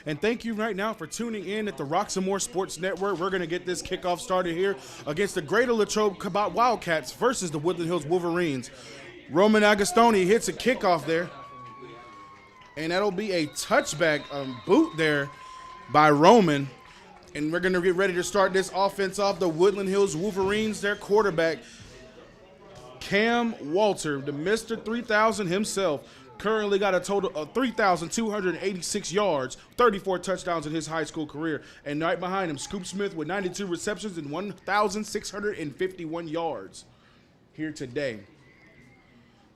And thank you right now for tuning in at the Roxamore Sports Network. We're going to get this kickoff started here against the Greater Latrobe Wildcats versus the Woodland Hills Wolverines. Roman Agostoni hits a kickoff there. And that'll be a touchback boot there by Roman. And we're going to get ready to start this offense off. The Woodland Hills Wolverines, their quarterback, Cam Walter, the Mr. 3000 himself, currently got a total of 3,286 yards, 34 touchdowns in his high school career. And right behind him, Scoop Smith with 92 receptions and 1,651 yards here today.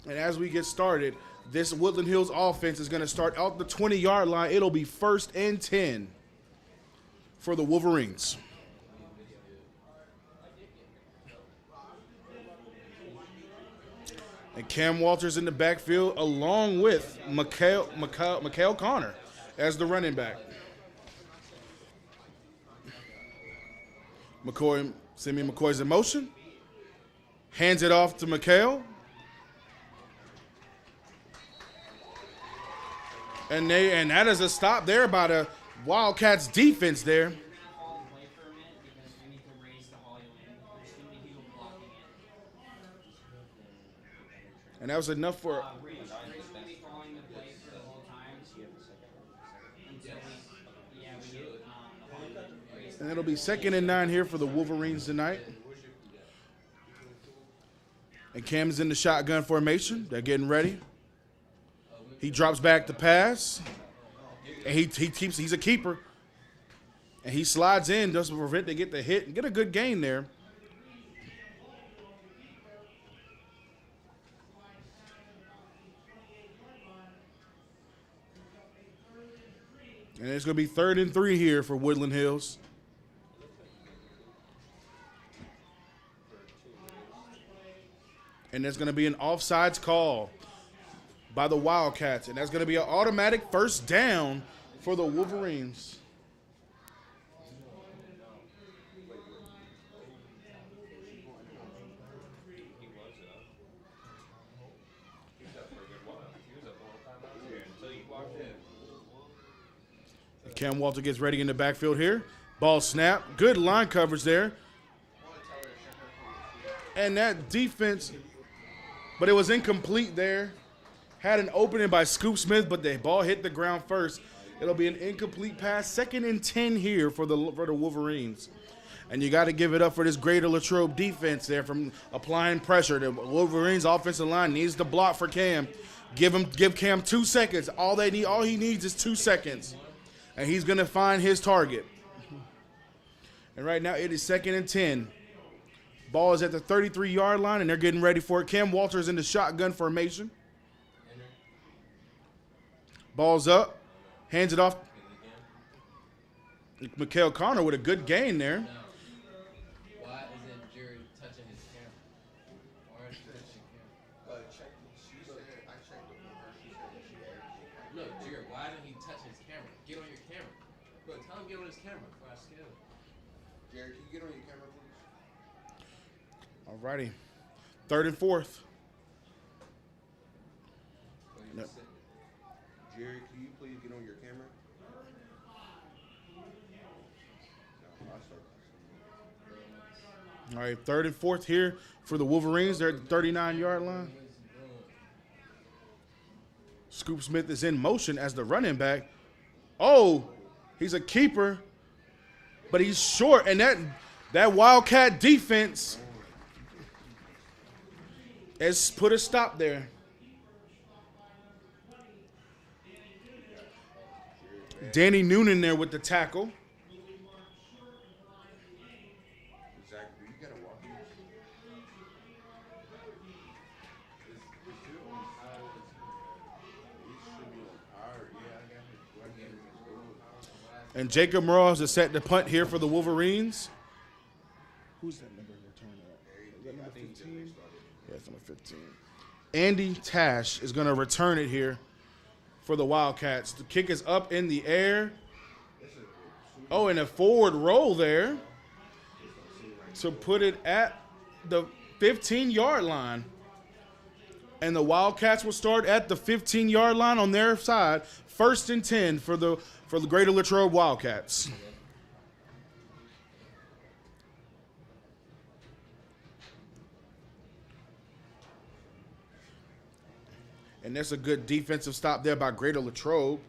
And as we get started, this Woodland Hills offense is going to start out the 20-yard line. It'll be 1st and 10 for the Wolverines. And Cam Walters in the backfield along with Mikhail Connor as the running back. Simeon McCoy's in motion. Hands it off to Mikhail. And that is a stop there by the Wildcats defense there. And that was enough for. And it'll be 2nd and 9 here for the Wolverines tonight. And Cam's in the shotgun formation. They're getting ready. He drops back to pass. And he's a keeper. And he slides in, doesn't prevent they get the hit and get a good gain there. And it's going to be 3rd and 3 here for Woodland Hills. And there's going to be an offsides call by the Wildcats. And that's going to be an automatic 1st down for the Wolverines. Cam Walter gets ready in the backfield here. Ball snap. Good line coverage there. And that defense, but it was incomplete there. Had an opening by Scoop Smith, but the ball hit the ground first. It'll be an incomplete pass. 2nd and 10 here for the Wolverines. And you got to give it up for this Greater Latrobe defense there from applying pressure. The Wolverines offensive line needs to block for Cam. Give Cam 2 seconds. All he needs is 2 seconds. And he's going to find his target. And right now it is 2nd and 10. Ball is at the 33-yard line, and they're getting ready for it. Cam Walters in the shotgun formation. Ball's up. Hands it off. Mikhail Connor with a good gain there. Why isn't Jerry touching his camera? Why is she touching his camera? Look, Jerry, why didn't he touch his camera? Get on your camera. Look, tell him to get on his camera before I scale it. Jerry, can you get on your camera, please? All righty. 3rd and 4th. Yep. Jerry, can you please get on your camera? All right, 3rd and 4th here for the Wolverines. They're at the 39-yard line. Scoop Smith is in motion as the running back. Oh, he's a keeper, but he's short. And that Wildcat defense has put a stop there. Danny Noonan there with the tackle. And Jacob Morales is set to punt here for the Wolverines. Who's that number returning at? Is that number 15? Yeah, it's number 15. Andy Tash is going to return it here for the Wildcats. The kick is up in the air. Oh, and a forward roll there to put it at the 15-yard line. And the Wildcats will start at the 15-yard line on their side. 1st and 10 for the for the Greater Latrobe Wildcats. And there's a good defensive stop there by Greater Latrobe.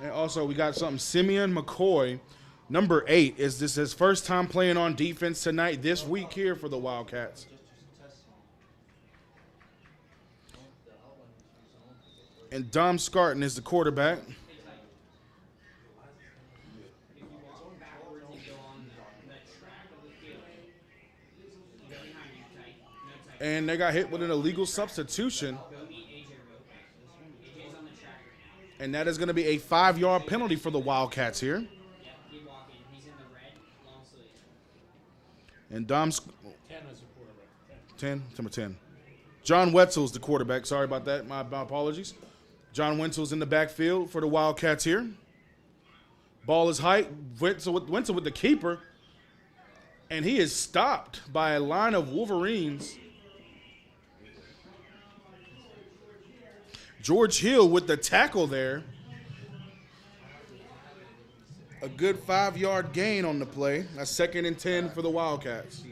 And also, we got something. Simeon McCoy, number 8, is this his first time playing on defense tonight, this week here for the Wildcats. And Dom Scarton is the quarterback. And they got hit with an illegal substitution. And that is going to be a 5-yard penalty for the Wildcats here. And Dom's 10, number 10. John Wetzel's the quarterback. Sorry about that. My apologies. John Wenzel's in the backfield for the Wildcats here. Ball is high. Wentzel with the keeper. And he is stopped by a line of Wolverines. George Hill with the tackle there. A good 5-yard gain on the play. That's 2nd and 10 for the Wildcats.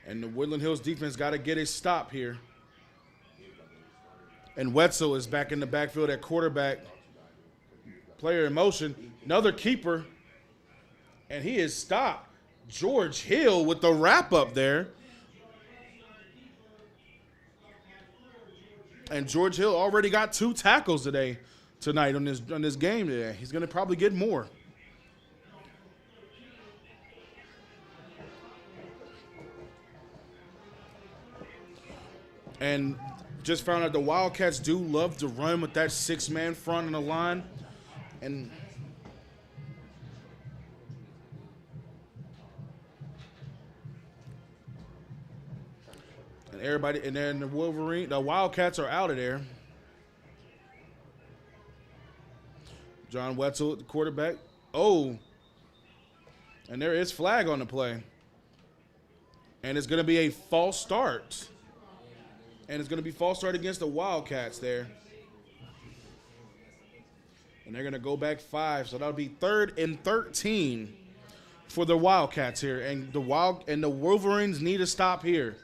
And the Woodland Hills defense got to get a stop here. And Wetzel is back in the backfield at quarterback. Player in motion. Another keeper. And he is stopped. George Hill with the wrap up there. And George Hill already got 2 tackles tonight on this game today. He's going to probably get more. And just found out the Wildcats do love to run with that 6-man front on the line. And everybody, and then the Wildcats are out of there. John Wetzel, the quarterback. Oh, and there is flag on the play. And it's going to be a false start. And it's going to be false start against the Wildcats there. And they're going to go back 5, so that'll be 3rd and 13 for the Wildcats here. And the Wolverines need to stop here.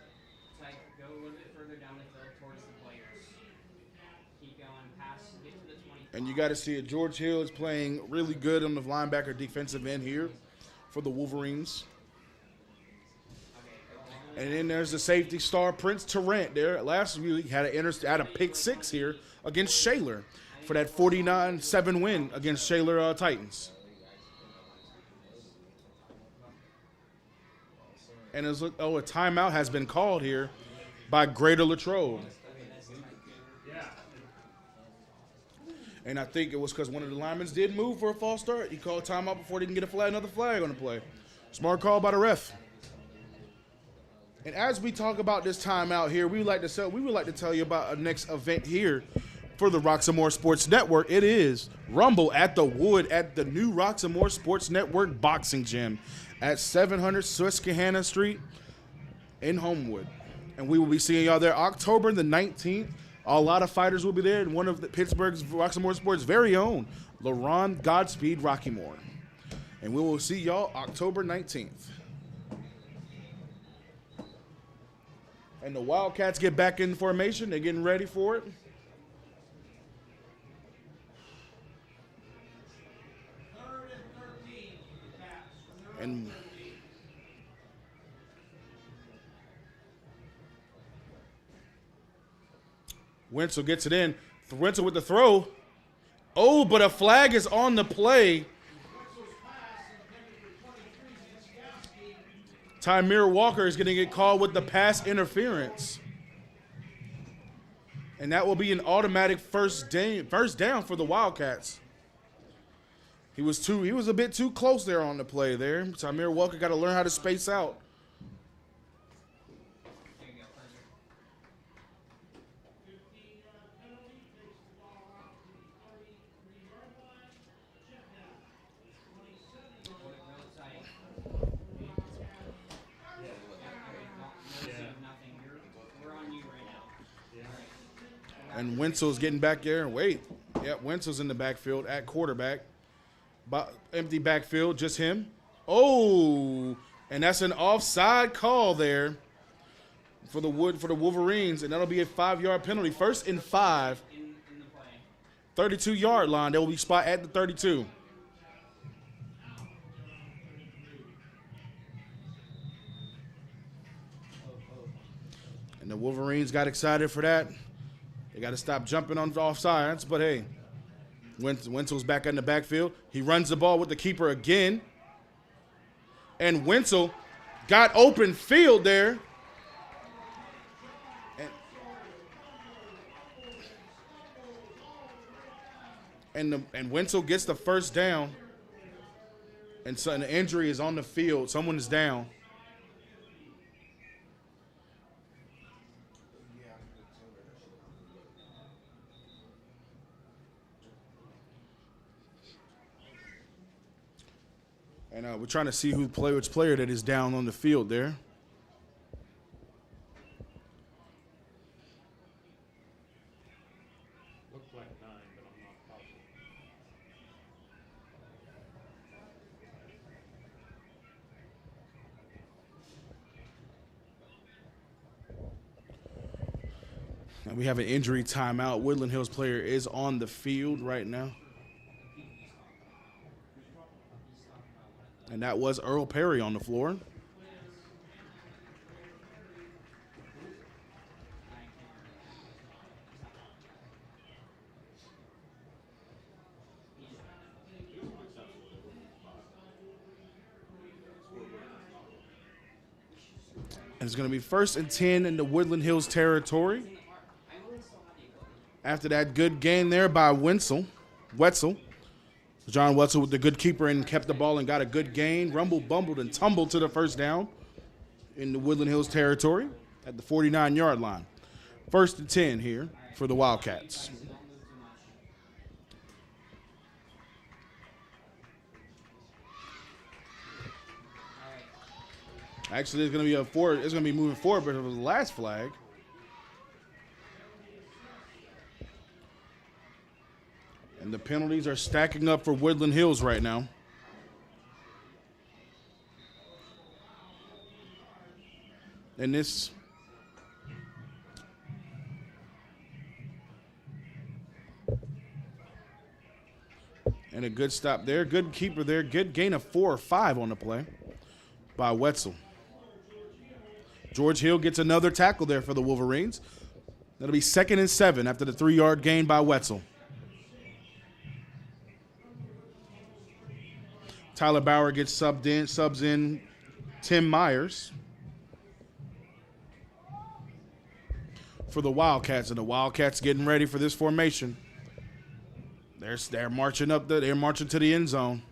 And you got to see it. George Hill is playing really good on the linebacker defensive end here for the Wolverines. And then there's the safety star, Prince Tarrant there. Last week had a pick 6 here against Shaler for that 49-7 win against Shaler Titans. And a timeout has been called here by Greater Latrobe. And I think it was because one of the linemen did move for a false start. He called timeout before they can get another flag on the play. Smart call by the ref. And as we talk about this timeout here, we would like to tell you about a next event here for the Roxamore Sports Network. It is Rumble at the Wood at the new Roxamore Sports Network boxing gym at 700 Susquehanna Street in Homewood. And we will be seeing y'all there October the 19th. A lot of fighters will be there, and one of Pittsburgh's Roxamore Sports' very own, LaRon Godspeed Rockymore. And we will see y'all October 19th. And the Wildcats get back in formation. They're getting ready for it. And Wenzel gets it in. Wenzel with the throw. Oh, but a flag is on the play. Tymir Walker is going to get called with the pass interference. And that will be an automatic first down for the Wildcats. He was a bit too close there on the play there. Tymir Walker got to learn how to space out. And Wenzel's getting back there. Wait. Yep, Wenzel's in the backfield at quarterback. Empty backfield, just him. Oh, and that's an offside call there for the Wolverines, and that'll be a 5-yard penalty. 1st and 5. 32-yard line. There will be spot at the 32. And the Wolverines got excited for that. They got to stop jumping on offsides, but hey, Wenzel's back in the backfield. He runs the ball with the keeper again. And Wenzel got open field there. And Wenzel gets the first down. And so an injury is on the field. Someone is down. And we're trying to see which player that is down on the field there. Looks like 9, but I'm not positive. And we have an injury timeout. Woodland Hills player is on the field right now. And that was Earl Perry on the floor. And it's going to be 1st and 10 in the Woodland Hills territory. After that good gain there by Wetzel. John Wetzel with the good keeper and kept the ball and got a good gain. Rumbled, bumbled, and tumbled to the first down in the Woodland Hills territory at the 49-yard line. 1st and 10 here for the Wildcats. Actually, it's going to be it's going to be moving forward, but it was the last flag. And the penalties are stacking up for Woodland Hills right now. And this and a good stop there. Good keeper there. Good gain of 4 or 5 on the play by Wetzel. George Hill gets another tackle there for the Wolverines. That'll be 2nd and 7 after the 3-yard gain by Wetzel. Tyler Bauer gets subs in Tim Myers for the Wildcats, and the Wildcats getting ready for this formation. They're marching up. They're marching to the end zone.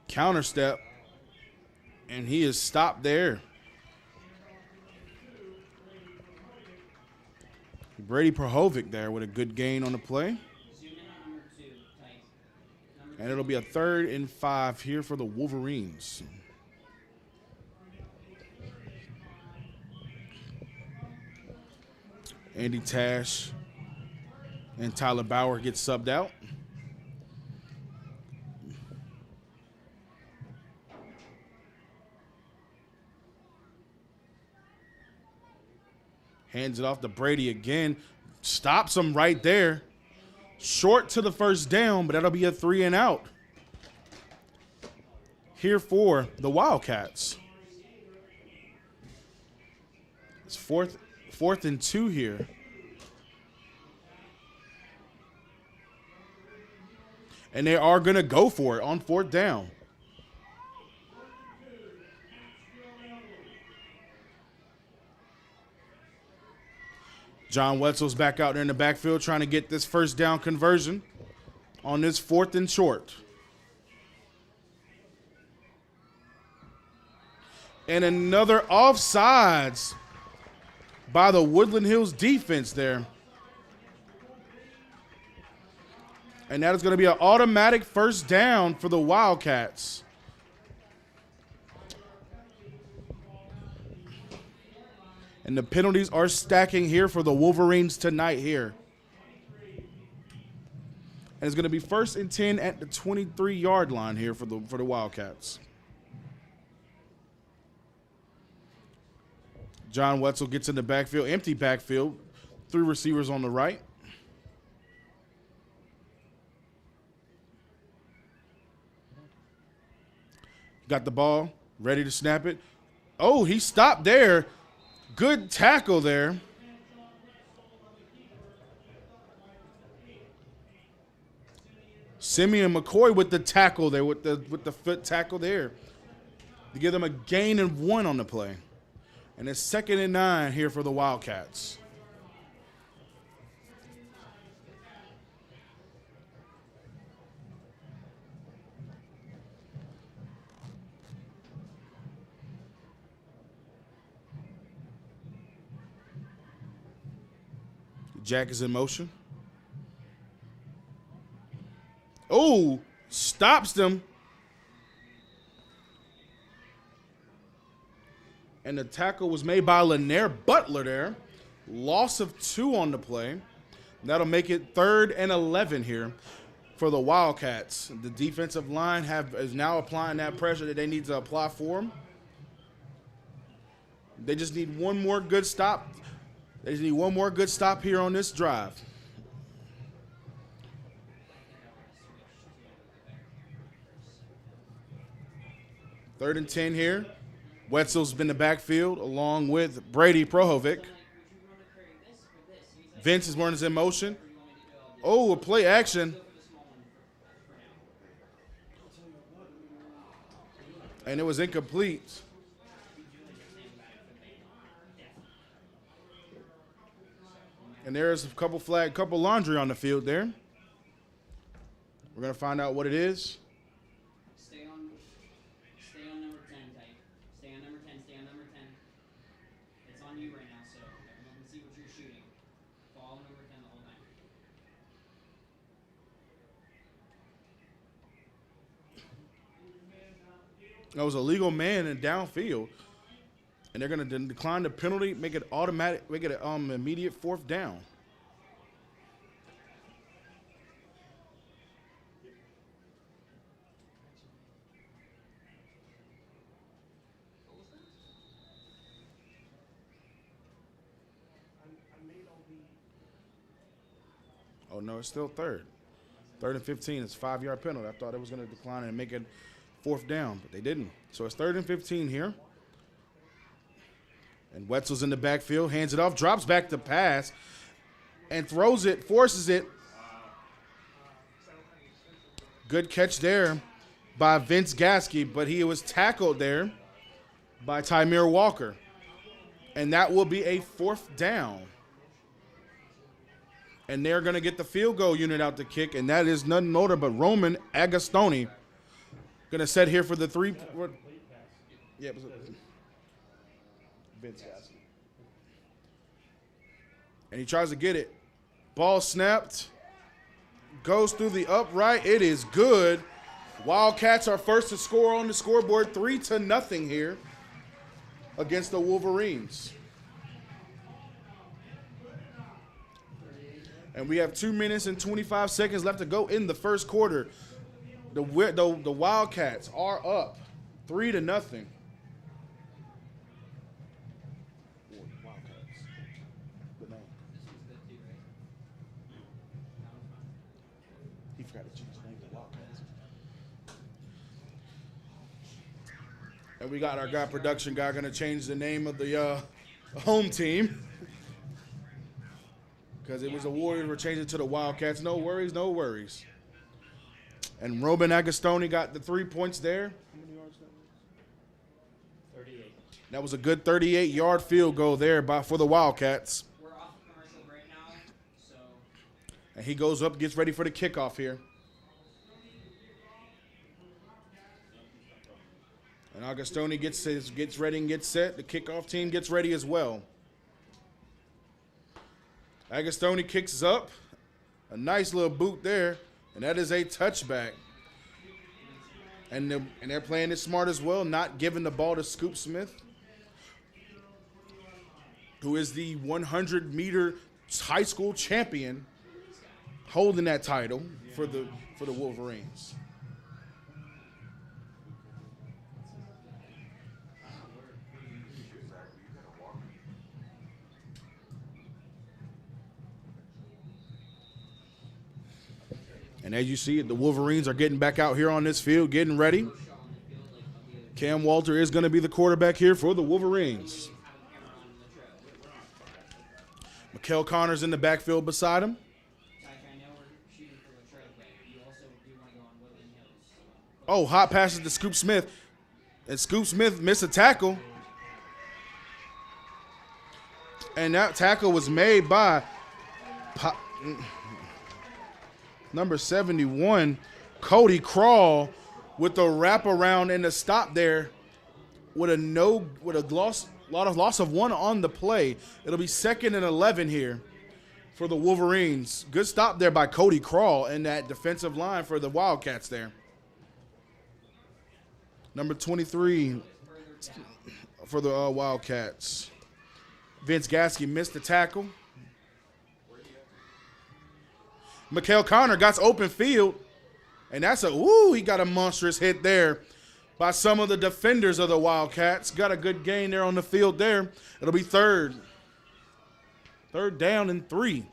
Counter step, and he is stopped there. Brady Prohovic there with a good gain on the play. And it'll be a 3rd and 5 here for the Wolverines. Andy Tash and Tyler Bauer get subbed out. Hands it off to Brady again. Stops him right there. Short to the first down, but that'll be a 3 and out here for the Wildcats. It's fourth and 2 here. And they are going to go for it on 4th down. John Wetzel's back out there in the backfield trying to get this first down conversion on this 4th and short. And another offsides by the Woodland Hills defense there. And that is going to be an automatic first down for the And the penalties are stacking here for the Wolverines tonight here. And it's going to be 1st and 10 at the 23-yard line here for the Wildcats. John Wetzel gets in the backfield, empty backfield, 3 receivers on the right. Got the ball, ready to snap it. Oh, he stopped there. Good tackle there. Simeon McCoy with the tackle there, with the foot tackle there, to give them a gain of 1 on the play. And it's 2nd and 9 here for the Wildcats. Jack is in motion. Oh, stops them. And the tackle was made by Lanier Butler there. Loss of 2 on the play. That'll make it 3rd and 11 here for the Wildcats. The defensive line is now applying that pressure that they need to apply for them. They just need one more good stop. They just need one more good stop here on this drive. Third and 10 here. Wetzel's been in the backfield along with Brady Prohovic. Vince is running in motion. Oh, a play action. And it was incomplete. And there's a couple laundry on the field there. We're going to find out what it is. Stay on number 10, Tyke. Stay on number 10, stay on number 10. It's on you right now, so everyone can see what you're shooting. Follow number 10 the whole time. That was a legal man in downfield. And they're going to decline the penalty, make it automatic, make it an immediate 4th down. Oh, no, it's still 3rd. 3rd and 15. It's a 5-yard penalty. I thought it was going to decline and make it 4th down, but they didn't. So it's 3rd and 15 here. And Wetzel's in the backfield, hands it off, drops back to pass, and throws it, forces it. Good catch there by Vince Gasky, but he was tackled there by Tymir Walker. And that will be a 4th down. And they're going to get the field goal unit out to kick, and that is none other but Roman Agostoni. Going to set here for the 3. Yeah, Vince Gasky. And he tries to get it. Ball snapped. Goes through the upright. It is good. Wildcats are first to score on the scoreboard, 3-0 here against the Wolverines. And we have 2 minutes and 25 seconds left to go in the first quarter. The Wildcats are up 3-0. He forgot to change the name to Wildcats. And we got our production guy, going to change the name of the home team. Because it was the Warriors, we're changing to the Wildcats. No worries, no worries. And Roman Agostoni got the 3 points there. How many yards that was? 38. That was a good 38-yard field goal there for the Wildcats. We're off commercial right now, so. And he goes up, gets ready for the kickoff here. And Agostoni gets ready and gets set. The kickoff team gets ready as well. Agostoni kicks up. A nice little boot there. And that is a touchback. And they're playing it smart as well, not giving the ball to Scoop Smith. who is the 100-meter high school champion, holding that title for the Wolverines. And as you see it, the Wolverines are getting back out here on this field, getting ready. Cam Walter is going to be the quarterback here for the Wolverines. Mikael Connor's in the backfield beside him. Oh, hot passes to Scoop Smith. And Scoop Smith missed a tackle. And that tackle was made by number 71, Cody Crawl, with the wraparound and the stop there with a loss of one on the play. It'll be 2nd and 11 here for the Wolverines. Good stop there by Cody Crawl and that defensive line for the Wildcats there. Number 23 for the Wildcats. Vince Gasky missed the tackle. Mikael Connor got open field, and he got a monstrous hit there by some of the defenders of the Wildcats. Got a good gain there on the field there. It'll be third down and 3.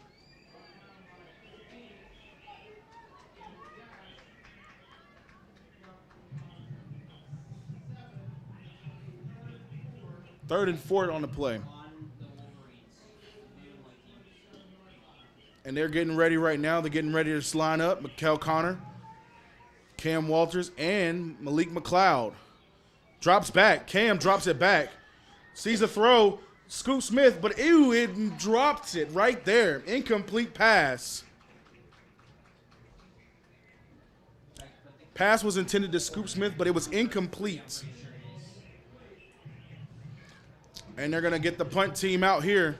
Third and 4 on the play. And they're getting ready right now. They're getting ready to line up. Mikael Connor, Cam Walters, and Malik McLeod. Drops back. Cam drops it back. Sees a throw. Scoop Smith, but it drops it right there. Incomplete pass. Pass was intended to Scoop Smith, but it was incomplete. And they're going to get the punt team out here.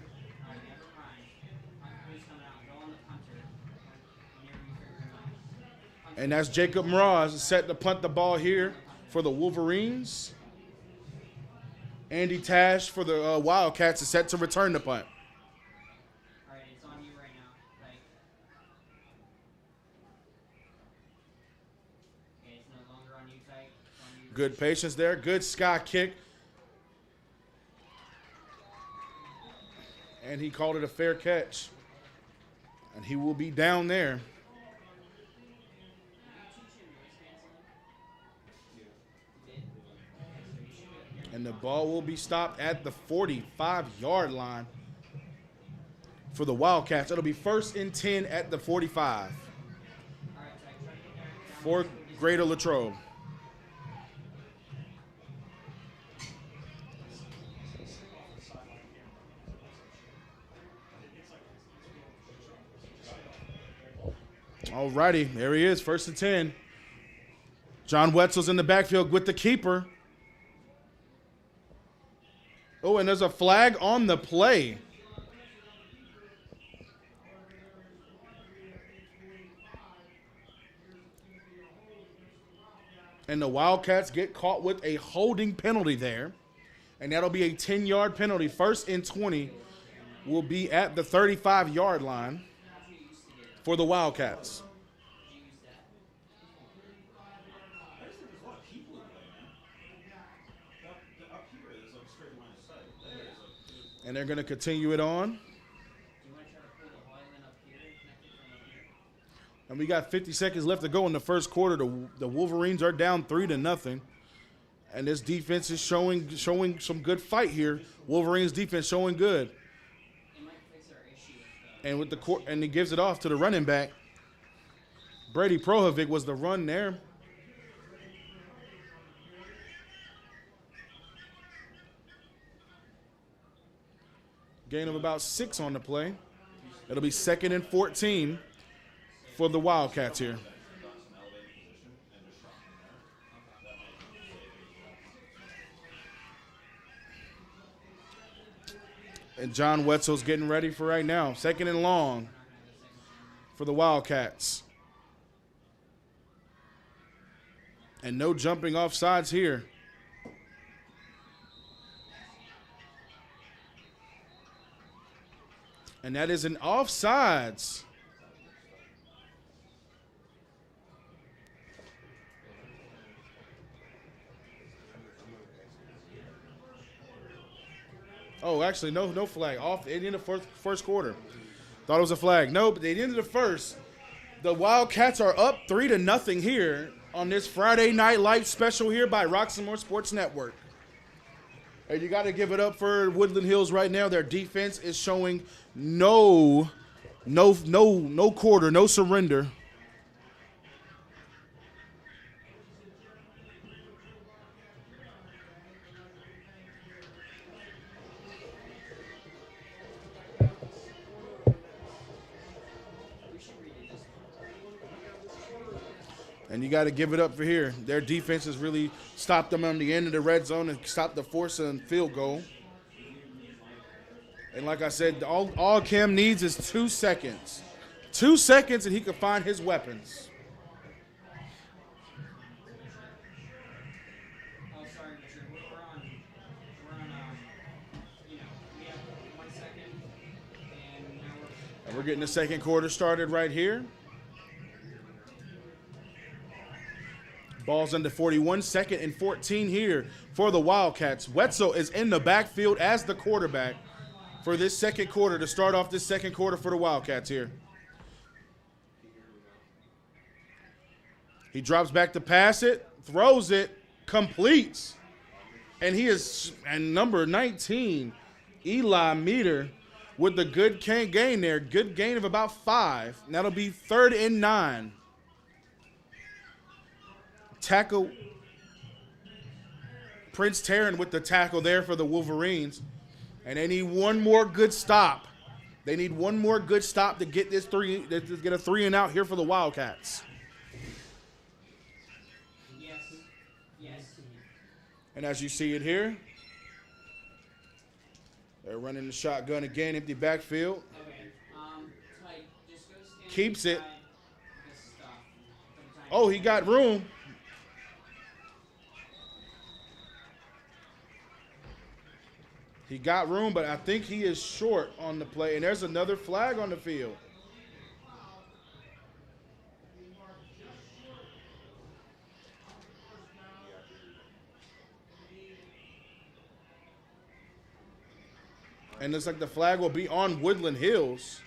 And that's Jacob Mraz set to punt the ball here for the Wolverines. Andy Tash for the Wildcats is set to return the punt. All right, it's on you right now. Like, okay, it's no longer on you, Tyke. It's on you. Good patience there. Good sky kick. And he called it a fair catch. And he will be down there. And the ball will be stopped at the 45-yard line for the Wildcats. It'll be 1st and 10 at the 45 for Greater Latrobe. All righty, there he is, 1st and 10. John Wetzel's in the backfield with the keeper. Oh, and there's a flag on the play. And the Wildcats get caught with a holding penalty there. And that'll be a 10-yard penalty. 1st and 20 will be at the 35-yard line for the Wildcats. And they're going to continue it on. And we got 50 seconds left to go in the first quarter. The Wolverines are down 3-0. And this defense is showing some good fight here. Wolverines defense showing good. And with and he gives it off to the running back. Brady Prohovic was the run there. Gain of about 6 on the play. It'll be 2nd and 14 for the Wildcats here. And John Wetzel's getting ready for right now. 2nd and long for the Wildcats. And no jumping off sides here. And that is an offsides. Oh, actually, no flag. Off at the end of first quarter. Thought it was a flag. Nope, at the end of the first, the Wildcats are up 3-0 here on this Friday Night Light special here by Roxamore Sports Network. And you got to give it up for Woodland Hills right now. Their defense is showing no quarter, no surrender. And you got to give it up for here. Their defense has really stopped them on the end of the red zone and stopped the force and field goal. And like I said, all Cam needs is 2 seconds. 2 seconds and he can find his weapons. Oh, sorry, Richard. We're on, we have 1 second, and now And we're getting the second quarter started right here. Ball's under 41, 2nd and 14 here for the Wildcats. Wetzel is in the backfield as the quarterback for this second quarter to start off this second quarter for the Wildcats here. He drops back to pass it, throws it, completes. And he is, and number 19, Eli Meter, with the good gain there. Good gain of about 5. And that'll be 3rd and 9. Tackle, Prince Tarrant with the tackle there for the Wolverines. And they need one more good stop. They need one more good stop to get this to get a 3 and out here for the Wildcats. Yes. And as you see it here, they're running the shotgun again, empty backfield. Okay. Tyke, just go stand Keeps it. inside this stuff for the time. Oh, he got room. He got room, but I think he is short on the play. And there's another flag on the field. And looks like the flag will be on Woodland Hills.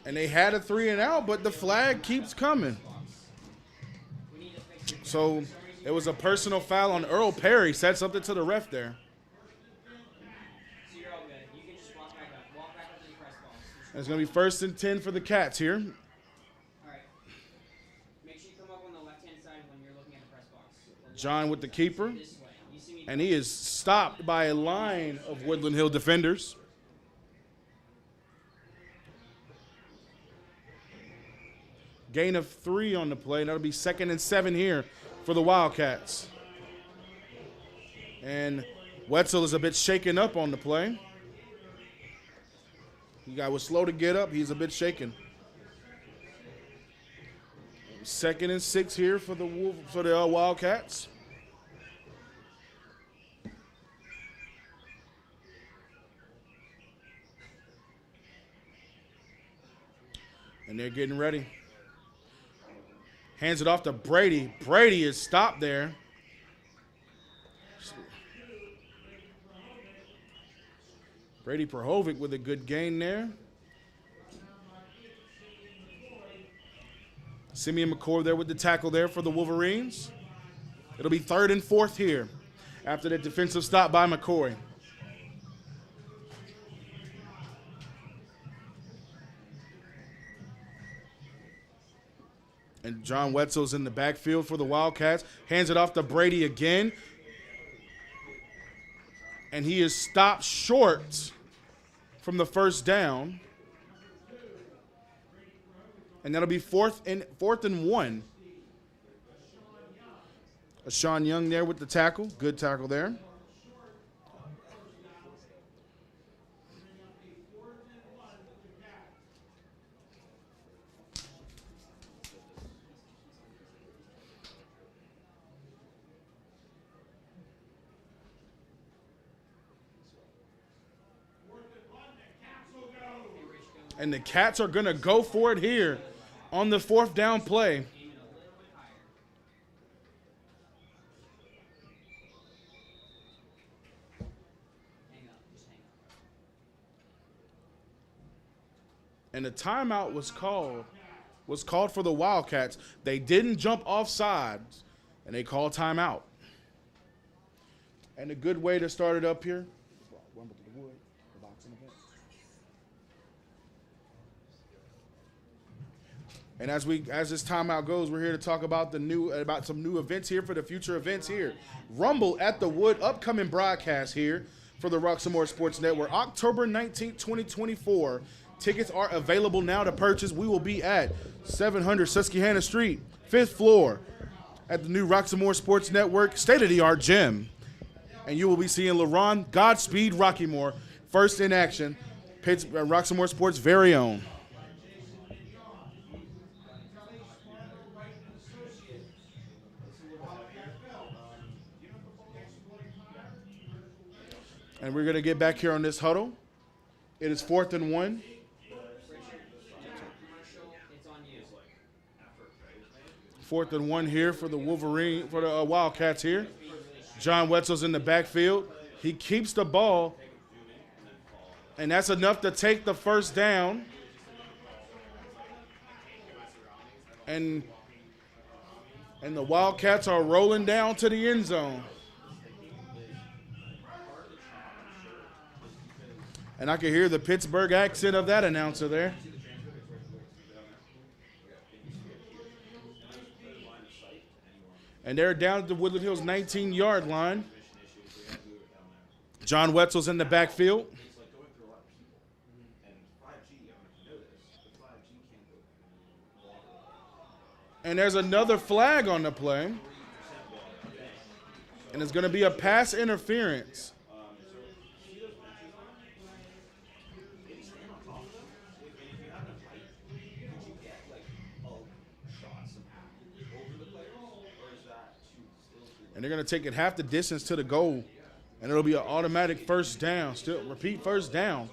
And they had a 3 and out, but the flag keeps coming. So it was a personal foul on Earl Perry. Said something to the ref there. So you're all good. You can just walk back up. Walk back up to the press box. It's going to be 1st and 10 for the Cats here. All right. Make sure you come up on the left-hand side when you're looking at the press box. John with the keeper. This way. You see me? And he is stopped by a line of Woodland Hill defenders. Gain of 3 on the play. That'll be 2nd and 7 here for the Wildcats. And Wetzel is a bit shaken up on the play. The guy was slow to get up. He's a bit shaken. 2nd and 6 here for the Wildcats. And they're getting ready. Hands it off to Brady. Brady is stopped there. Brady Prohovic with a good gain there. Simeon McCord there with the tackle there for the Wolverines. It'll be 3rd and 4 here after the defensive stop by McCoy. And John Wetzel's in the backfield for the Wildcats. Hands it off to Brady again. And he is stopped short from the first down. And that'll be 4th and 1. Sean Young there with the tackle. Good tackle there. And the Cats are going to go for it here on the 4th down play. Aim it a little bit higher. Hang up. Just hang up. And the timeout was called for the Wildcats. They didn't jump off sides, and they called timeout. And a good way to start it up here. And as this timeout goes, we're here to talk about some new events here for the future events here. Rumble at the Wood, upcoming broadcast here for the Roxamore Sports Network, October 19th, 2024. Tickets are available now to purchase. We will be at 700 Susquehanna Street, 5th floor, at the new Roxamore Sports Network state-of-the-art gym. And you will be seeing LaRon Godspeed Rockymore first in action, Roxamore Sports' very own. And we're going to get back here on this huddle. It is 4th and 1. It's on you. 4th and 1 here for the Wildcats here. John Wetzel's in the backfield. He keeps the ball, and that's enough to take the first down. And the Wildcats are rolling down to the end zone. And I can hear the Pittsburgh accent of that announcer there. And they're down at the Woodland Hills 19-yard line. John Wetzel's in the backfield. And there's another flag on the play. And it's going to be a pass interference. And they're going to take it half the distance to the goal. And it'll be an automatic first down. Still, repeat first down.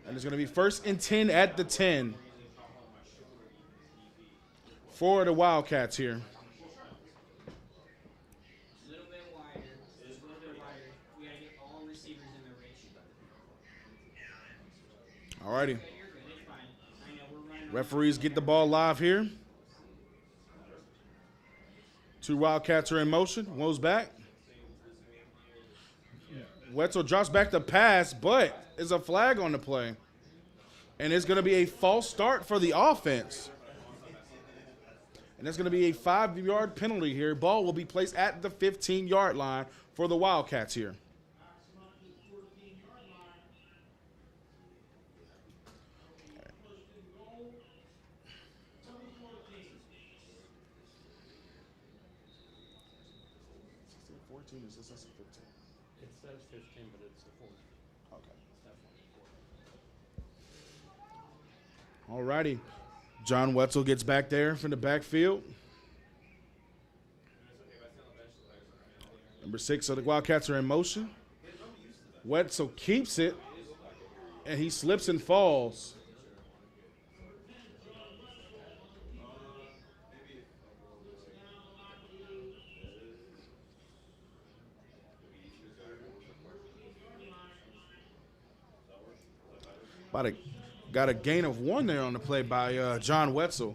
And it's going to be 1st and 10 at the 10 for the Wildcats here. A little bit wider. Just a little bit wider. We got to get all receivers in the ratio. All righty. You're good. It's fine. I know we're running. Referees get the ball live here. 2 Wildcats are in motion. Woes back. Wetzel drops back the pass, but there's a flag on the play. And it's going to be a false start for the offense. And that's going to be a 5-yard penalty here. Ball will be placed at the 15-yard line for the Wildcats here. It says 15, but it's a 14. Okay. It's definitely 14. All righty. John Wetzel gets back there from the backfield. Number 6, so the Wildcats are in motion. Wetzel keeps it, and he slips and falls. Got a gain of 1 there on the play by John Wetzel.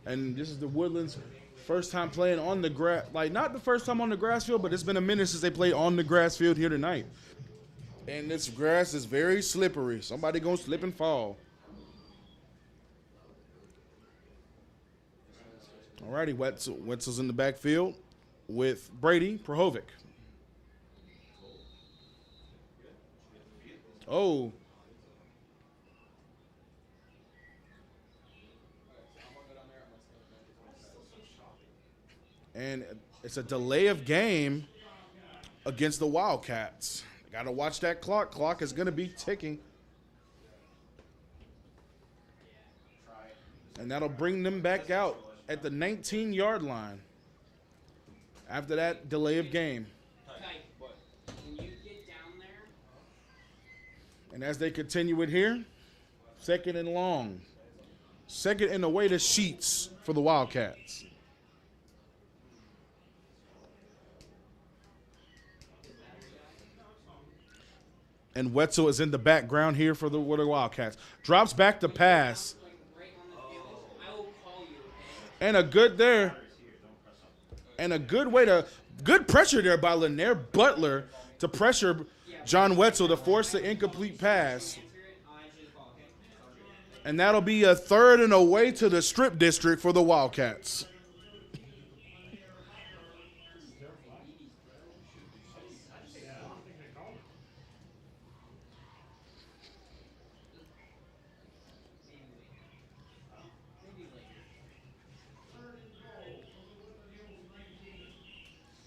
And this is the Woodlands' first time playing on the grass. Like, not the first time on the grass field, but it's been a minute since they played on the grass field here tonight. And this grass is very slippery. Somebody gonna slip and fall. All righty, Wetzel's in the backfield with Brady Prohovic. Oh. And it's a delay of game against the Wildcats. Got to watch that clock. Clock is going to be ticking. And that'll bring them back out at the 19-yard line after that delay of game. Tight. And as they continue it here, second and long. Second and away to Sheets for the Wildcats. And Wetzel is in the background here for the Wildcats. Drops back to pass. Right on the field. I will call you, okay? And a good there. And a good way to, good pressure there by Lanier Butler to pressure John Wetzel to force the incomplete pass. And that'll be a third and away to the strip district for the Wildcats.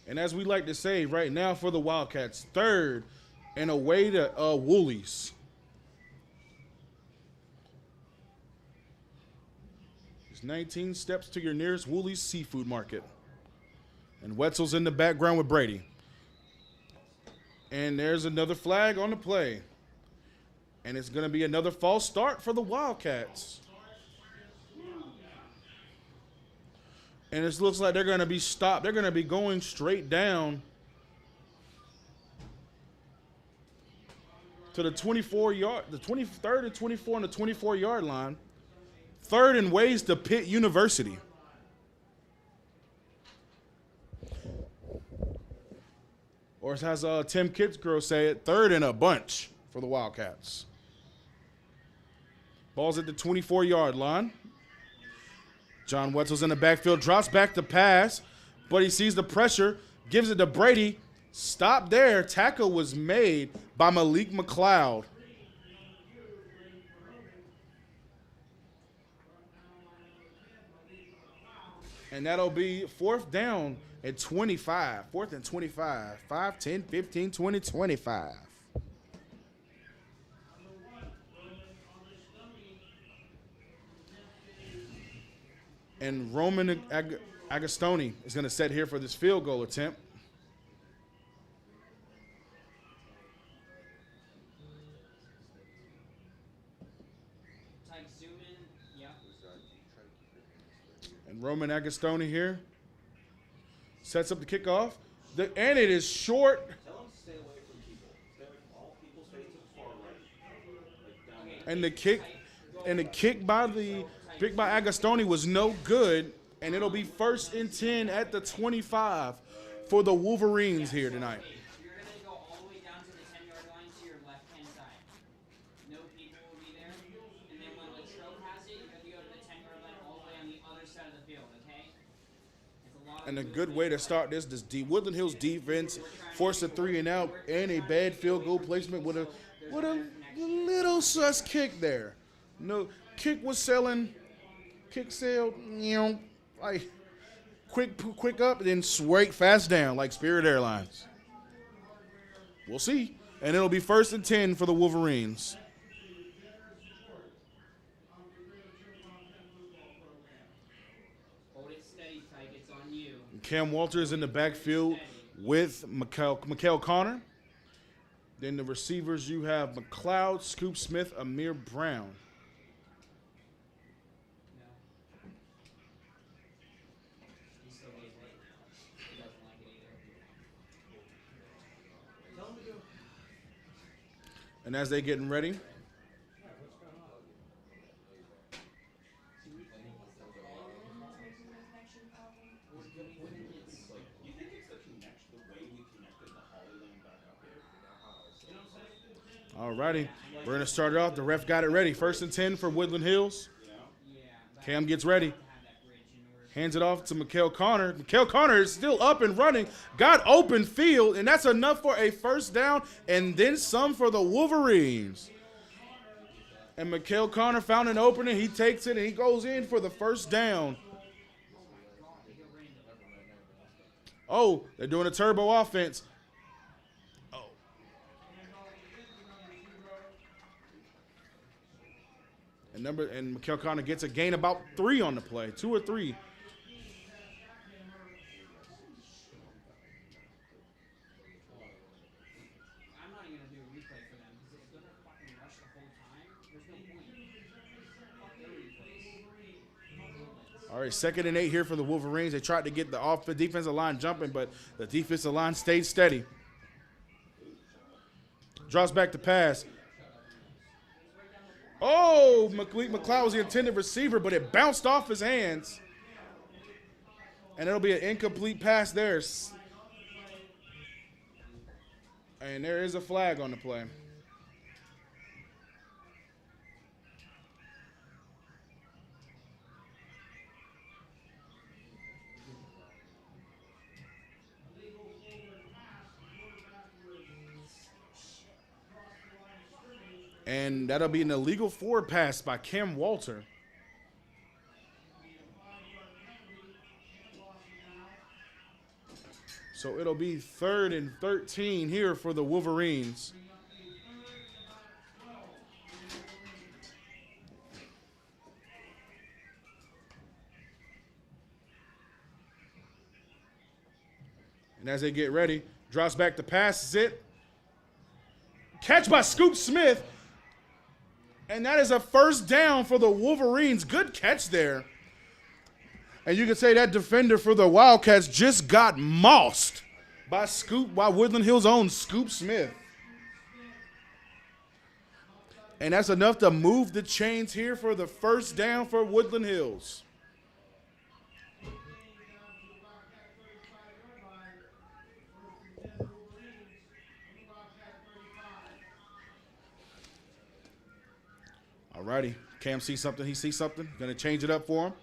And as we like to say right now for the Wildcats, third and away to Woolies. It's 19 steps to your nearest Woolies seafood market. And Wetzel's in the background with Brady. And there's another flag on the play. And it's going to be another false start for the Wildcats. And it looks like they're going to be stopped. They're going to be going straight down to the 24-yard, the 23rd and 24 and the 24-yard line. Third and ways to Pitt University. Or as Tim Kitzgrove say it, third and a bunch for the Wildcats. Ball's at the 24-yard line. John Wetzel's in the backfield, drops back to pass, but he sees the pressure, gives it to Brady. Stop there. Tackle was made by Malik McLeod. And that'll be fourth down at 25. Fourth and 25. 5, 10, 15, 20, 25. And Roman Agostoni is going to set here for this field goal attempt. Type zoom in. Yep. And Roman Agostoni here sets up the kickoff. And it is short. Tell them to stay away from people. Stay away from all people. Stay to the far right. Like down And the kick by Agostoni was no good, and it'll be first and 10 at the 25 for the Wolverines here tonight. You're going to go all the way down to the 10-yard line to your left-hand side. No people will be there. And then when Latrobe has it, you're going to go to the 10-yard line all the way on the other side of the field, okay? It's a lot And a good way to start this Woodland Hills defense forced a 3 and out and a bad field goal placement with a little sus kick there. No, kick sailed, like quick up and then straight fast down like Spirit Airlines. We'll see. And it'll be first and 10 for the Wolverines. Hold it steady, Tyke. It's on you. Cam Walters in the backfield with Mikael Connor. Then the receivers, you have McLeod, Scoop Smith, Amir Brown. No. He still gave it. He doesn't like it either. Tell them to go. And as they getting ready, You think it's the connection, the way we connected the Holly Lane back up here? You know what I'm saying? alrighty, we're gonna start it off. The ref got it ready. First and 10 for Woodland Hills. Yeah. Cam gets ready. Have that bridge in order. Hands it off to Mikael Connor. Mikael Connor is still up and running. Got open field, and that's enough for a first down and then some for the Wolverines. And Mikael Connor found an opening. He takes it, and he goes in for the first down. Oh, they're doing a turbo offense. Oh. And Mikael Connor gets a gain about 3 on the play, 2 or 3. I'm not even going to do a replay for them because they're going to fucking rush All right, 2nd and 8 here for the Wolverines. They tried to get the defensive line jumping, but the defensive line stayed steady. Drops back to pass. Oh, McLeod was the intended receiver, but it bounced off his hands. And it'll be an incomplete pass there. And there is a flag on the play. And that'll be an illegal forward pass by Cam Walter. So it'll be 3rd and 13 here for the Wolverines. And as they get ready, drops back to pass, is it. Catch by Scoop Smith. And that is a 1st down for the Wolverines. Good catch there. And you can say that defender for the Wildcats just got mossed by Woodland Hill's own Scoop Smith. And that's enough to move the chains here for the 1st down for Woodland Hills. All righty. Cam sees something. He sees something. Going to change it up for him.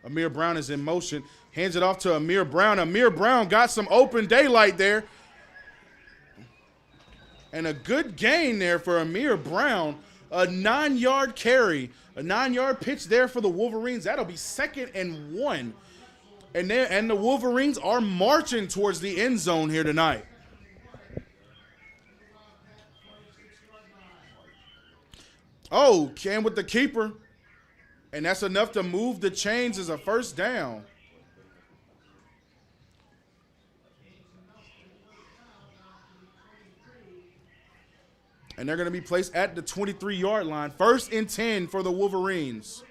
Amir Brown is in motion. Hands it off to Amir Brown. Amir Brown got some open daylight there. And a good gain there for Amir Brown. A 9-yard carry. A 9-yard pitch there for the Wolverines. That'll be 2nd and 1. And the Wolverines are marching towards the end zone here tonight. Oh, Cam with the keeper. And that's enough to move the chains as a 1st down. And they're going to be placed at the 23-yard line. 1st and 10 for the Wolverines.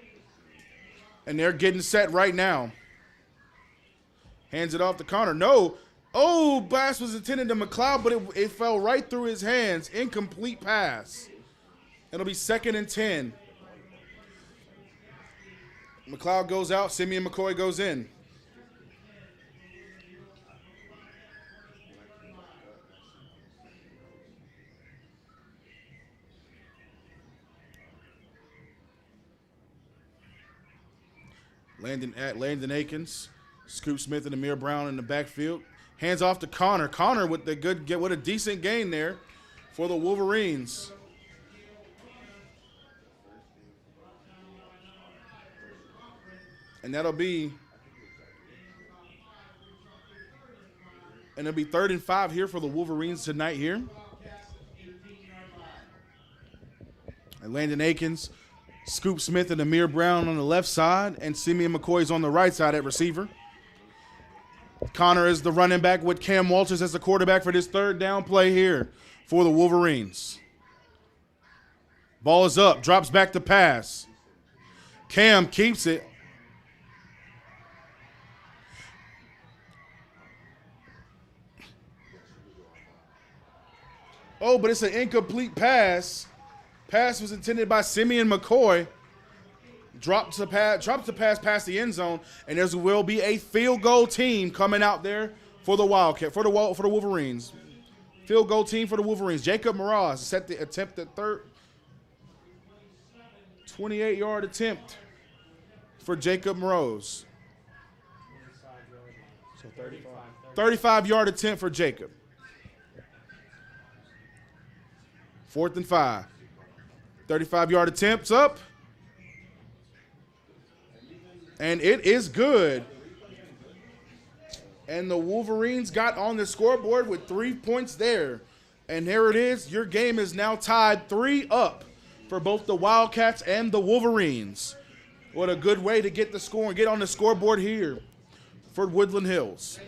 And they're getting set right now. Hands it off to Connor. No. Oh, pass was intended to McLeod, but it fell right through his hands. Incomplete pass. It'll be 2nd and 10. McLeod goes out. Simeon McCoy goes in. Landon Akins, Scoop Smith and Amir Brown in the backfield. Hands off to Connor. Connor with a decent gain there for the Wolverines. And it'll be 3rd and 5 here for the Wolverines tonight here. And Landon Akins, Scoop Smith and Amir Brown on the left side, and Simeon McCoy is on the right side at receiver. Connor is the running back with Cam Walters as the quarterback for this 3rd down play here for the Wolverines. Ball is up, drops back to pass. Cam keeps it. Oh, but it's an incomplete pass. Pass was intended by Simeon McCoy. Drops the pass past the end zone, and there will be a field goal team coming out there for the Wildcat, for the Wolverines. Field goal team for the Wolverines. Jacob Mraz set the attempt at 3rd. 28-yard attempt for Jacob Mraz. So 35-yard attempt for Jacob. 4th and 5. 35-yard attempts up. And it is good. And the Wolverines got on the scoreboard with 3 points there. And here it is. Your game is now tied 3 up for both the Wildcats and the Wolverines. What a good way to get the score and get on the scoreboard here for Woodland Hills.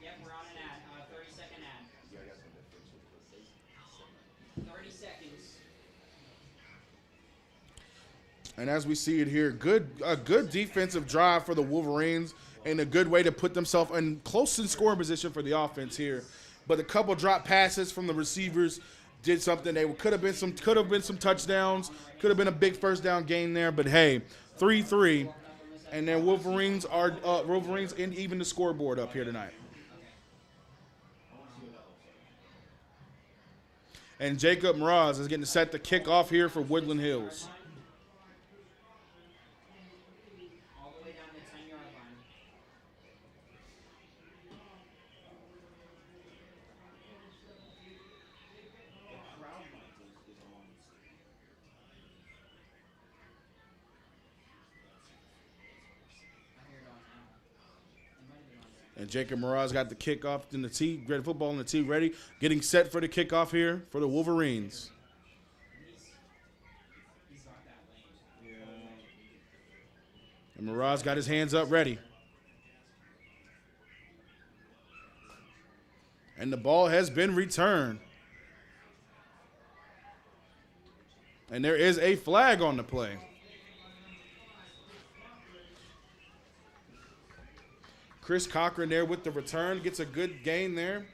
Yep, we're on an ad. 30-second ad. And as we see it here, a good defensive drive for the Wolverines and a good way to put themselves in close in scoring position for the offense here. But a couple drop passes from the receivers did something. They could have been some touchdowns, could have been a big first down gain there. But hey, 3-3, and then Wolverines end even the scoreboard up here tonight. And Jacob Mraz is getting set to kick off here for Woodland Hills. All the way down to the 10-yard line. I hear it on now. It might have been on there. And Jacob Mraz got the kickoff in the tee, Greater Football in the tee ready, getting set for the kickoff here for the Wolverines. He's got that lane. And Mraz got his hands up ready. And the ball has been returned. And there is a flag on the play. Chris Cochran there with the return, gets a good gain there.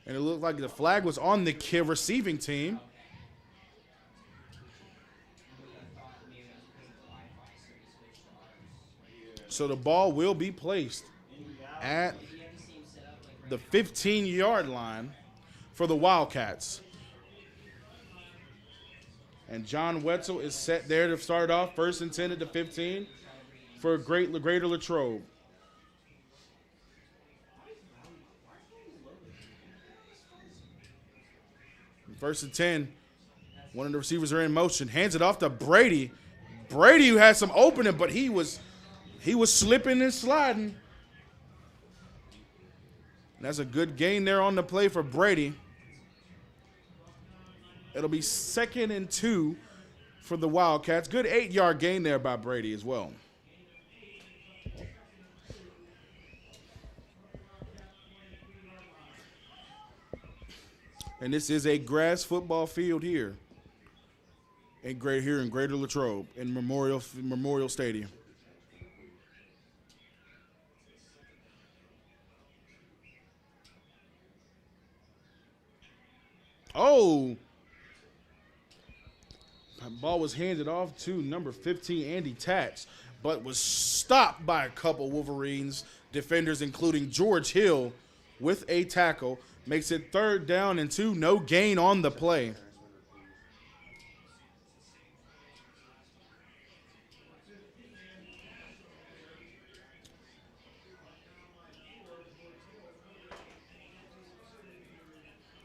And it looked like the flag was on the receiving team. So the ball will be placed at the 15-yard line for the Wildcats. And John Wetzel is set there to start off, first and 10 at the 15 for Greater Latrobe. First and 10, one of the receivers are in motion, hands it off to Brady. Brady, who had some opening, but he was slipping and sliding. And that's a good gain there on the play for Brady. It'll be 2nd and 2 for the Wildcats. Good 8-yard gain there by Brady as well. And this is a grass football field here in Greater Latrobe in Memorial Stadium. Oh, that ball was handed off to number 15, Andy Tatch, but was stopped by a couple Wolverines defenders, including George Hill, with a tackle. Makes it 3rd down and 2, no gain on the play.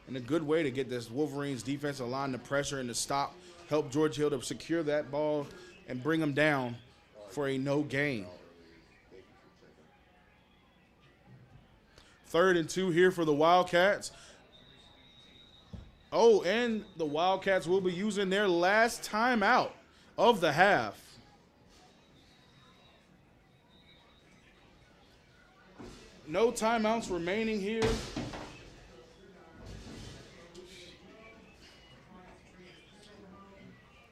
And a good way to get this Wolverines defensive line to pressure and to stop, help George Hill to secure that ball and bring him down for a no gain. 3rd and 2 here for the Wildcats. Oh, and the Wildcats will be using their last timeout of the half. No timeouts remaining here.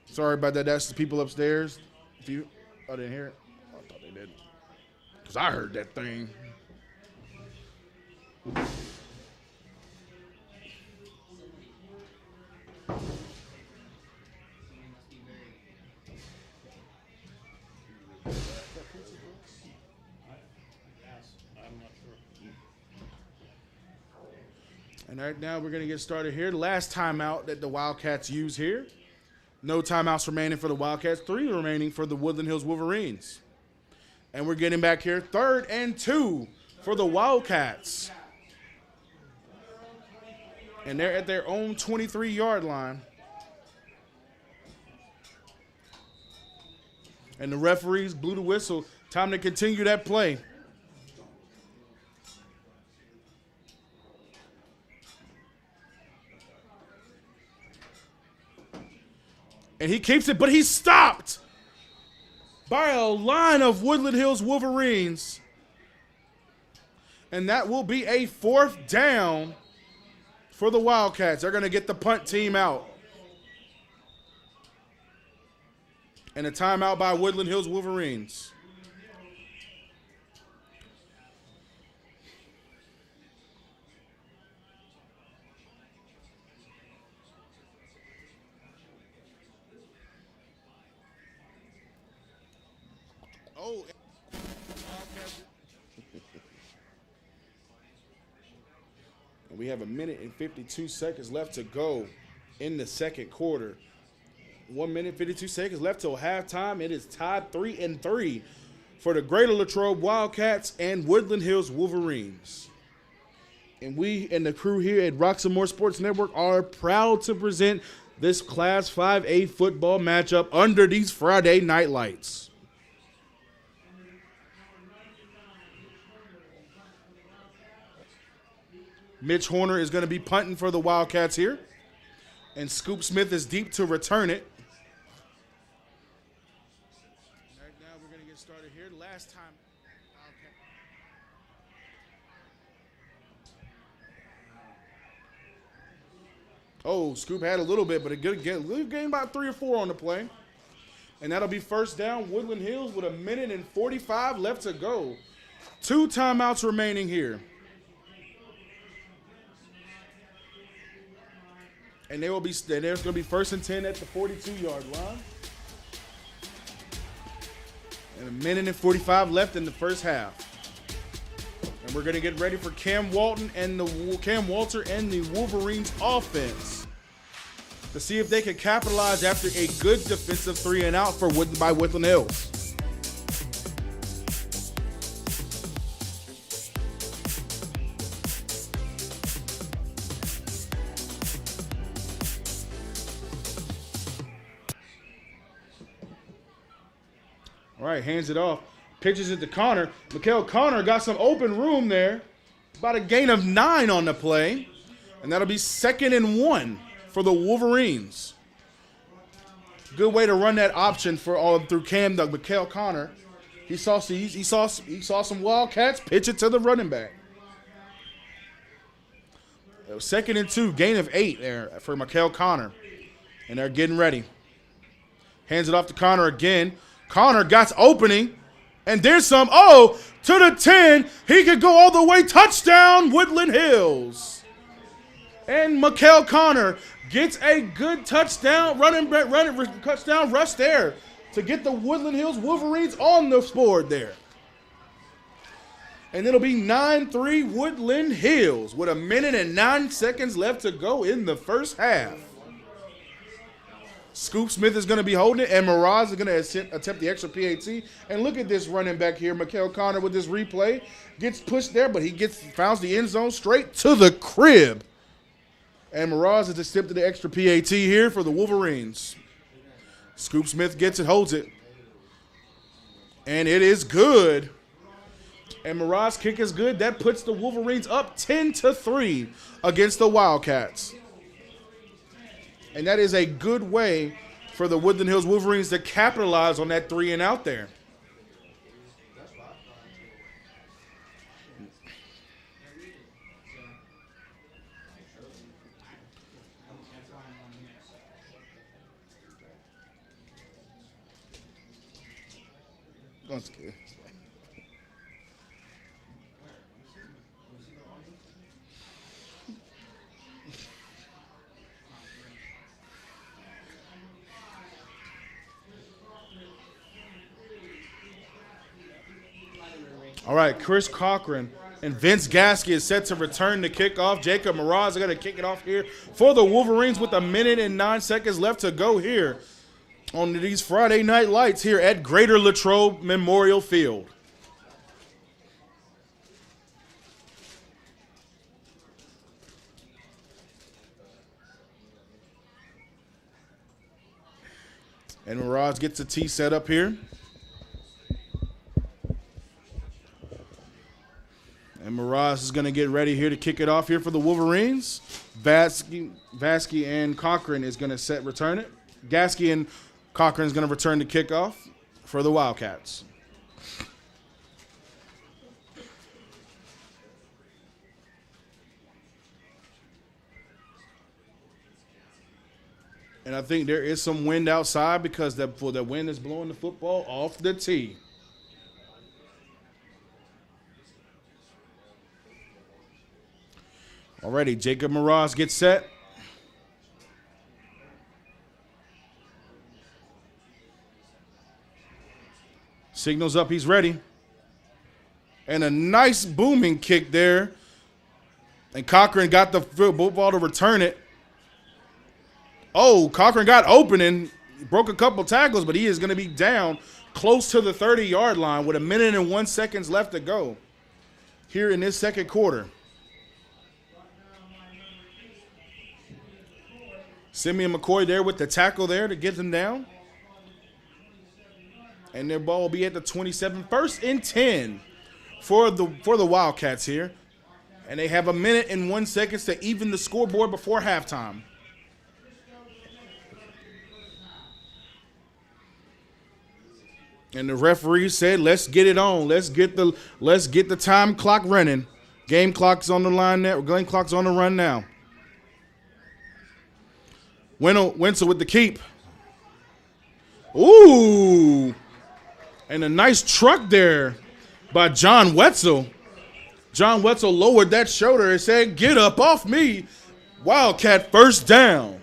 Sorry about that. That's the people upstairs. I didn't hear it. I thought they did. Because I heard that thing. I'm not sure. And right now we're going to get started here. Last timeout that the Wildcats use here. No timeouts remaining for the Wildcats. 3 remaining for the Woodland Hills Wolverines. And we're getting back here. 3rd and 2 for the Wildcats. And they're at their own 23-yard line. And the referees blew the whistle. Time to continue that play. And he keeps it, but he's stopped by a line of Woodland Hills Wolverines. And that will be a 4th down for the Wildcats. They're going to get the punt team out. And a timeout by Woodland Hills Wolverines. Oh. And we have a minute and 52 seconds left to go in the second quarter. 1 minute, 52 seconds left till halftime. It is tied 3-3 for the Greater Latrobe Wildcats and Woodland Hills Wolverines. And we and the crew here at Roxamore Sports Network are proud to present this Class 5A football matchup under these Friday night lights. Mitch Horner is going to be punting for the Wildcats here. And Scoop Smith is deep to return it. Right now we're going to get started here. Last time. Oh, Scoop had a little bit, but a good gain about 3 or 4 on the play. And that'll be first down, Woodland Hills, with a minute and 45 left to go. 2 timeouts remaining here. And there's going to be 1st and 10 at the 42-yard line. And a minute and 45 left in the first half. And we're going to get ready for Cam Walter and the Wolverines offense to see if they can capitalize after a good defensive 3-and-out by Woodland Hills. All right, hands it off. Pitches it to Connor. Mikael Connor got some open room there. About a gain of 9 on the play. And that'll be 2nd and 1 for the Wolverines. Good way to run that option through Cam Doug. Mikael Connor. He saw some Wildcats. Pitch it to the running back. It was 2nd and 2. Gain of 8 there for Mikael Connor. And they're getting ready. Hands it off to Connor again. Connor got opening, and there's some, to the 10. He could go all the way. Touchdown, Woodland Hills. And Mikael Connor gets a good touchdown, touchdown rush there to get the Woodland Hills Wolverines on the board there. And it'll be 9-3 Woodland Hills with a minute and 9 seconds left to go in the first half. Scoop Smith is going to be holding it, and Miraz is going to attempt the extra PAT. And look at this running back here, Mikael Connor, with this replay. Gets pushed there, but he finds the end zone straight to the crib. And Miraz has attempted the extra PAT here for the Wolverines. Scoop Smith gets it, holds it. And it is good. And Miraz's kick is good. That puts the Wolverines up 10-3 against the Wildcats. And that is a good way for the Woodland Hills Wolverines to capitalize on that 3-and-out there. That's good. All right, Chris Cochran and Vince Gasky is set to return the kickoff. Jacob Miraz is going to kick it off here for the Wolverines with a minute and 9 seconds left to go here on these Friday night lights here at Greater Latrobe Memorial Field. And Miraz gets the tee set up here. And Miraz is going to get ready here to kick it off here for the Wolverines. Vasky and Cochran is going to return it. Gasky and Cochran's going to return the kickoff for the Wildcats. And I think there is some wind outside because the wind is blowing the football off the tee. Alrighty, Jacob Mraz gets set. Signals up, he's ready. And a nice booming kick there. And Cochran got the football to return it. Oh, Cochran got open and broke a couple tackles, but he is going to be down close to the 30-yard line with 1:01 seconds left to go here in this second quarter. Simeon McCoy there with the tackle there to get them down. And their ball will be at the 27. First and 10 for the Wildcats here. And they have 1:01 seconds to even the scoreboard before halftime. And the referee said, let's get it on. Let's get the time clock running. Game clock's on the line now. Game clock's on the run now. Wenzel with the keep. Ooh. And a nice truck there by John Wetzel. John Wetzel lowered that shoulder and said, get up off me. Wildcat first down.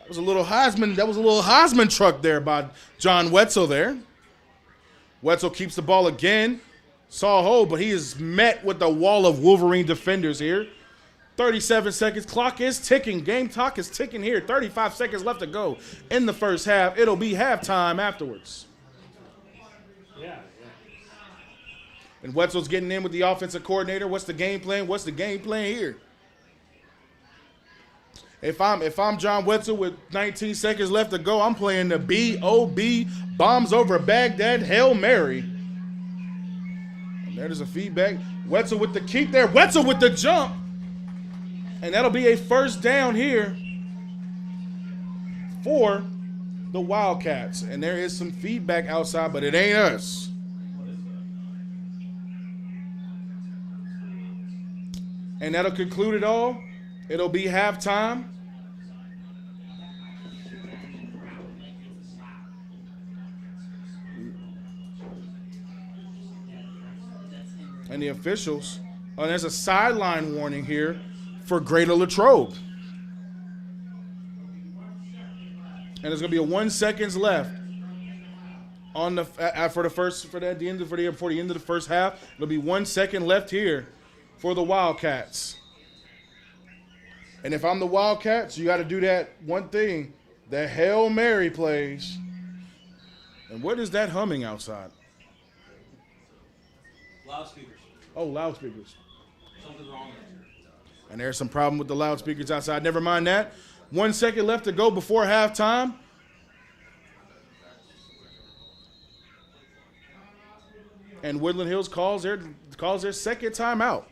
That was a little Heisman truck there by John Wetzel there. Wetzel keeps the ball again. Saw a hole, but he is met with a wall of Wolverine defenders here. 37 seconds. Clock is ticking. Game clock is ticking here. 35 seconds left to go in the first half. It'll be halftime afterwards. Yeah. And Wetzel's getting in with the offensive coordinator. What's the game plan? What's the game plan here? If I'm John Wetzel with 19 seconds left to go, I'm playing the B.O.B. Bombs over Baghdad Hail Mary. And there's a feedback. Wetzel with the keep there. Wetzel with the jump. And that'll be a first down here for the Wildcats. And there is some feedback outside, but it ain't us. And that'll conclude it all. It'll be halftime. And the officials, there's a sideline warning here for Greater Latrobe. And there's going to be 1 second left on the for the end of the first half. There'll be 1 second left here for the Wildcats. And if I'm the Wildcats, you got to do that one thing, the Hail Mary plays. And what is that humming outside? Loudspeakers. Oh, loudspeakers. Something's wrong there. And there's some problem with the loudspeakers outside. Never mind that. 1 second left to go before halftime. And Woodland Hills calls their second timeout.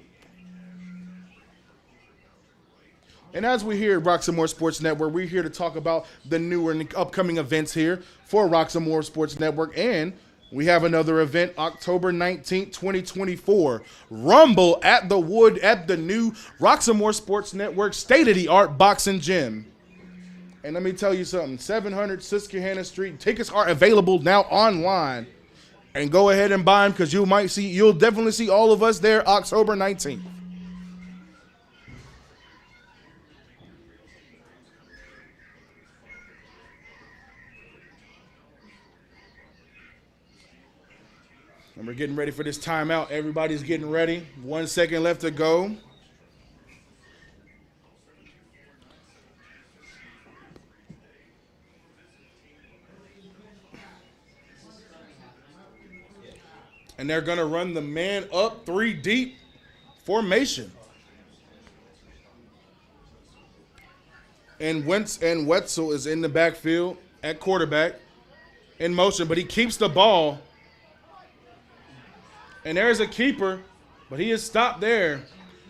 And as we here at Roxamore Sports Network, we're here to talk about the new and upcoming events here for Roxamore Sports Network. And we have another event, October 19th, 2024. Rumble at the new Roxamore Sports Network state-of-the-art boxing gym. And let me tell you something, 700 Susquehanna Street. Tickets are available now online. And go ahead and buy them because you'll definitely see all of us there October 19th. And we're getting ready for this timeout. Everybody's getting ready. 1 second left to go. And they're going to run the man up 3 deep formation. And Wetzel is in the backfield at quarterback in motion, but he keeps the ball. And there's a keeper, but he is stopped there.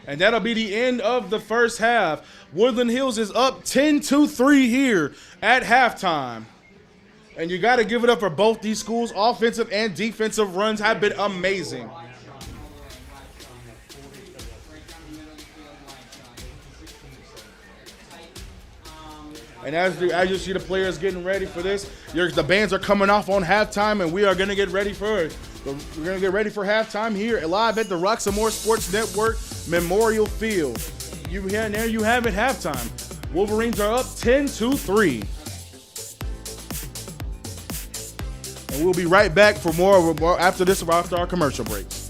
And that'll be the end of the first half. Woodland Hills is up 10-3 here at halftime. And you got to give it up for both these schools. Offensive and defensive runs have been amazing. And as you see the players getting ready for this, the bands are coming off on halftime, and we are going to get ready for it. We're going to get ready for halftime here live at the Roxamore Sports Network Memorial Field. There you have it, halftime. Wolverines are up 10-3. And we'll be right back for more after this, after our commercial breaks.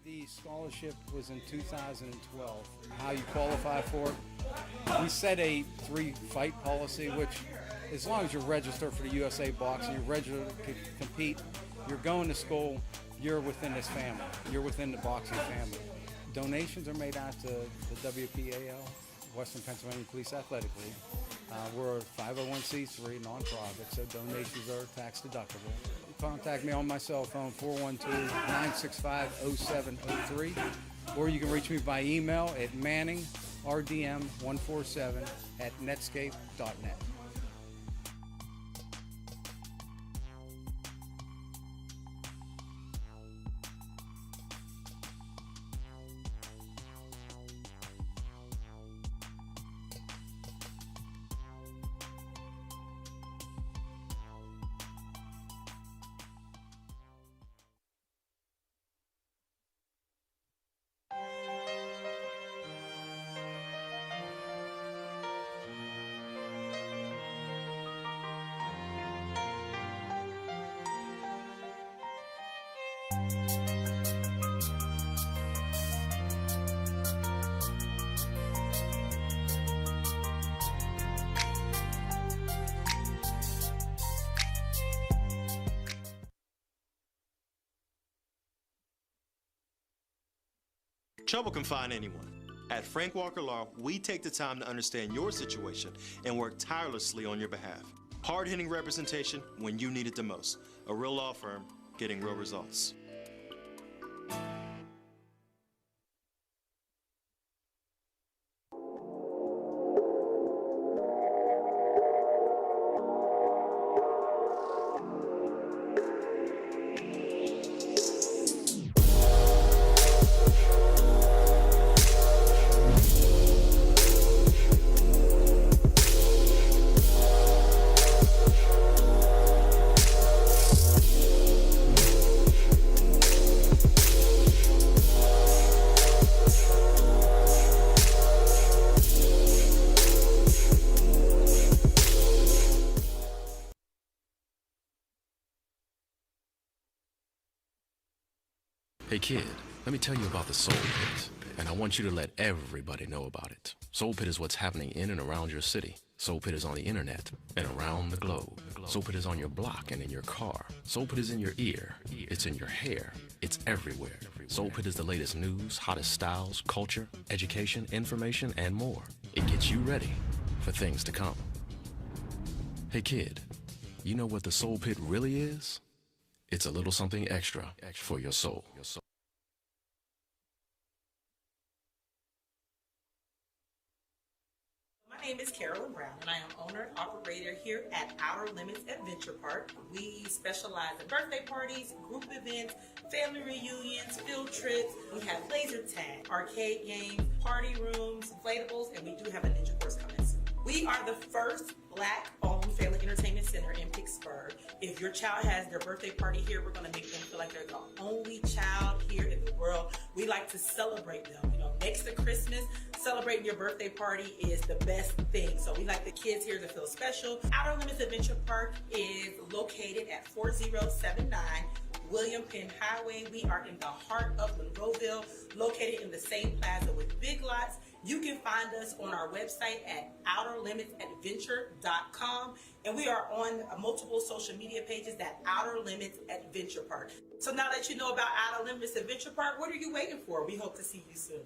The scholarship was in 2012. How you qualify for it? We set a 3-fight policy, which as long as you're registered for the USA Boxing, you're registered to compete, you're going to school, you're within this family. You're within the boxing family. Donations are made out to the WPAL, Western Pennsylvania Police Athletic League. We're a 501c3 nonprofit, so donations are tax deductible. Contact me on my cell phone, 412-965-0703, or you can reach me by email at manningrdm147@netscape.net. Trouble can find anyone. At Frank Walker Law, we take the time to understand your situation and work tirelessly on your behalf. Hard-hitting representation when you need it the most. A real law firm getting real results. Hey kid, let me tell you about the Soul Pit, and I want you to let everybody know about it. Soul Pit is what's happening in and around your city. Soul Pit is on the internet and around the globe. Soul Pit is on your block and in your car. Soul Pit is in your ear. It's in your hair. It's everywhere. Soul Pit is the latest news, hottest styles, culture, education, information, and more. It gets you ready for things to come. Hey kid, you know what the Soul Pit really is? It's a little something extra for your soul. My name is Carolyn Brown, and I am owner and operator here at Outer Limits Adventure Park. We specialize in birthday parties, group events, family reunions, field trips. We have laser tag, arcade games, party rooms, inflatables, and we do have a ninja course coming soon. We are the first Black-owned family entertainment center in Pittsburgh. If your child has their birthday party here, we're going to make them feel like they're the only child here in the world. We like to celebrate them. You know, next to Christmas, celebrating your birthday party is the best thing. So we like the kids here to feel special. Outer Limits Adventure Park is located at 4079 William Penn Highway. We are in the heart of Monroeville, located in the same plaza with Big Lots. You can find us on our website at outerlimitsadventure.com, and we are on multiple social media pages at Outer Limits Adventure Park. So now that you know about Outer Limits Adventure Park, what are you waiting for? We hope to see you soon.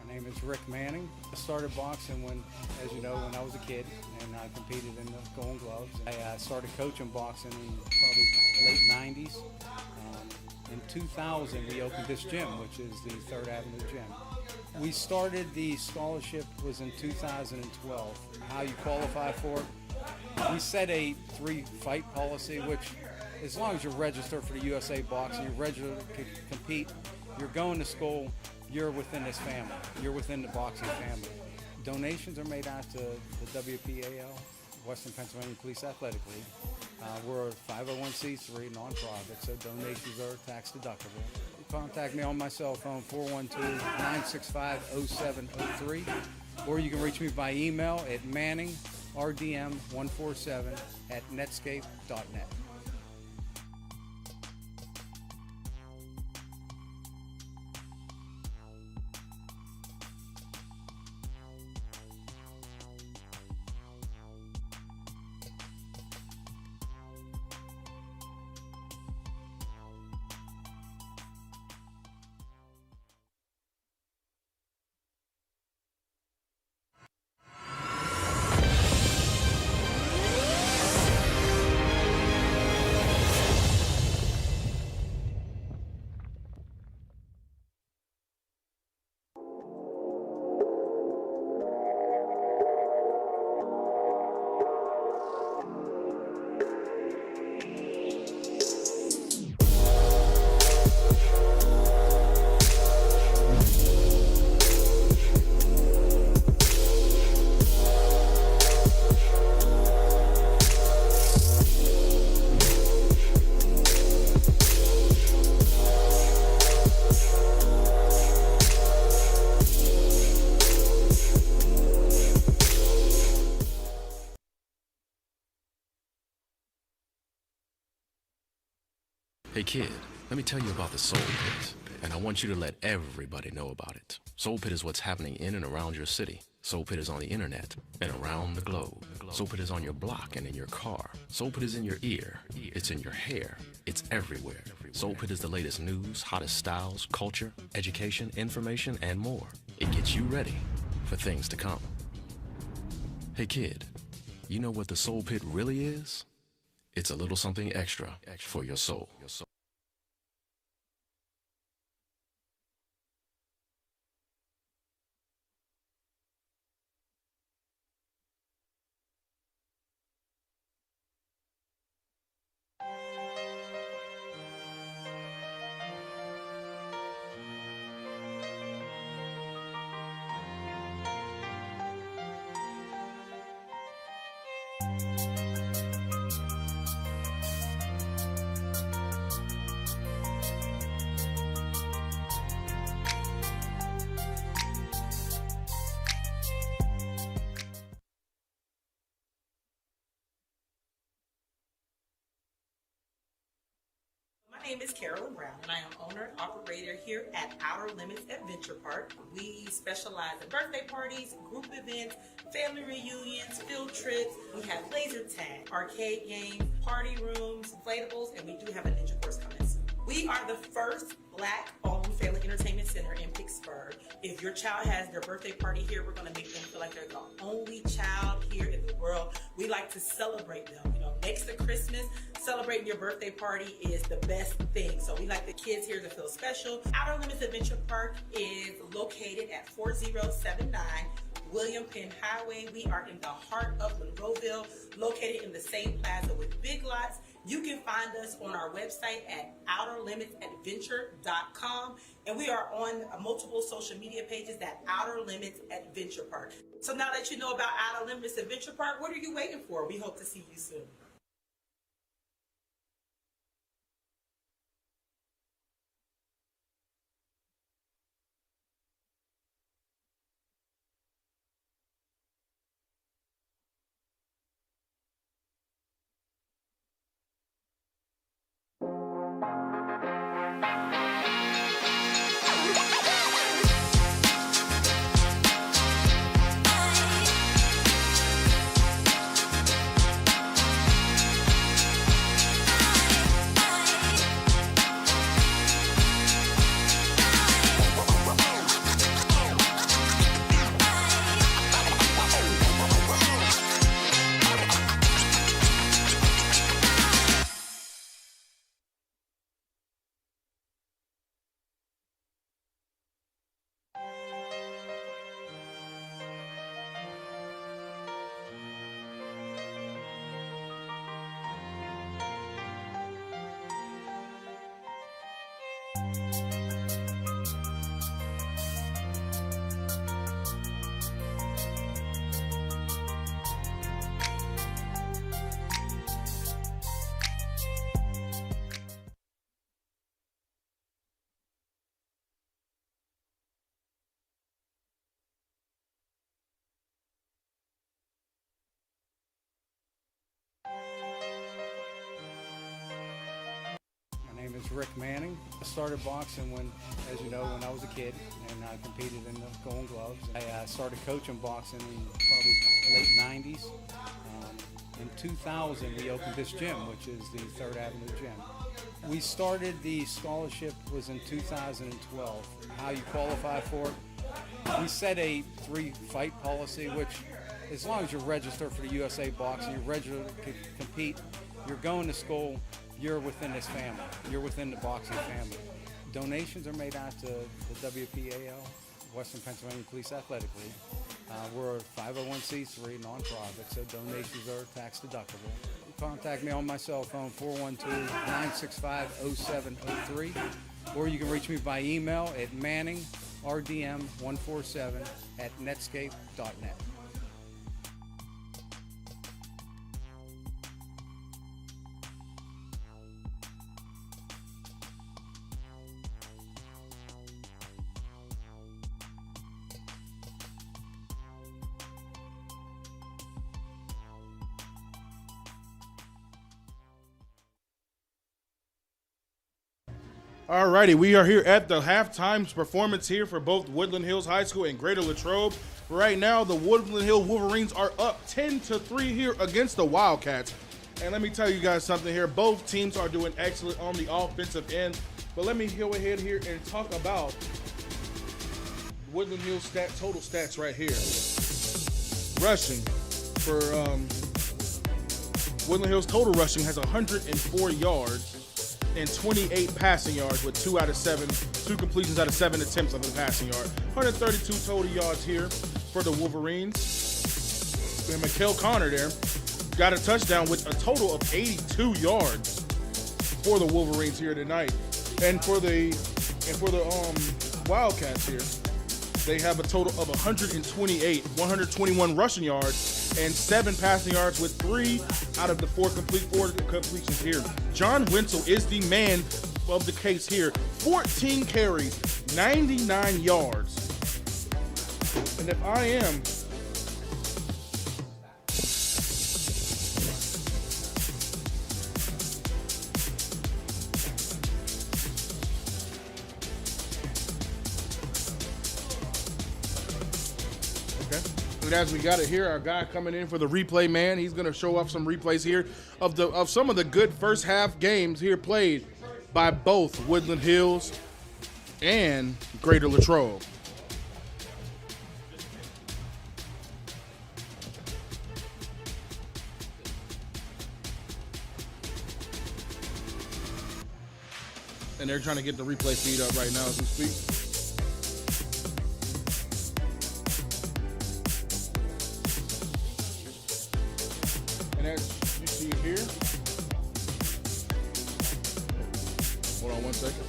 My name is Rick Manning. I started boxing when I was a kid, and I competed in the Golden Gloves. I started coaching boxing in probably late 90s. In 2000, we opened this gym, which is the 3rd Avenue Gym. We started, the scholarship was in 2012. How you qualify for it? We set a 3-fight policy, which as long as you're registered for the USA Boxing, you're registered to compete, you're going to school, you're within this family. You're within the boxing family. Donations are made out to the WPAL, Western Pennsylvania Police Athletic League. We're a 501c3 nonprofit, so donations are tax deductible. Contact me on my cell phone, 412-965-0703, or you can reach me by email at manningrdm147@netscape.net. Hey kid, let me tell you about the Soul Pit, and I want you to let everybody know about it. Soul Pit is what's happening in and around your city. Soul Pit is on the internet and around the globe. Soul Pit is on your block and in your car. Soul Pit is in your ear. It's in your hair. It's everywhere. Soul Pit is the latest news, hottest styles, culture, education, information, and more. It gets you ready for things to come. Hey kid, you know what the Soul Pit really is? It's a little something extra for your soul. My name is Carolyn Brown, and I am owner and operator here at Outer Limits Adventure Park. We specialize in birthday parties, group events, family reunions, field trips. We have laser tag, arcade games, party rooms, inflatables, and we do have a ninja course coming soon. We are the first Black-owned family entertainment center in Pittsburgh. If your child has their birthday party here, we're going to make them feel like they're the only child here in the world. We like to celebrate them. You know, next to Christmas, celebrating your birthday party is the best thing. So we like the kids here to feel special. Outer Limits Adventure Park is located at 4079 William Penn Highway. We are in the heart of Monroeville, located in the same plaza with Big Lots. You can find us on our website at outerlimitsadventure.com, and we are on multiple social media pages at Outer Limits Adventure Park. So now that you know about Outer Limits Adventure Park, what are you waiting for? We hope to see you soon. My name is Rick Manning. I started boxing when I was a kid, and I competed in the Golden Gloves. I started coaching boxing in probably late 90s. In 2000, we opened this gym, which is the 3rd Avenue Gym. We started, the scholarship was in 2012. How you qualify for it, we set a 3-fight policy, which as long as you're registered for the USA Boxing, you're registered to compete, you're going to school, you're within this family. You're within the boxing family. Donations are made out to the WPAL, Western Pennsylvania Police Athletic League. We're a 501c3 nonprofit, so donations are tax deductible. Contact me on my cell phone, 412-965-0703, or you can reach me by email at manningrdm147@netscape.net. Alrighty, we are here at the halftime performance here for both Woodland Hills High School and Greater Latrobe. Right now, the Woodland Hill Wolverines are up 10-3 here against the Wildcats. And let me tell you guys something here. Both teams are doing excellent on the offensive end. But let me go ahead here and talk about Woodland Hills total stats right here. Rushing for Woodland Hills total rushing has 104 yards and 28 passing yards with 2 completions out of 7 attempts on the passing yard. 132 total yards here for the Wolverines. And Mikael Connor there got a touchdown with a total of 82 yards for the Wolverines here tonight. And for the Wildcats here, they have a total of 121 rushing yards and 7 passing yards with 3 out of the 4 completions here. John Wenzel is the man of the case here. 14 carries, 99 yards. And if I am as we got it here, our guy coming in for the replay man, he's going to show off some replays here of some of the good first half games here played by both Woodland Hills and Greater Latrobe. And they're trying to get the replay feed up right now as we speak. And as you see here, hold on 1 second.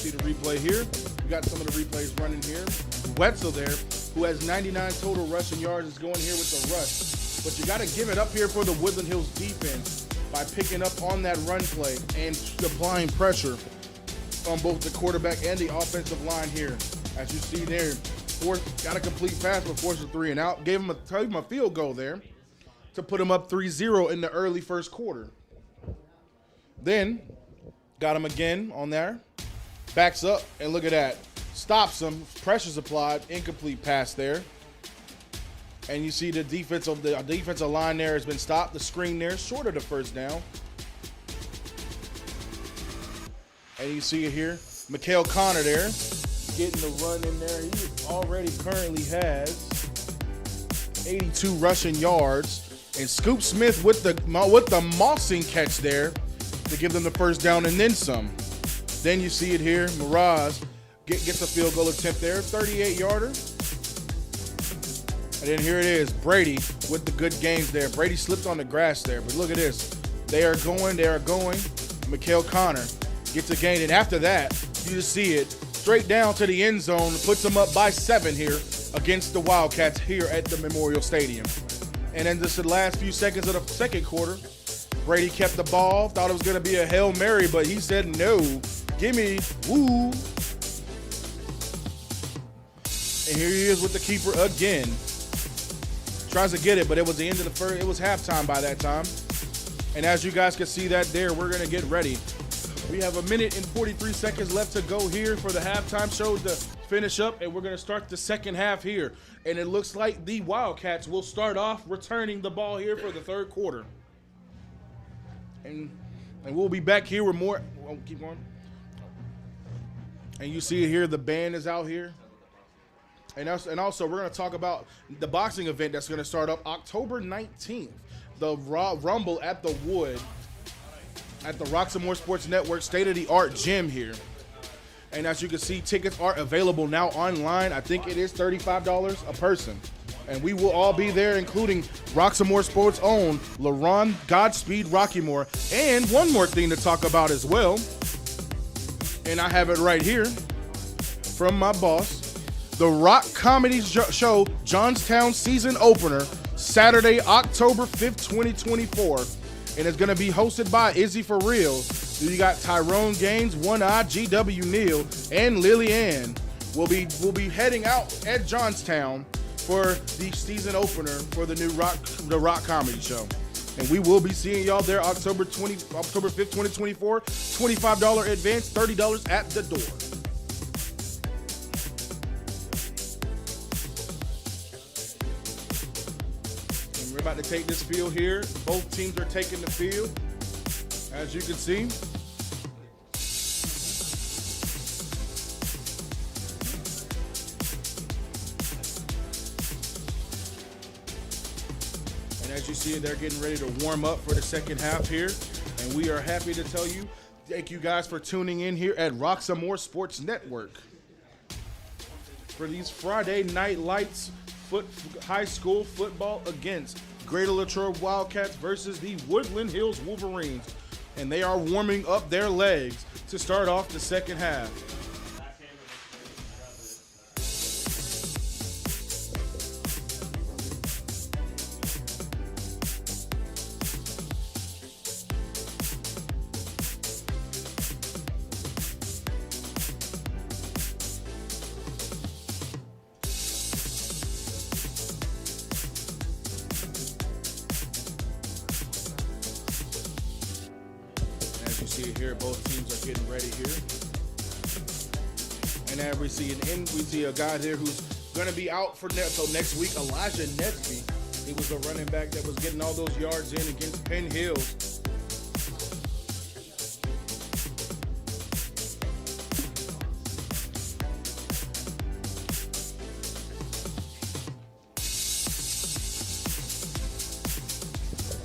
The replay here. We got some of the replays running here. Wetzel there, who has 99 total rushing yards, is going here with the rush. But you got to give it up here for the Woodland Hills defense by picking up on that run play and applying pressure on both the quarterback and the offensive line here. As you see there, got a complete pass, but forced a 3 and out. Gave him a field goal there to put him up 3-0 in the early first quarter. Then got him again on there. Backs up, and look at that. Stops him, pressure's applied, incomplete pass there. And you see the defensive line there has been stopped. The screen there, short of the first down. And you see it here. Mikael Connor there, getting the run in there. He already currently has 82 rushing yards. And Scoop Smith with the mossing catch there to give them the first down and then some. Then you see it here. Miraz gets a field goal attempt there, 38-yarder. And then here it is, Brady with the good gains there. Brady slipped on the grass there, but look at this. They are going. Mikael Connor gets a gain, and after that, you just see it straight down to the end zone, puts them up by 7 here against the Wildcats here at the Memorial Stadium. And then just the last few seconds of the second quarter, Brady kept the ball, thought it was going to be a Hail Mary, but he said no. Gimme, woo. And here he is with the keeper again. Tries to get it, but it was the end of the first. It was halftime by that time. And as you guys can see that there, we're going to get ready. We have 1 minute and 43 seconds left to go here for the halftime show to finish up, and we're going to start the second half here. And it looks like the Wildcats will start off returning the ball here for the third quarter. And we'll be back here with more. Oh, keep going. And you see it here, the band is out here. And also, we're going to talk about the boxing event that's going to start up October 19th. The Rumble at the Wood at the Roxamore Sports Network state-of-the-art gym here. And as you can see, tickets are available now online. I think it is $35 a person. And we will all be there, including Roxamore Sports' own LaRon Godspeed Rockymore. And one more thing to talk about as well. And I have it right here from my boss. the Rock Comedy Show Johnstown season opener, Saturday, October 5th, 2024. And it's going to be hosted by Izzy For Real. You got Tyrone Gaines, One Eye, GW Neal, and Lily Ann will be heading out at Johnstown for the season opener for the Rock Comedy Show. And we will be seeing y'all there October 5th, 2024. $25 advance, $30 at the door. And we're about to take this field here. Both teams are taking the field, as you can see. As you see, they're getting ready to warm up for the second half here. And we are happy to tell you, thank you guys for tuning in here at Roxamore Sports Network for these Friday Night Lights high school football against Greater Latrobe Wildcats versus the Woodland Hills Wolverines. And they are warming up their legs to start off the second half. As you see here, both teams are getting ready here. And as we see a guy there who's going to be out for until next week, Elijah Nesby. He was a running back that was getting all those yards in against Penn Hills.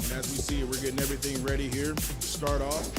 And as we see, we're getting everything ready here to start off.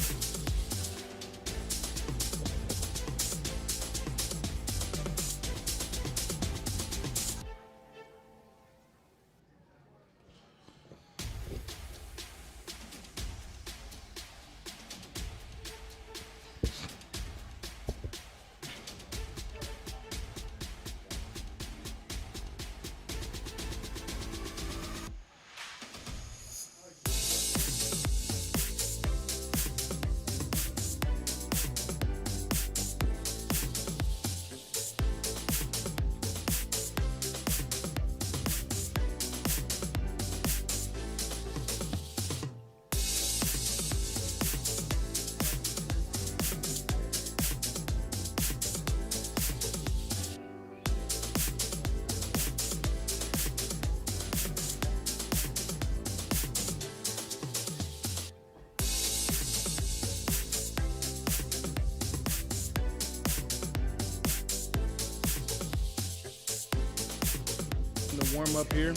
Warm up here.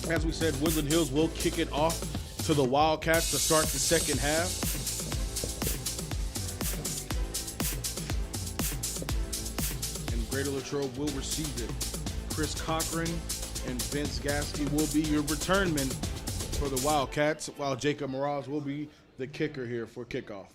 As we said, Woodland Hills will kick it off to the Wildcats to start the second half. And Greater Latrobe will receive it. Chris Cochran and Vince Gasky will be your returnmen for the Wildcats, while Jacob Moraz will be the kicker here for kickoff.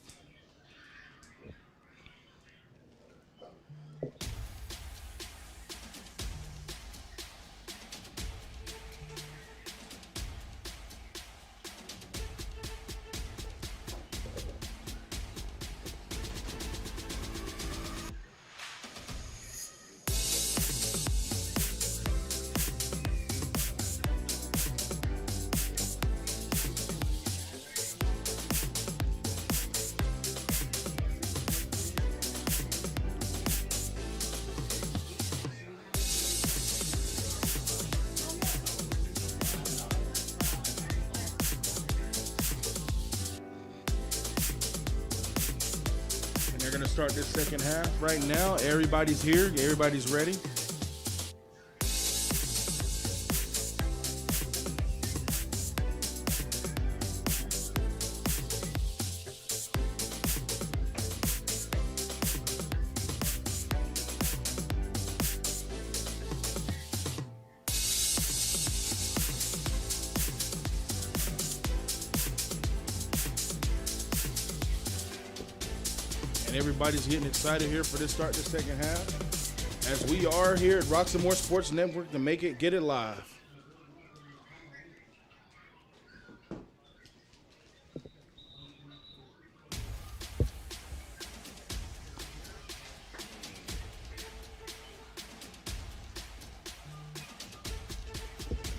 They're going to start this second half right now. Everybody's here. Everybody's ready. And everybody's getting excited here for this start the second half, as we are here at Roxamore Sports Network to get it live.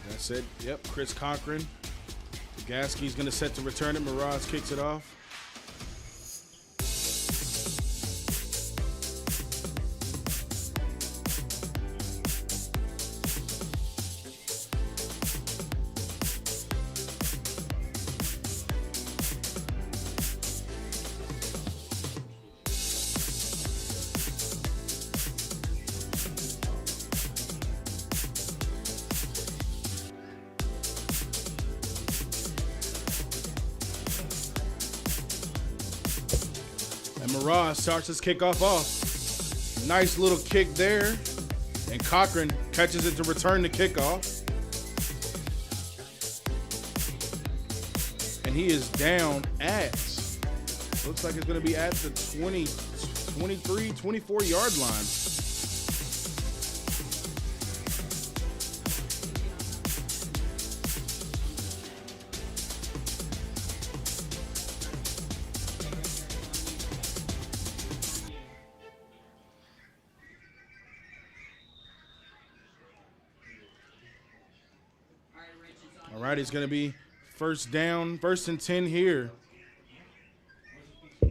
That's it. Yep, Chris Cochran. Gasky's going to set to return it. Mirage kicks it off. Mirage starts his kickoff off. Nice little kick there. And Cochran catches it to return the kickoff. And he is down at, looks like it's going to be at the 20, 23, 24-yard line. All right, it's going to be first down, 1st and 10 here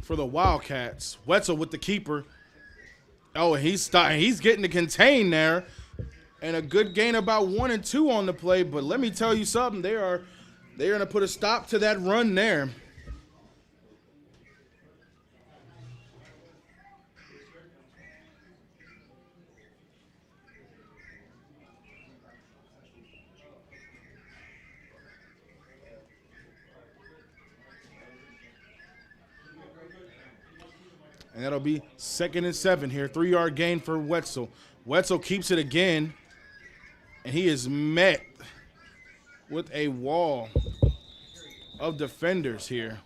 for the Wildcats. Wetzel with the keeper. Oh, he's getting to contain there. And a good gain, about 1 and 2 on the play. But let me tell you something. They're going to put a stop to that run there. And that'll be 2nd and 7 here. 3-yard gain for Wetzel. Wetzel keeps it again. And he is met with a wall of defenders here.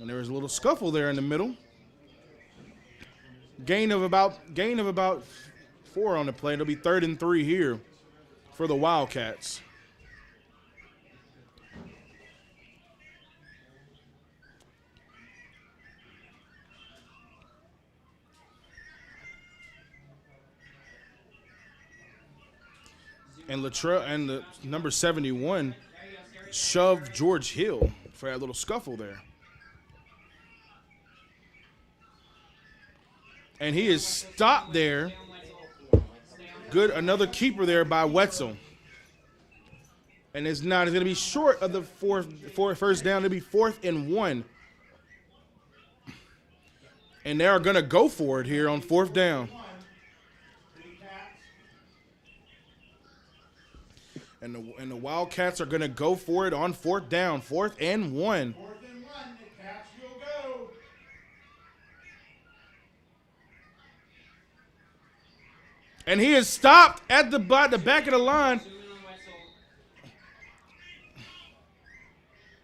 And there was a little scuffle there in the middle. Gain of about 4 on the play. It'll be 3rd and 3 here for the Wildcats. And Latrobe and the number 71 shoved George Hill for that little scuffle there. And he is stopped there. Good, another keeper there by Wetzel. And it's going to be short of the first down. It'll be 4th and 1. And they are going to go for it here on 4th down. And the Wildcats are going to go for it on 4th down, 4th and 1. 4th and 1, the Cats will go. And he is stopped at the back of the line.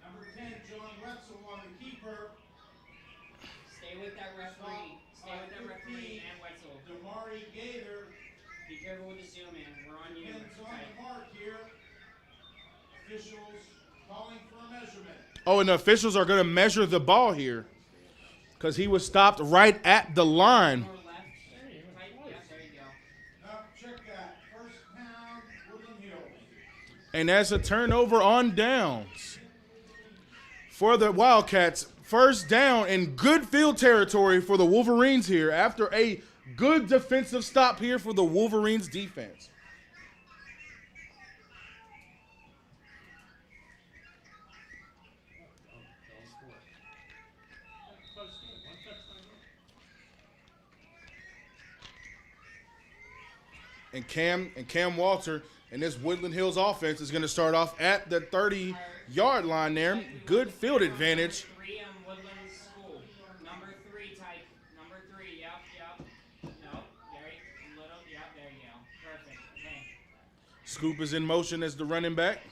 Number 10, John Wetzel on the keeper. Stay with that referee. Stay with that referee and Wetzel. Damari Gator. Be careful with the zoom in. We're on you. Pins on the mark here. Officials calling for a measurement. Oh, and the officials are going to measure the ball here because he was stopped right at the line. More left. Yep, there you go. Check that. First down, Woodland Hills. And that's a turnover on downs for the Wildcats. First down in good field territory for the Wolverines here after a good defensive stop here for the Wolverines defense. And Cam Walter and this Woodland Hills offense is going to start off at the 30-yard line there. Good field advantage. Woodland School. Number 3 type. Number 3. Yep. No. There you go. Perfect. Okay. Scoop is in motion as the running back.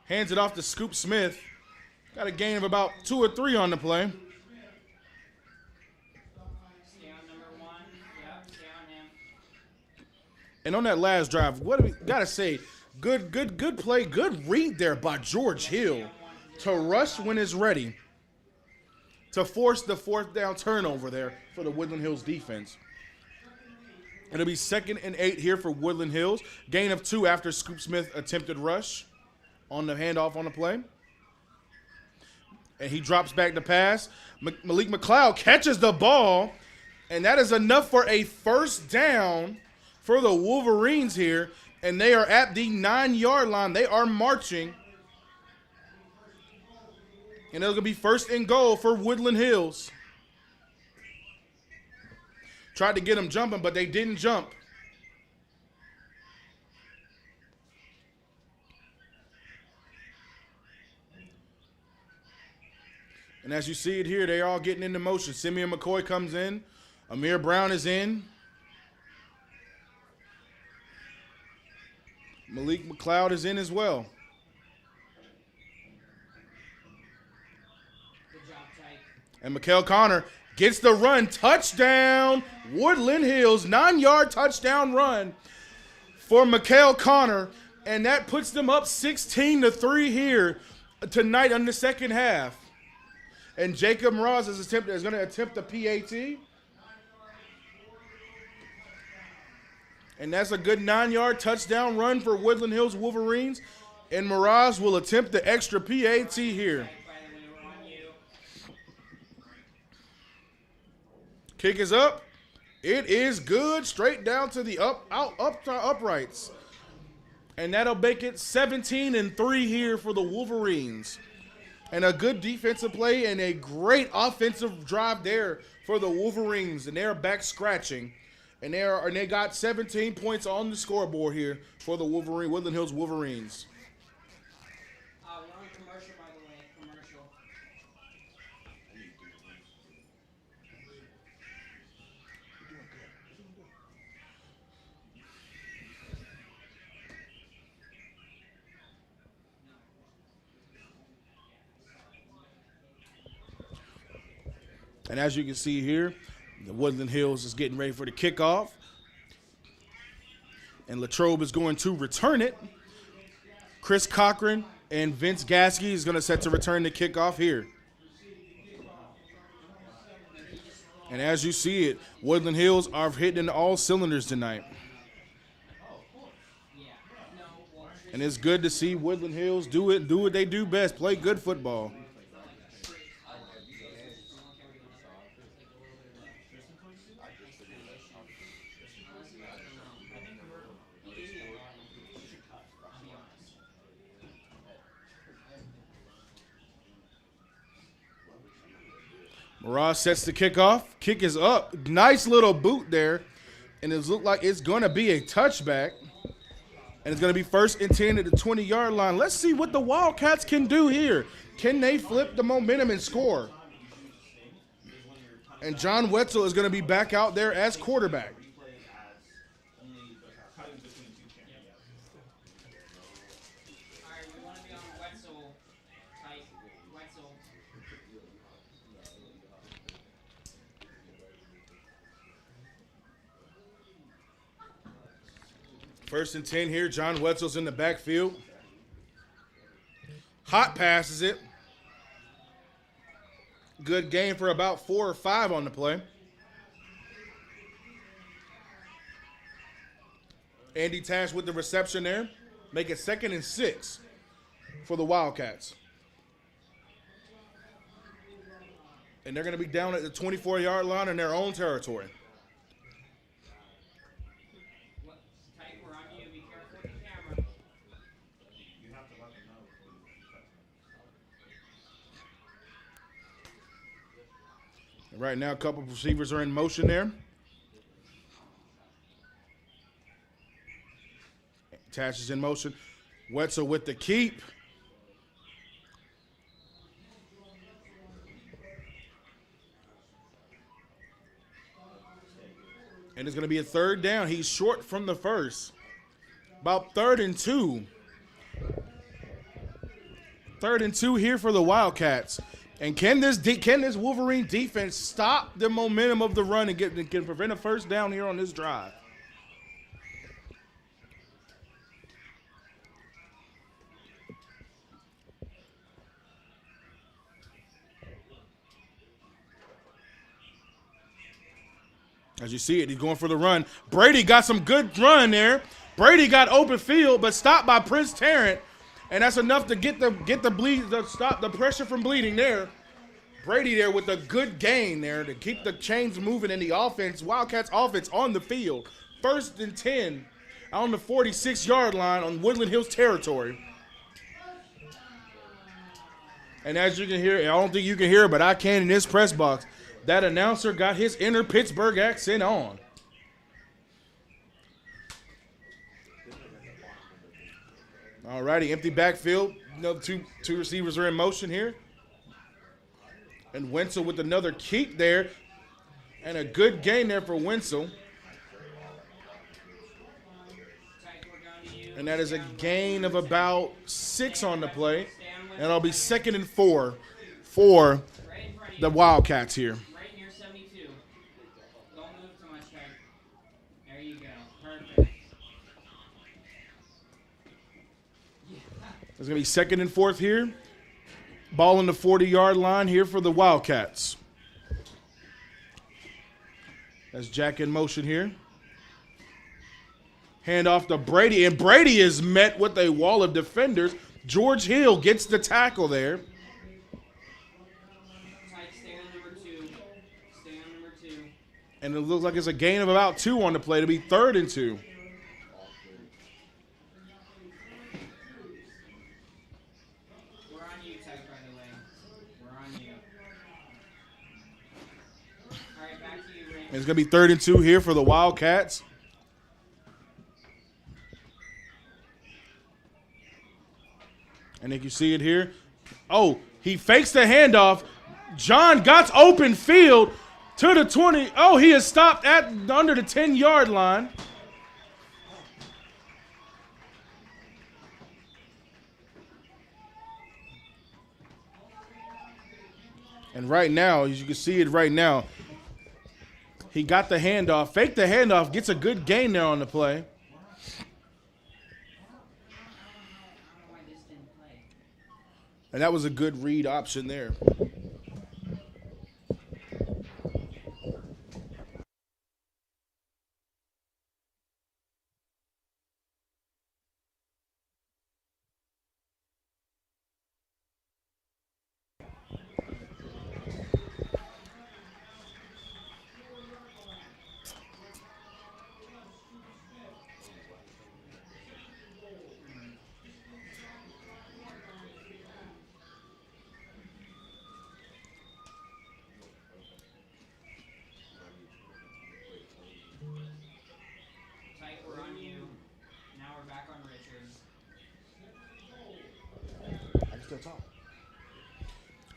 Hands it off to Scoop Smith. Got a gain of about 2 or 3 on the play. Stay on number 1. Yep, stay on him. And on that last drive, what do we gotta say? Good play, good read there by George Hill to rush when it's ready to force the 4th down turnover there for the Woodland Hills defense. It'll be 2nd and 8 here for Woodland Hills. Gain of 2 after Scoop Smith attempted rush on the handoff on the play. And he drops back the pass. Malik McLeod catches the ball, and that is enough for a 1st down for the Wolverines here. And they are at the 9-yard line. They are marching. And it'll be 1st and goal for Woodland Hills. Tried to get them jumping, but they didn't jump. And as you see it here, they're all getting into motion. Simeon McCoy comes in. Amir Brown is in. Malik McLeod is in as well. Good job, Tyke. And Mikael Connor gets the run. Touchdown, Woodland Hills. 9-yard touchdown run for Mikael Connor. And that puts them up 16-3 here tonight in the second half. And Jacob Mraz is going to attempt the PAT. And that's a good 9-yard touchdown run for Woodland Hills Wolverines. And Mraz will attempt the extra PAT here. Kick is up. It is good. Straight down to the uprights. And that'll make it 17-3 here for the Wolverines. And a good defensive play and a great offensive drive there for the Wolverines. And they're back scratching. And they got 17 points on the scoreboard here for the Woodland Hills Wolverines. We're on commercial, by the way. Commercial. And as you can see here, the Woodland Hills is getting ready for the kickoff. And Latrobe is going to return it. Chris Cochran and Vince Gasky is going to set to return the kickoff here. And as you see it, Woodland Hills are hitting all cylinders tonight. And it's good to see Woodland Hills do what they do best, play good football. Mraz sets the kickoff. Kick is up. Nice little boot there. And it looks like it's going to be a touchback. And it's going to be 1st and 10 at the 20-yard line. Let's see what the Wildcats can do here. Can they flip the momentum and score? And John Wetzel is going to be back out there as quarterback. Alright, we want to be on Wetzel. Tyke. Wetzel. 1st and 10 here. John Wetzel's in the backfield. Hot passes it. Good gain for about 4 or 5 on the play. Andy Tash with the reception there. Make it 2nd and 6 for the Wildcats. And they're going to be down at the 24-yard line in their own territory. Tyke, we're on you. Be careful with the camera. Right now, a couple of receivers are in motion there. Tash is in motion. Wetzel with the keep. And it's going to be a 3rd down. He's short from the first. About 3rd and 2. 3rd and 2 here for the Wildcats. And can this Wolverine defense stop the momentum of the run and can prevent a first down here on this drive? As you see it, he's going for the run. Brady got some good run there. Brady got open field, but stopped by Prince Tarrant, and that's enough to get the bleed, to stop the pressure from bleeding there. Brady there with a good gain there to keep the chains moving in the offense. Wildcats offense on the field. 1st and 10 on the 46-yard line on Woodland Hills territory. And as you can hear, I don't think you can hear it, but I can in this press box. That announcer got his inner Pittsburgh accent on. All righty, empty backfield. Two receivers are in motion here. And Wenzel with another keep there. And a good gain there for Wenzel. And that is a gain of about 6 on the play. And it'll be 2nd and 4 for the Wildcats here. Right near 72. Don't move too much, Ted. There you go. Perfect. It's going to be 2nd and 4 here. Ball in the 40-yard line here for the Wildcats. That's Jack in motion here. Hand off to Brady, and Brady is met with a wall of defenders. George Hill gets the tackle there. Stay on number 2. Stay on number 2. And it looks like it's a gain of about 2 on the play to be 3rd and 2. We're on you, Tyke, by the way. We're on you. All right, back to you, Ray. It's going to be 3rd and 2 here for the Wildcats. And if you see it here, oh, he fakes the handoff. John got open field to the 20. Oh, he is stopped at under the 10-yard line. And right now, as you can see it right now, he got the handoff, faked the handoff, gets a good gain there on the play. And that was a good read option there.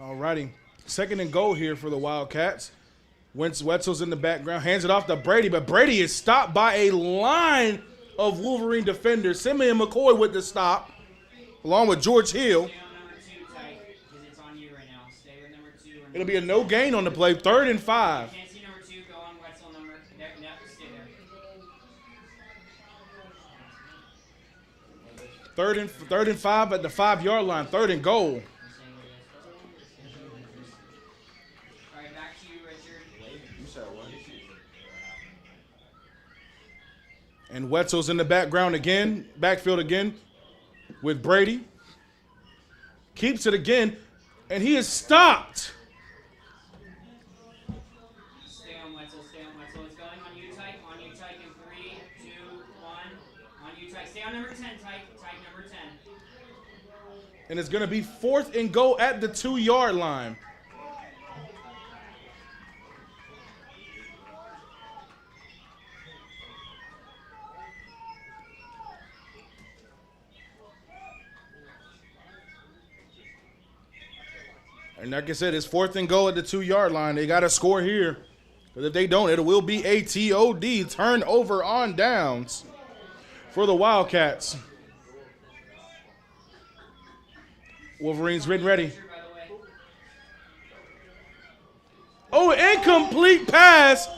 All righty. 2nd and goal here for the Wildcats. Wetzel's in the background. Hands it off to Brady, but Brady is stopped by a line of Wolverine defenders. Simeon McCoy with the stop, along with George Hill. Stay on number 2, Tyke, because it's on you right now. Stay with number 2. It'll be a no gain on the play. 3rd and 5. Can't see number 2. Go on Wetzel number. No, stay there. 3rd and 5 at the 5-yard line. 3rd and goal. All right, back to you, Richard. And Wetzel's in the backfield again, with Brady. Keeps it again, and he is stopped. Stay on Wetzel. It's going on you, Tyke. On you, Tyke, in 3, 2, 1. On you, Tyke. Stay on number 10, Tyke. Tyke, number 10. And it's going to be 4th and goal at the 2-yard line. And like I said, it's 4th and goal at the 2-yard line. They got to score here. Because if they don't, it will be a TOD, turnover on downs for the Wildcats. Wolverines getting ready. By the way. Oh, incomplete pass.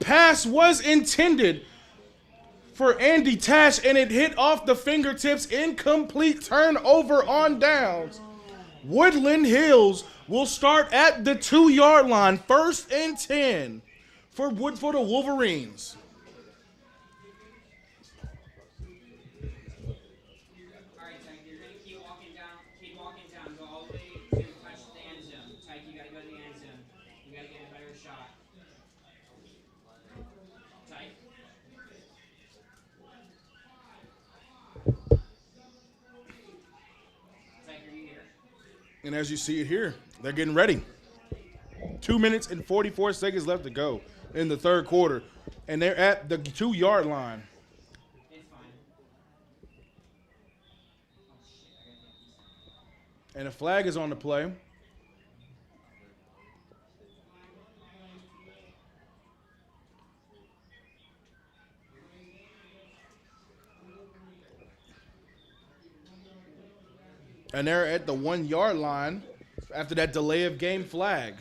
Pass was intended for Andy Tash, and it hit off the fingertips. Incomplete turnover on downs. Woodland Hills will start at the 2-yard line. 1st and 10 for the Wolverines. All right, Tyke, you're gonna keep walking down, go all the way to touch the end zone. Tyke, you gotta go to the end zone. You gotta get a better shot. Tyke. Tyke, are you here? And as you see it here, they're getting ready. 2 minutes and 44 seconds left to go in the 3rd quarter. And they're at the 2-yard line. It's fine. And a flag is on the play. And they're at the 1-yard line after that delay of game flag.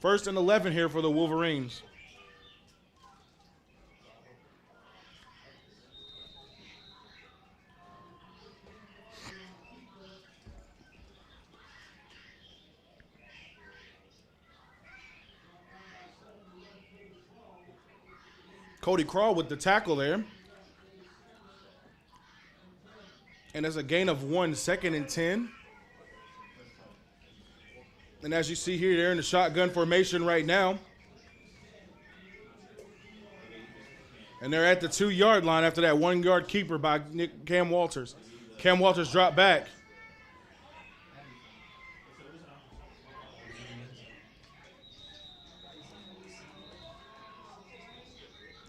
First and 11 here for the Wolverines. Cody Crawl with the tackle there. And there's a gain of 1, 2nd and 10. And as you see here, they're in the shotgun formation right now. And they're at the 2-yard line after that 1-yard keeper by Cam Walters. Cam Walters dropped back.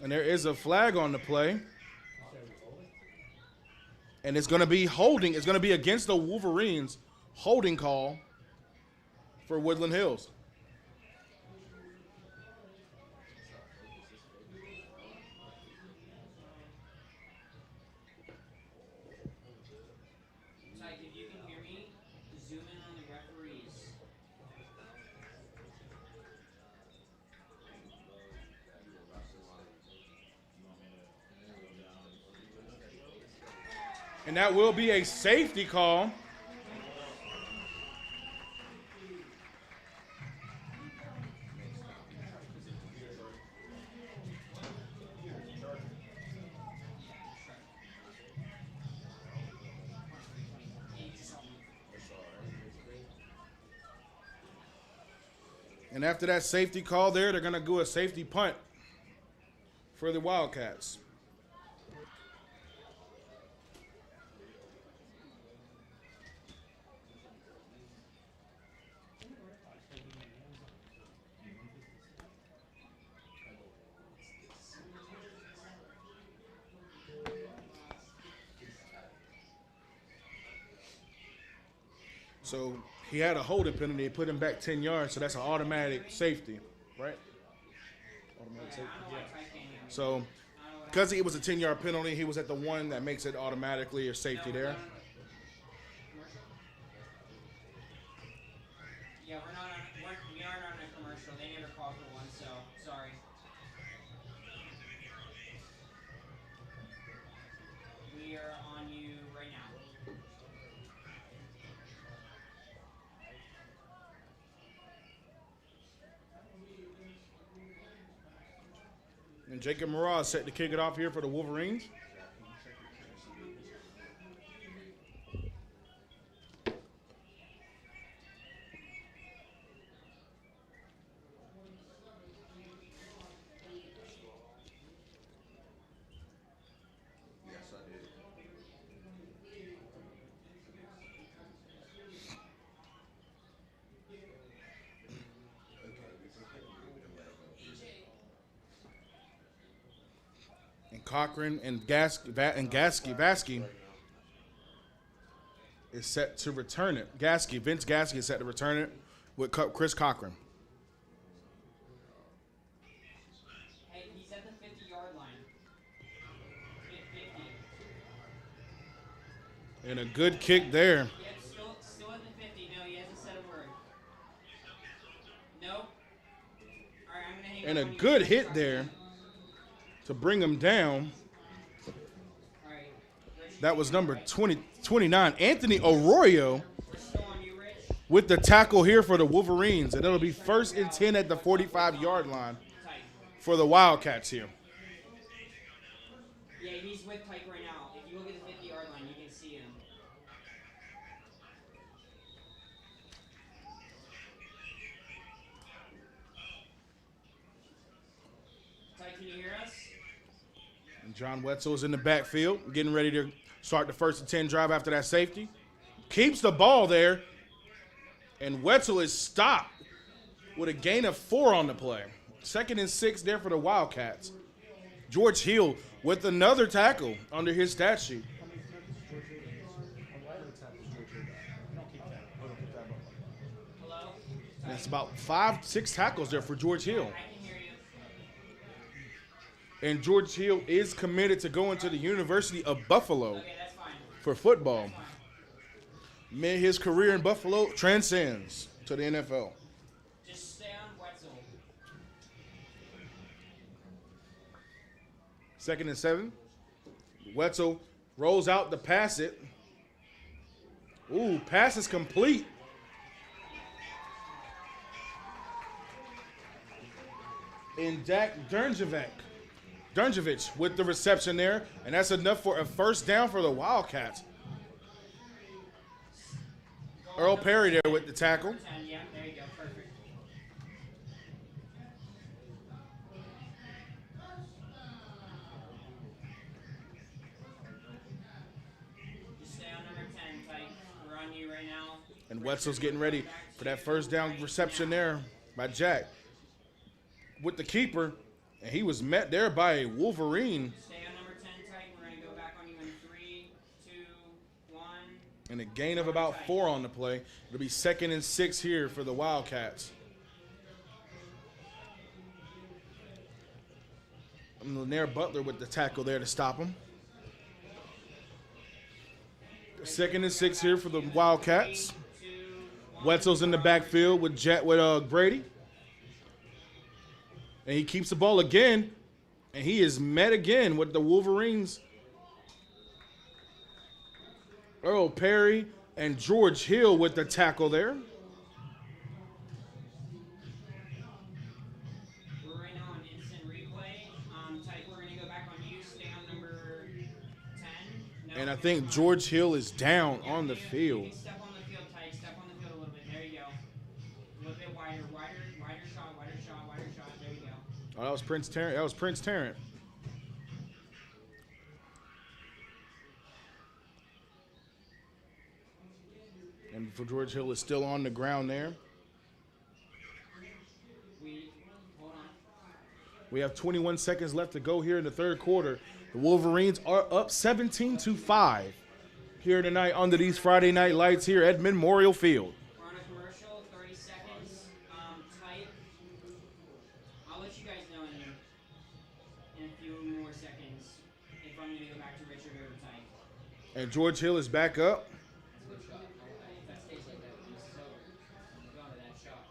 And there is a flag on the play. And it's going to be holding. It's going to be against the Wolverines. Holding call for Woodland Hills. Tyke, if you can hear me, zoom in on the referees. And that will be a safety call. And after that safety call there, they're going to do a safety punt for the Wildcats. So he had a holding penalty. They put him back 10 yards, so that's an automatic safety, right? Automatic safety. So because it was a 10-yard penalty, he was at the 1 that makes it automatically a safety there. Yeah, we aren't on a commercial. They never called for one, so sorry. We are on you right now. And Jacob Mraz set to kick it off here for the Wolverines. Cochran and Gasky is set to return it. Vince Gasky is set to return it with Chris Cochran. Hey, he's at the 50-yard line. And a good kick there. Yep, still at the 50. No, he hasn't said a word. Nope. All right, I'm gonna hang And up a on you. good hit there to bring him down. All right. Rich, That was number 29, Anthony Arroyo, we're still on you, Rich. with the tackle here for the Wolverines. And it'll be 1st and 10 at the 45-yard line Tyke. for the Wildcats here. Yeah, he's with Tyke right now. If you look at the 50-yard line, you can see him. Tyke, can you hear us? And John Wetzel is in the backfield, getting ready to start the 1st and 10 drive after that safety. Keeps the ball there. And Wetzel is stopped with a gain of 4 on the play. 2nd and 6 there for the Wildcats. George Hill with another tackle under his stat sheet. Hello? That's about 5-6 tackles there for George Hill. I can hear you. And George Hill is committed to going to the University of Buffalo Okay, that's fine. for football. Made his career in Buffalo transcends to the NFL. Just stay on Wetzel. 2nd and 7. Wetzel rolls out to pass it. Ooh, pass is complete. And Dak Durnjevic with the reception there. And that's enough for a 1st down for the Wildcats. Earl Perry there with the tackle. 10, yeah, there you go, perfect. Just stay on number 10, Tyke. We're on you right now. And Wetzel's getting ready for that 1st down reception there by Jack. With the keeper, and he was met there by a Wolverine. Stay on number 10, Tyke. We're going to go back on you in 3, 2, 1. And a gain of about 4 on the play. It'll be 2nd and 6 here for the Wildcats. And Lanier Butler with the tackle there to stop him. 2nd and 6 here for the Wildcats. Wetzel's in the backfield with Brady. And he keeps the ball again. And he is met again with the Wolverines. Earl Perry and George Hill with the tackle there. We're right now on instant replay. Tyke, we're going to go back on you. Stay on number 10. No, And I think George Hill is down on the field. You can step on the field, Tyke. Step on the field a little bit. There you go. A little bit wider shot. There you go. Oh, that was Prince Tarrant. And for George Hill is still on the ground there. Hold on. We have 21 seconds left to go here in the 3rd quarter. The Wolverines are up 17-5 here tonight under these Friday night lights here at Memorial Field. We're on a commercial, 30 seconds. Tyke. I'll let you guys know in a few more seconds if I'm going to go back to Richard or Tyke. And George Hill is back up. That's a good shot. If that stays like that, this is over. I'm going to that shot.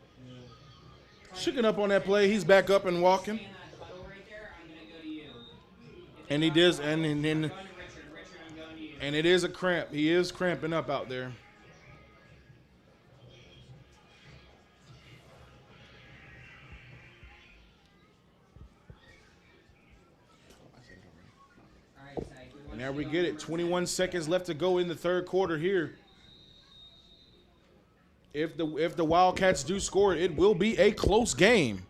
Shooking up on that play. He's back up and walking. Stay in that huddle right there. I'm going to go to you. And he does, and I'm then going to Richard. Richard, I'm going to you. and it is a cramp. He is cramping up out there. All right, Tyke. And there we get it. 21 seconds left to go in the 3rd quarter here. If the Wildcats do score, it will be a close game.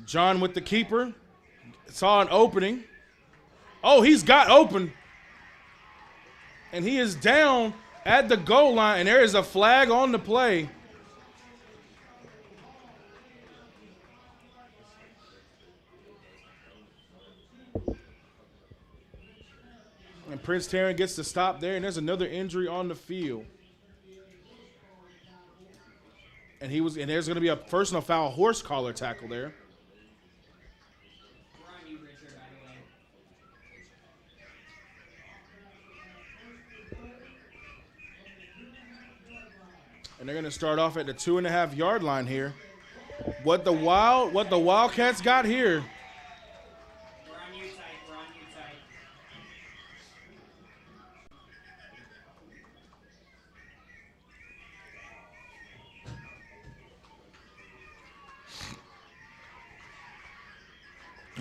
John with the keeper. Saw an opening. Oh, he's got open. And he is down at the goal line, and there is a flag on the play. And Prince Tarrant gets the stop there, and there's another injury on the field. And there's going to be a personal foul horse collar tackle there. We're on you, Richard, by the way. And they're going to start off at the 2.5-yard line here. What the Wildcats got here. We're on you tight. We're on you tight.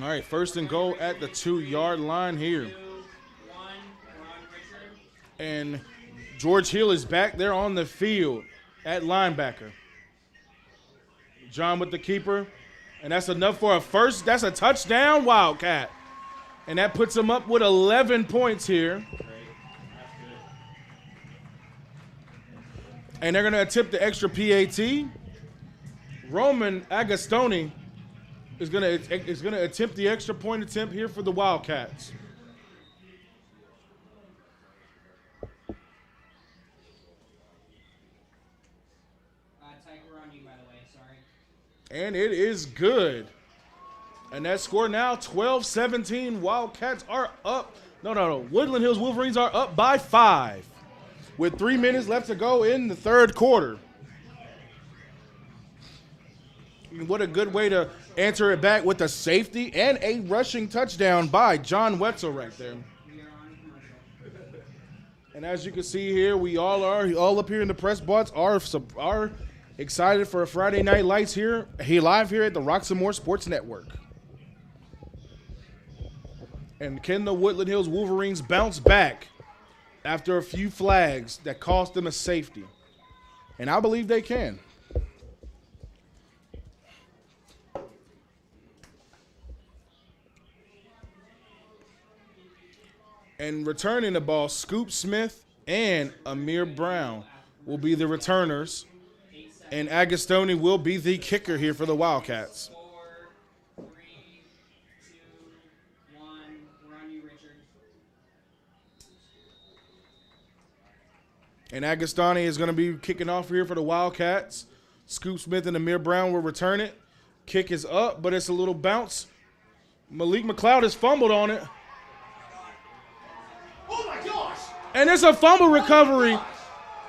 All right, first and goal at the 2-yard line here. 2, 1. We're on Richard. And George Hill is back there on the field at linebacker. John with the keeper. And that's enough for a first. That's a touchdown, Wildcat. And that puts him up with 11 points here. And they're going to attempt the extra PAT. Roman Agostoni is going to attempt the extra point attempt here for the Wildcats. Tyke, we're on you, by the way. Sorry. And it is good. And that score now, 12-17. Wildcats are up. No. Woodland Hills Wolverines are up by 5 with 3 minutes left to go in the third quarter. What a good way to answer it back with a safety and a rushing touchdown by John Wetzel right there. We are on commercial. And as you can see here, we all up here in the press box are excited for Friday Night Lights here live here at the Roxamore Sports Network. And can the Woodland Hills Wolverines bounce back after a few flags that cost them a safety? And I believe they can. And returning the ball, Scoop Smith and Amir Brown will be the returners. And Agostoni will be the kicker here for the Wildcats. 4, 3, 2, 1. We're on you, Richard. And Agostoni is going to be kicking off here for the Wildcats. Scoop Smith and Amir Brown will return it. Kick is up, but it's a little bounce. Malik McLeod has fumbled on it. Oh my gosh! And it's a fumble recovery.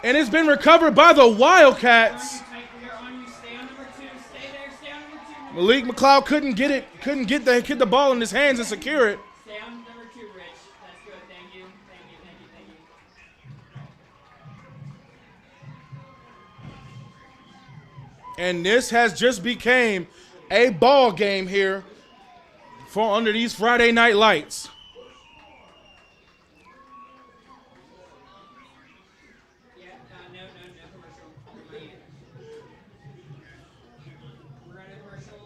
And it's been recovered by the Wildcats. Tyke, we are on you. Stay on number 2. Stay there. Stay on number 2. Malik McLeod couldn't get the ball in his hands and secure it. Stay on number 2, Rich. That's good. Thank you. Thank you. Thank you. Thank you. And this has just became a ball game here for under these Friday Night Lights. Yeah, no commercial. We're on a commercial.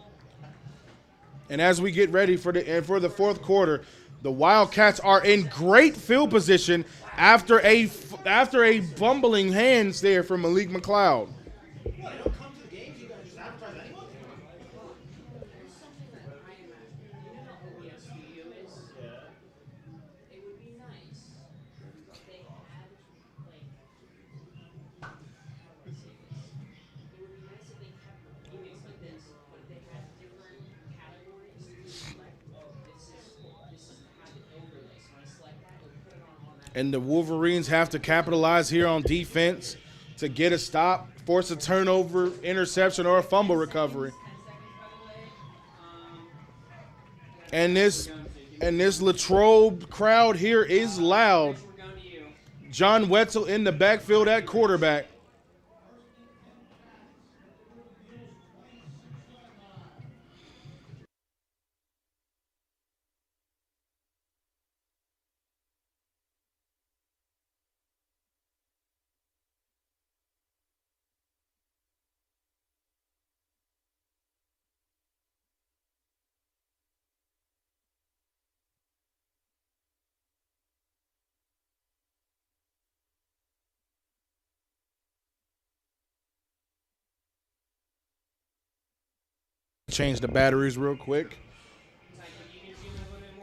And as we get ready for the fourth quarter, the Wildcats are in great field position after a fumbling hands there from Malik McLeod. What, you don't come to the games, you guys just advertise anyone? There's something that I imagine. You know how OBS Studio is? Yeah. It would be nice if they had, like, how do I say this? It would be nice if they kept units like this, but they had different categories to select. This is how the overlay. So when I select that, it'll put it on automatic. And the Wolverines have to capitalize here on defense to get a stop, force a turnover, interception, or a fumble recovery. 10 seconds, by the way. And this Latrobe crowd here is loud. We're going to you. John Wetzel in the backfield at quarterback. Change the batteries real quick.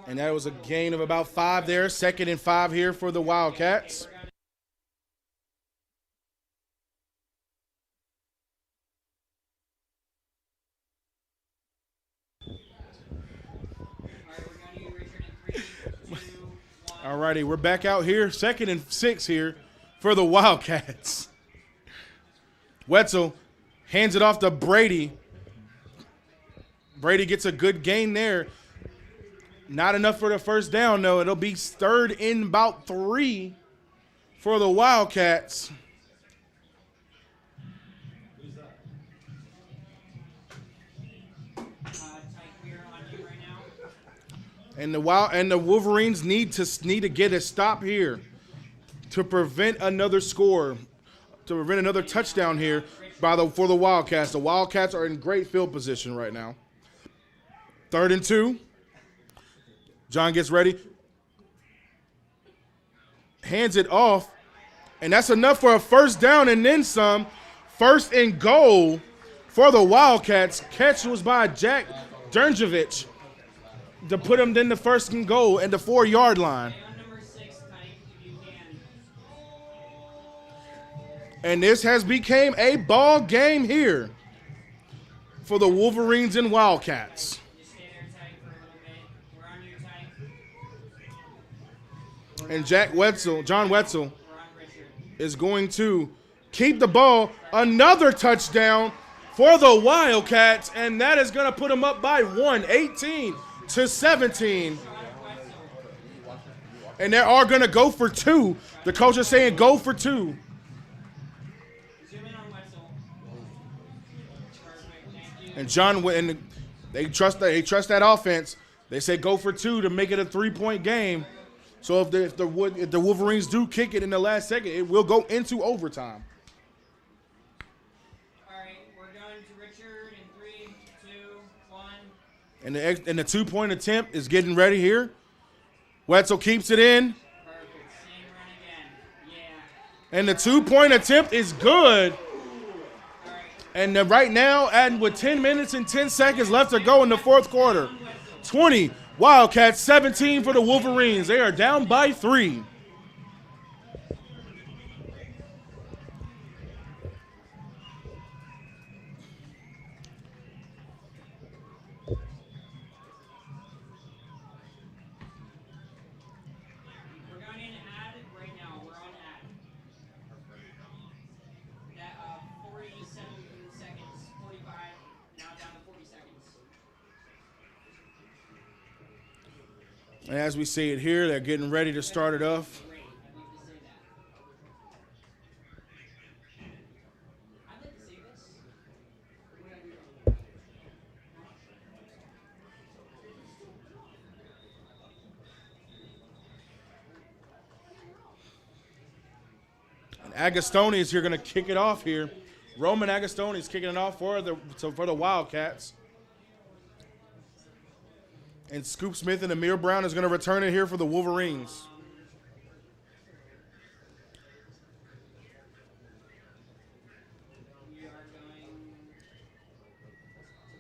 And that was a gain of about 5 there. 2nd and 5 here for the Wildcats. All righty, we're back out here. 2nd and 6 here for the Wildcats. Wetzel hands it off to Brady. Brady gets a good gain there. Not enough for the first down, though. It'll be third in about 3 for the Wildcats. And the Wolverines need to get a stop here to prevent another score, to prevent another touchdown here for the Wildcats. The Wildcats are in great field position right now. 3rd and 2. John gets ready. Hands it off. And that's enough for a first down and then some. 1st and goal for the Wildcats. Catch was by Jack Durnjevic to put him in the 1st and goal at the 4-yard line. And this has become a ball game here for the Wolverines and Wildcats. And John Wetzel is going to keep the ball. Another touchdown for the Wildcats, and that is going to put them up by 18-17. And they are going to go for 2. The coach is saying go for 2. And they trust that offense. They say go for 2 to make it a 3-point game. So if the Wolverines do kick it in the last second, it will go into overtime. All right, we're going to Richard in 3, 2, 1. And the 2-point attempt is getting ready here. Wetzel keeps it in. Perfect. Same run again. Yeah. And the 2-point attempt is good. And right now, with 10 minutes and 10 seconds left to go in the 4th quarter, 20 Wildcats, 17 for the Wolverines. They are down by 3. We're going in ad right now. We're on ad. That 47 seconds, 45, now down to 40 seconds. And as we see it here, they're getting ready to start it off. Great. I'd love to say that. I'd like to say this. And Agostoni is here going to kick it off here. Roman Agostoni is kicking it off for the Wildcats. And Scoop Smith and Amir Brown is going to return it here for the Wolverines. We are going to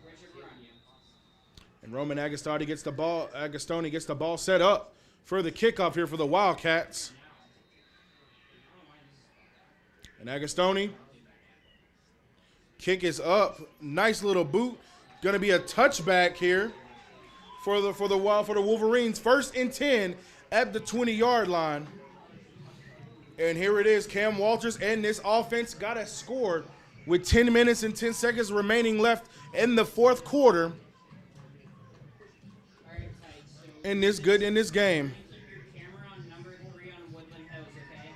Richard Bronya. And Roman Agostoni gets the ball set up for the kickoff here for the Wildcats. And Agostoni, kick is up. Nice little boot. Going to be a touchback here for the Wolverines. 1st and 10 at the 20-yard line. And here it is. Cam Walters and this offense got a score with 10 minutes and 10 seconds remaining left in the 4th quarter in this game. Your camera on number 3 on Woodland Hills, okay?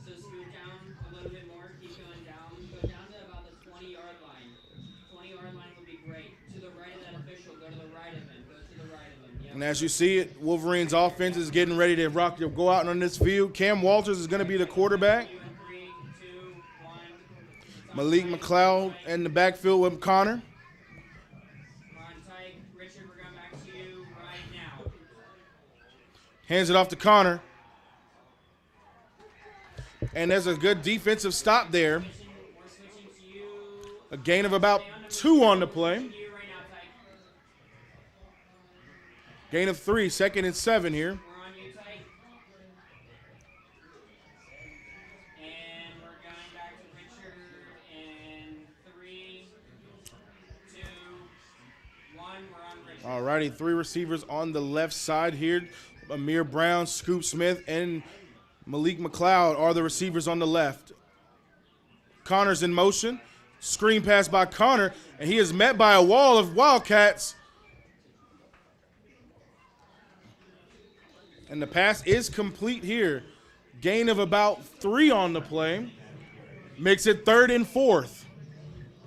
So scoot down a little bit more, keep going down. Go down to about the 20-yard line. 20-yard line would be great. To the right of that official, go to the right of him. Go to the right of him. Yep. And as you see it, Wolverines offense is getting ready to go out on this field. Cam Walters is going to be the quarterback. 3, 2, 1. Malik McLeod in the backfield with Connor. We're on tight. Richard, we're going back to you right now. Hands it off to Connor. And there's a good defensive stop there. We're switching to you. A gain of about 2 on the play. You right now, tight. Gain of 3, 2nd and 7 here. We're on you, tight. And we're going back to Richard in 3, 2, 1. We're on Richard. All righty, 3 receivers on the left side here. Amir Brown, Scoop Smith, and Malik McLeod are the receivers on the left. Connor's in motion. Screen pass by Connor, and he is met by a wall of Wildcats. And the pass is complete here. Gain of about 3 on the play. Makes it 3rd and 4th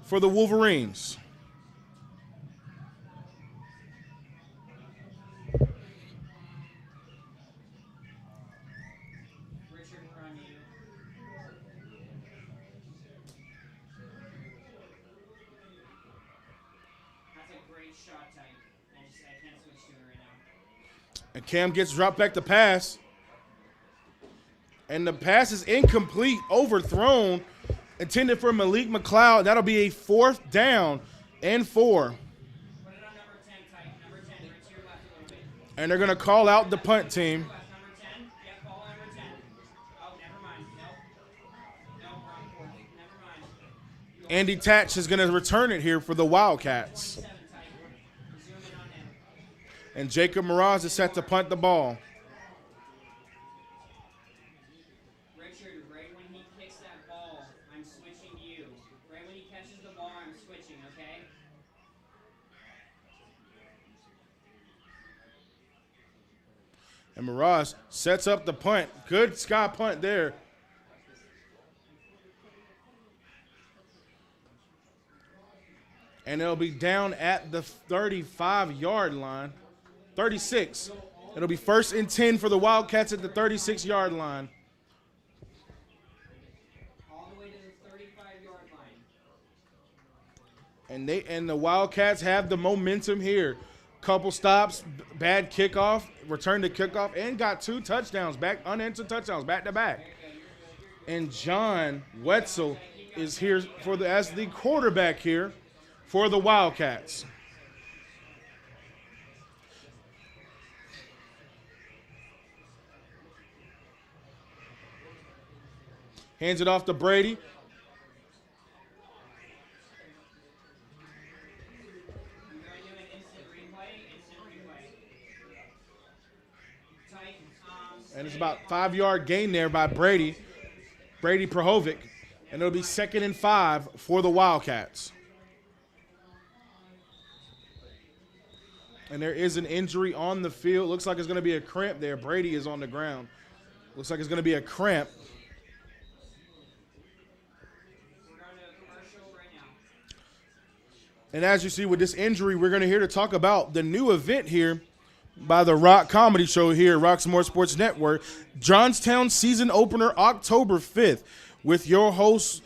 for the Wolverines. Richard, we're on you. That's a great shot type. I can't switch to it right now. And Cam gets dropped back to pass. And the pass is incomplete, overthrown, intended for Malik McLeod. That'll be a 4th down and 4. Put it on number 10 type. Number 10, right to your left a little bit. And they're going to call out the punt team. Left, number 10. Yeah, follow number 10. Oh, never mind. Nope. No, wrong court. Never mind. Andy Tatch is going to return it here for the Wildcats. 7 type. Zoom in on him. And Jacob Miraz is set to punt the ball. Richard, right when he kicks that ball, I'm switching to you. Right when he catches the ball, I'm switching, okay? And Miraz sets up the punt. Good sky punt there. And it'll be down at the 35-yard line. 36. It'll be 1st and 10 for the Wildcats at the 36-yard line. All the way to the 35-yard line. And the Wildcats have the momentum here. Couple stops, bad kickoff, return to kickoff, and got 2 touchdowns, unanswered touchdowns, back to back. And John Wetzel is here as the quarterback here for the Wildcats. Hands it off to Brady. And it's about 5-yard gain there by Brady Prohovic. And it'll be 2nd and 5 for the Wildcats. And there is an injury on the field. Looks like it's going to be a cramp there. Brady is on the ground. Looks like it's going to be a cramp. And as you see with this injury, we're going to hear to talk about the new event here by the Rock Comedy Show here at Roxamore Sports Network. Johnstown season opener October 5th with your host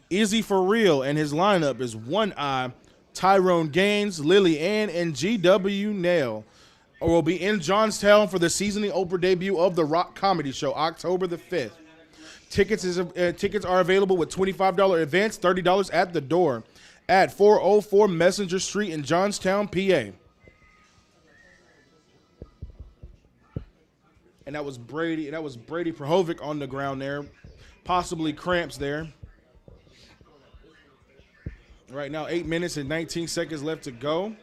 Izzy For Real, and his lineup is One Eye, Tyrone Gaines, Lily Ann, and GW Nail. Will be in Johnstown for the season opener debut of the Rock Comedy Show, October the 5th. Tickets are available with $25 advance, $30 at the door at 404 Messenger Street in Johnstown, PA. And that was Brady Prohovic on the ground there. Possibly cramps there. Right now, 8 minutes and 19 seconds left to go. Hold on,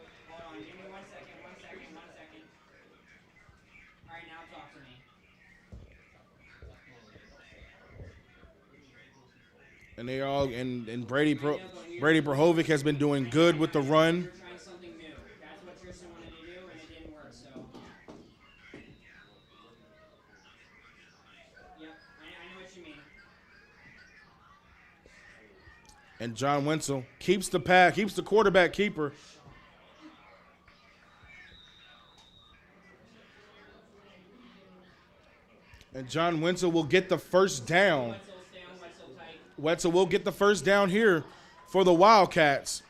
give me 1 second. All right, now talk to me. And they all and Brady Prohovic has been doing good with the run. You're trying something new. That's what Tristan wanted to do, and it didn't work, so. Yep, I know what you mean. And John Wenzel keeps the quarterback keeper. And John Wenzel will get the first down. Wetzel will get the first down here for the Wildcats.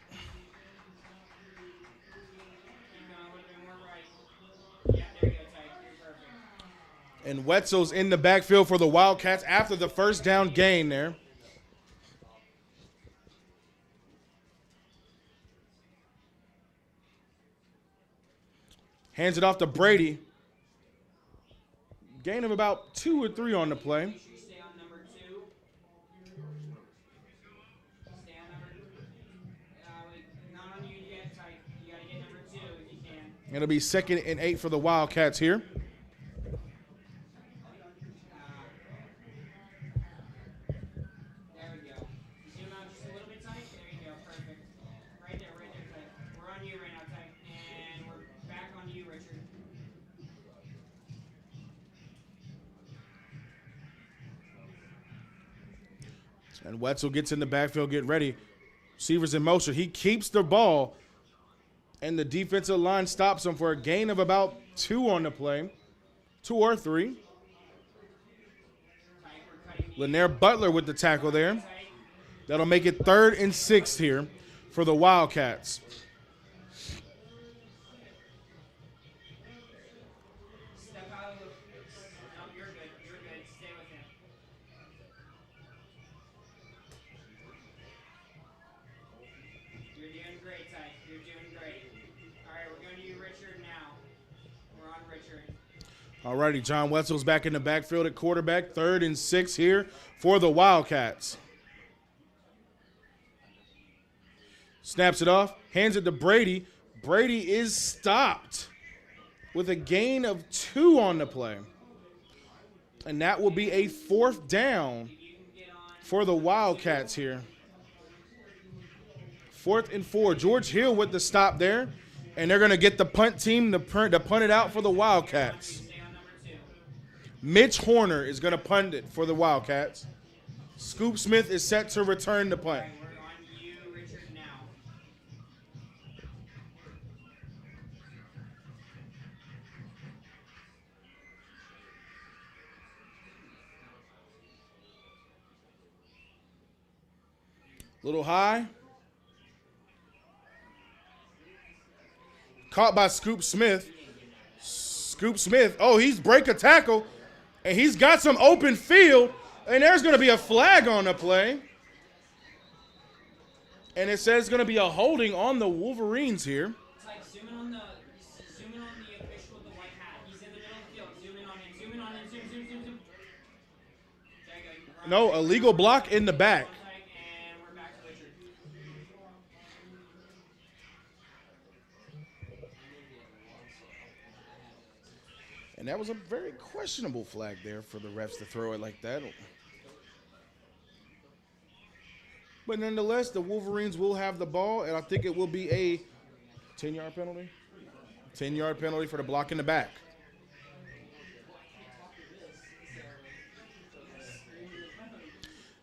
And Wetzel's in the backfield for the Wildcats after the first down gain there. Hands it off to Brady. Gain of about 2 or 3 on the play. Stay on number 2. Stay on number 2. Not on you yet, Tyke. You got to get number 2 if you can. It'll be 2nd and 8 for the Wildcats here. There we go. Zoom And Wetzel gets in the backfield, get ready. Receivers in motion. He keeps the ball, and the defensive line stops him for a gain of about 2 on the play. 2 or 3. Lanier Butler with the tackle there. That'll make it 3rd and 6 here for the Wildcats. Step out of the. No, you're good. You're good. Stay with him. You're doing great, Ty. You're doing great. All right, we're going to do Richard now. We're on Richard. All righty, John Wetzel's back in the backfield at quarterback. 3rd and 6 here for the Wildcats. Snaps it off, hands it to Brady. Brady is stopped with a gain of 2 on the play. And that will be a 4th down for the Wildcats here. 4th and 4. George Hill with the stop there. And they're going to get the punt team to punt it out for the Wildcats. Mitch Horner is going to punt it for the Wildcats. Scoop Smith is set to return the punt. We're on you, Richard, now. Little high. Caught by Scoop Smith. Scoop Smith. Oh, he's break a tackle. And he's got some open field. And there's going to be a flag on the play. And it says it's going to be a holding on the Wolverines here. It's like zoom in on the official with the white hat. He's in the middle of the field. Zoom in on him. Zoom in on him. Zoom. There you go. No, illegal block in the back. And we're back to Richard. And that was a very questionable flag there for the refs to throw it like that. But nonetheless, the Wolverines will have the ball, and I think it will be a 10-yard penalty. 10-yard penalty for the block in the back.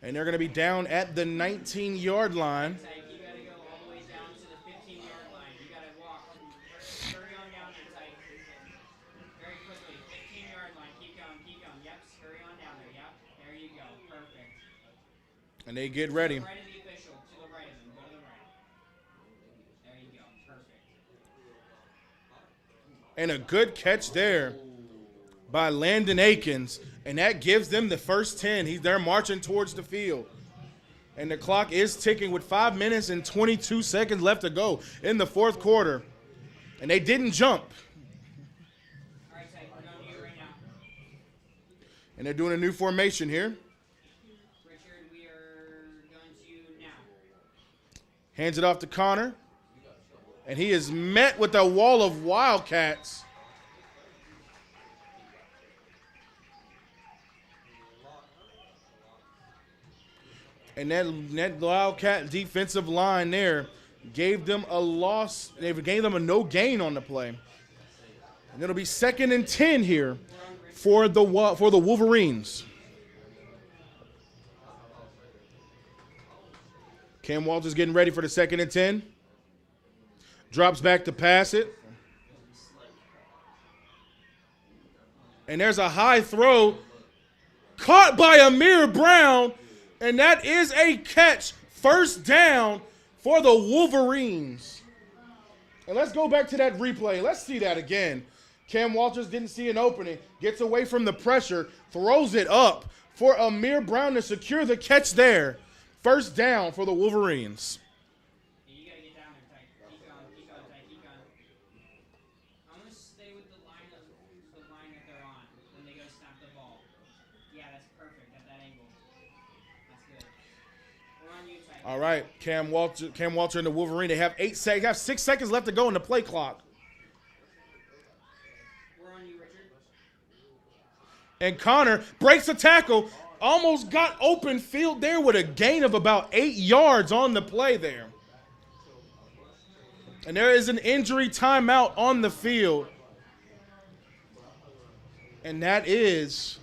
And they're going to be down at the 19-yard line. You got to go all the way down to the 15-yard line. You got to walk. Hurry on down there, Ty. Very quickly. 15-yard line. Keep going. Yep. Hurry on down there. Yep. There you go. Perfect. And they get ready. Right of the official. To the right of him. Go to the right. There you go. Perfect. And a good catch there by Landon Akins. And that gives them the first 10. They're marching towards the field. And the clock is ticking with 5 minutes and 22 seconds left to go in the 4th quarter. And they didn't jump. All right, Ty. We're going to you right now. And they're doing a new formation here. Richard, we are going to you now. Hands it off to Connor. And he is met with a wall of Wildcats. And that Wildcat defensive line there gave them a loss. They gave them a no gain on the play. And it'll be 2nd and 10 here for the Wolverines. Cam Walters getting ready for the 2nd and 10. Drops back to pass it. And there's a high throw caught by Amir Brown. And that is a catch. First down for the Wolverines. And let's go back to that replay. Let's see that again. Cam Walters didn't see an opening. Gets away from the pressure. Throws it up for Amir Brown to secure the catch there. First down for the Wolverines. You got to get down there, Ty. Keep going, Ty. Keep going. I'm going to stay with the line that they're on when they go snap the ball. Yeah, that's perfect at that angle. That's good. We're on you, Ty. All right, Cam Walter and the Wolverine. They have 6 seconds left to go in the play clock. We're on you, Richard. And Connor breaks a tackle. Almost got open field there with a gain of about 8 yards on the play there. And there is an injury timeout on the field. And that is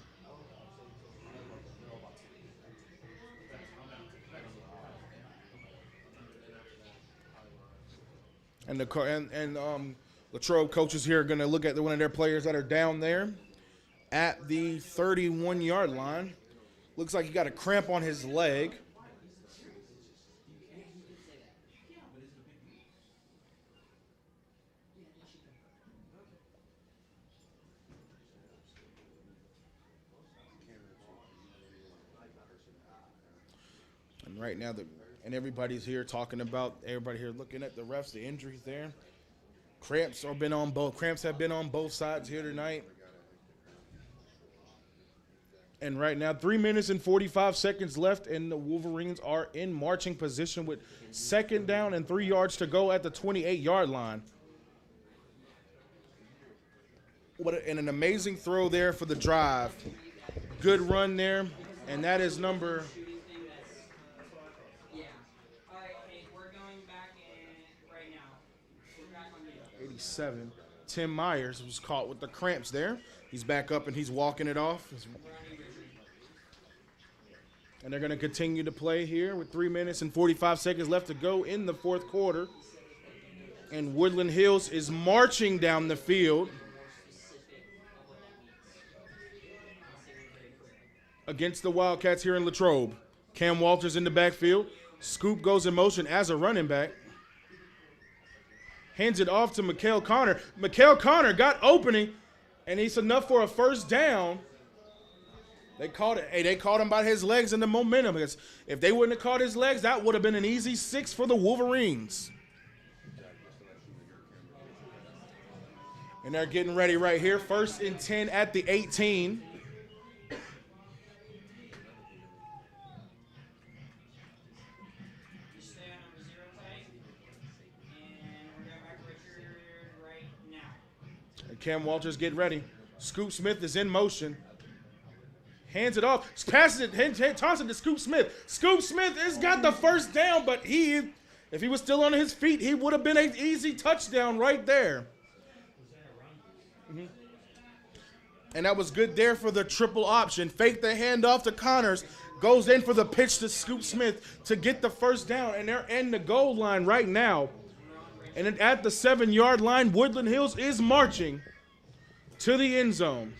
And Latrobe coaches here are going to look at one of their players that are down there at the 31-yard line. Looks like he got a cramp on his leg. And right now, everybody's here talking about, everybody here looking at the refs, the injuries there. Cramps have been on both sides here tonight. And right now, 3 minutes and 45 seconds left, and the Wolverines are in marching position with 2nd down and 3 yards to go at the 28-yard line. And an amazing throw there for the drive. Good run there, and that is number... Yeah. All right, hey, we're going back in right now. We're back on you. 87. Tim Myers was caught with the cramps there. He's back up, and he's walking it off. And they're going to continue to play here with 3 minutes and 45 seconds left to go in the 4th quarter. And Woodland Hills is marching down the field against the Wildcats here in Latrobe. Cam Walters in the backfield. Scoop goes in motion as a running back. Hands it off to Mikael Connor. Mikael Connor got opening, and it's enough for a 1st down. They caught it. Hey, they caught him by his legs and the momentum. Because if they wouldn't have caught his legs, that would have been an easy 6 for the Wolverines. And they're getting ready right here. 1st and 10 at the 18. Stay on number 0 tight. And we're going back Richard right now. And Cam Walters getting ready. Scoop Smith is in motion. Hands it off, passes it, tosses it to Scoop Smith. Scoop Smith has got the 1st down, but if he was still on his feet, he would have been an easy touchdown right there. And that was good there for the triple option. Fake the handoff to Connors, goes in for the pitch to Scoop Smith to get the 1st down, and they're in the goal line right now. And at the 7-yard line, Woodland Hills is marching to the end zone.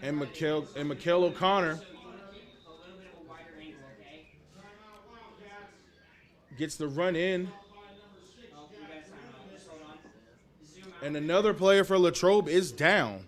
And Mikael O'Connor gets the run in. And another player for Latrobe is down.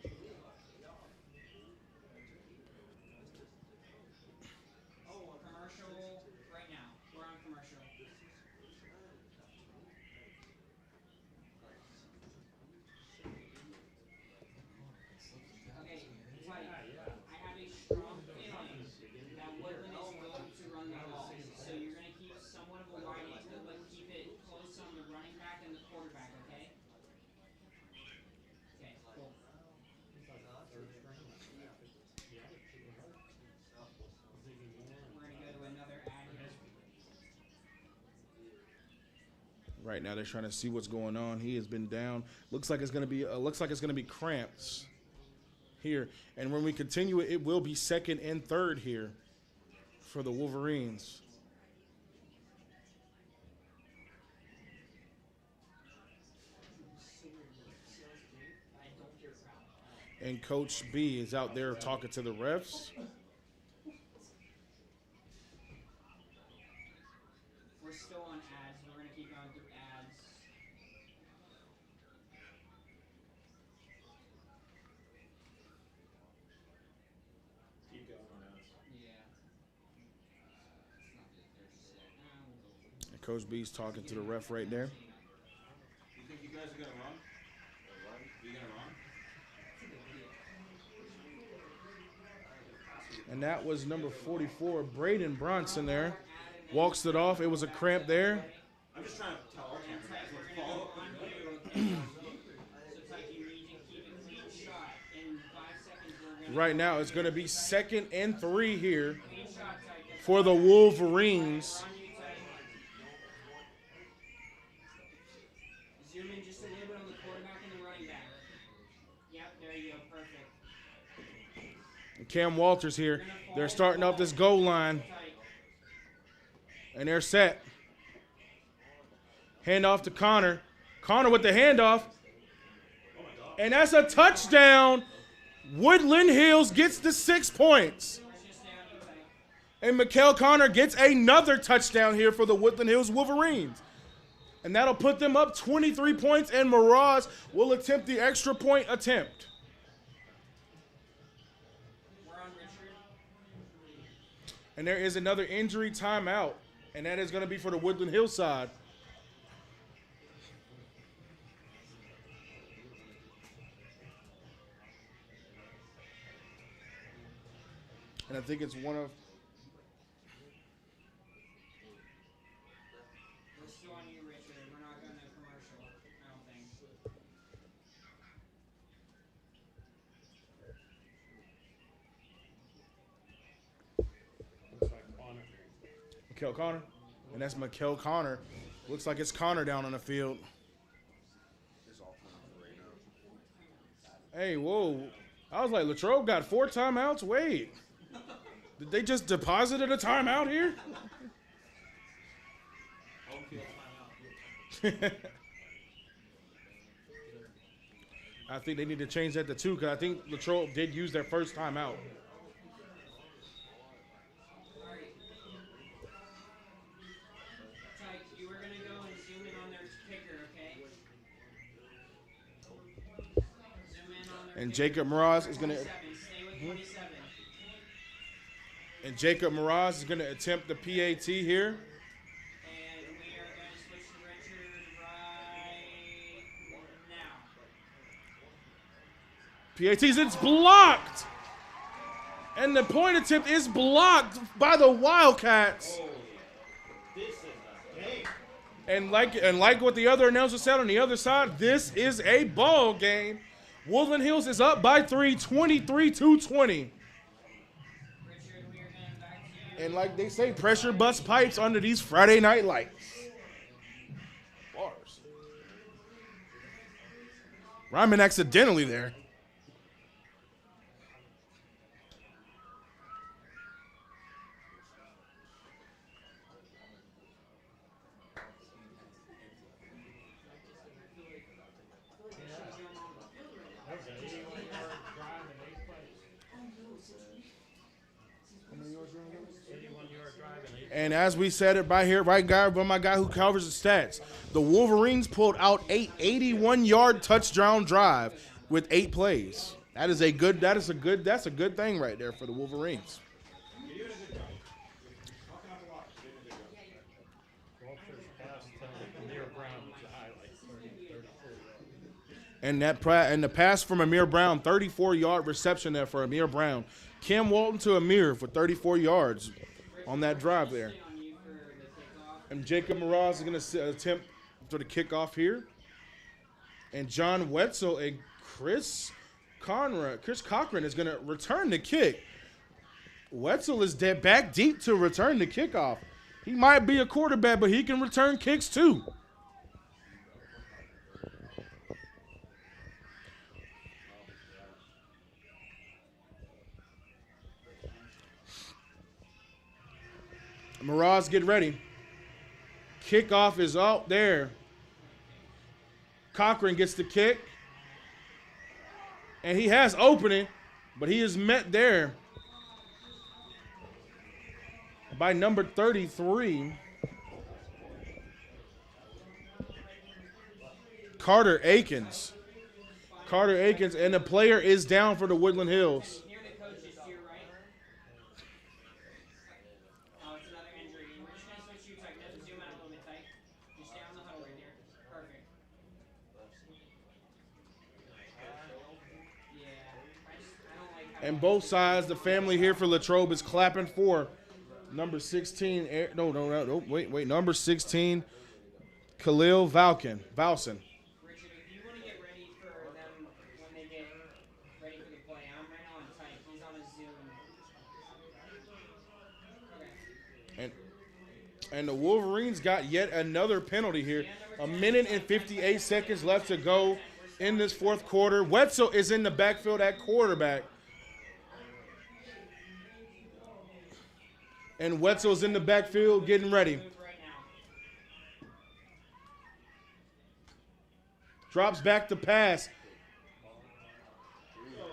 Right now, they're trying to see what's going on. He has been down. Looks like it's going to be cramps here. And when we continue, it will be 2nd and 3rd here for the Wolverines. And Coach B is out there talking to the refs. We're still on ads. We're going to keep going through ads. Keep going on ads. Yeah. And Coach B's talking to the ref right there. You think you guys are going to run? You going to run? And that was number 44, Braden Bronson there. Walks it off. It was a cramp there. I'm just trying to tell all cameras let's follow. right now. It's going to be 2nd and 3 here for the Wolverines. Zoom in just a little bit on the quarterback and the running back. Yep, there you go, perfect. Cam Walters here. They're starting up this goal line. And they're set. Handoff to Connor. Connor with the handoff. And that's a touchdown. Woodland Hills gets the 6 points. And Mikael Connor gets another touchdown here for the Woodland Hills Wolverines. And that'll put them up 23 points, and Mirage will attempt the extra point attempt. And there is another injury timeout, and that is going to be for the Woodland Hills side. And I think it's one of... We're still on you, Richard. We're not going to commercial, I don't think. Looks like Connor. Mikael Connor. And that's Mikael Connor. Looks like it's Connor down on the field. Hey, whoa. I was like, Latrobe got 4 timeouts? Wait. Did they just deposited a timeout here? I think they need to change that to 2 because I think Latrobe did use their first timeout. Tyke, you were going to go and zoom in on their kicker, okay? Zoom in on their And kicker. Jacob Mraz is going to... 27. Stay with 27. And Jacob Mraz is going to attempt the PAT here. And we are going to switch to Richard right now. PATs, it's blocked. And the point attempt is blocked by the Wildcats. This is a game. And like what the other announcer said on the other side, this is a ball game. Woodland Hills is up by 3, 23-20. And like they say, pressure bust pipes under these Friday night lights. Bars. Rhyming accidentally there. That was an 81-yard drive in 8 plays. 81-yard drive in 8 plays. And as we said it by here, right guy, by my guy who covers the stats, the Wolverines pulled out a 81-yard touchdown drive with 8 plays. That's a good thing right there for the Wolverines. Walter's pass to Amir Brown was the highlight, 34. And the pass from Amir Brown, 34-yard reception there for Amir Brown. Kim Walton to Amir for 34 yards on that drive there. And Jacob Mraz is going to attempt for the kickoff here. And John Wetzel and Chris Cochran is going to return the kick. Wetzel is back deep to return the kickoff. He might be a quarterback, but he can return kicks too. Mraz, get ready. Kickoff is out there. Cochran gets the kick. And he has opening, but he is met there by number 33, Carter Akins. Carter Akins, and the player is down for the Woodland Hills. Here the coach is to your right. Oh, it's another injury. We're just going to switch you, Tyke. Zoom out a little bit, Tyke. Just stay on the huddle right here. Perfect. Yeah. I don't like how And both sides, the family here for Latrobe is clapping for number 16. Number 16, Khalil Valsin. Richard, if you want to get ready for them when they get ready for the play, I'm right now on Tyke. And the Wolverines got yet another penalty here. 1:58 seconds left to go in this fourth quarter. Wetzel is in the backfield at quarterback. And Wetzel's in the backfield getting ready. Drops back to pass.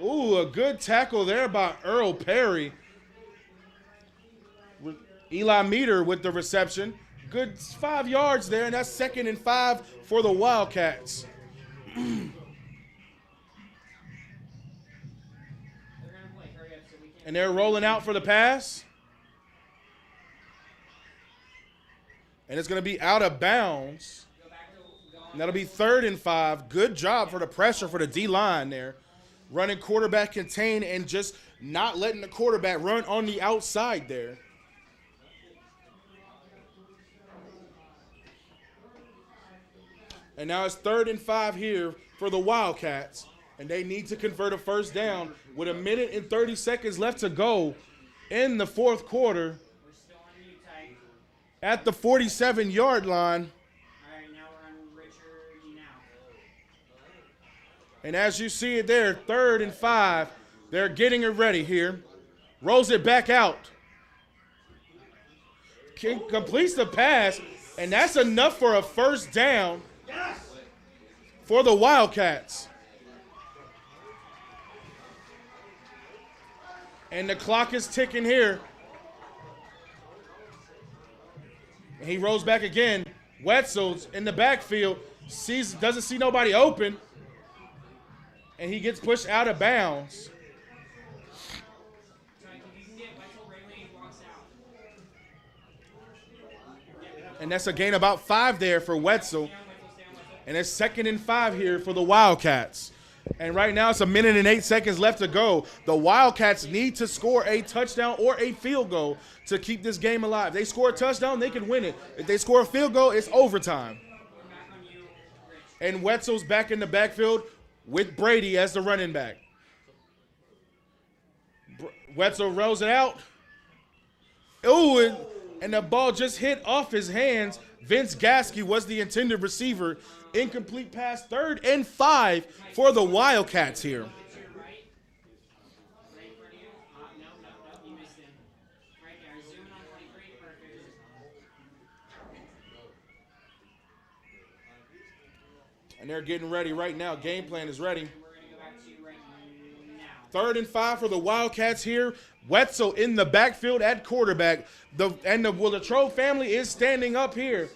Ooh, a good tackle there by Earl Perry. Eli Meter with the reception. Good 5 yards there, and that's 2nd and 5 for the Wildcats. And they're rolling out for the pass. And it's going to be out of bounds. And that'll be 3rd and 5. Good job for the pressure for the D-line there. Running quarterback contain and just not letting the quarterback run on the outside there. And now it's 3rd and 5 here for the Wildcats. And they need to convert a first down with 1:30 seconds left to go in the fourth quarter. At the 47-yard line. All right, now we're on Richard now. And as you see it there, 3rd and 5. They're getting it ready here. Rolls it back out. Completes the pass, and that's enough for a first down for the Wildcats. And the clock is ticking here. And he rolls back again. Wetzel's in the backfield, doesn't see nobody open, and he gets pushed out of bounds. And that's a gain about 5 there for Wetzel. And it's 2nd and 5 here for the Wildcats. And right now it's 1:08 seconds left to go. The Wildcats need to score a touchdown or a field goal to keep this game alive. If they score a touchdown, they can win it. If they score a field goal, it's overtime. And Wetzel's back in the backfield with Brady as the running back. Wetzel rolls it out. Ooh, and the ball just hit off his hands. Vince Gasky was the intended receiver. Incomplete pass, 3rd and 5 for the Wildcats here. And they're getting ready right now. Game plan is ready. 3rd and 5 for the Wildcats here. Wetzel in the backfield at quarterback. The Latrobe family is standing up here.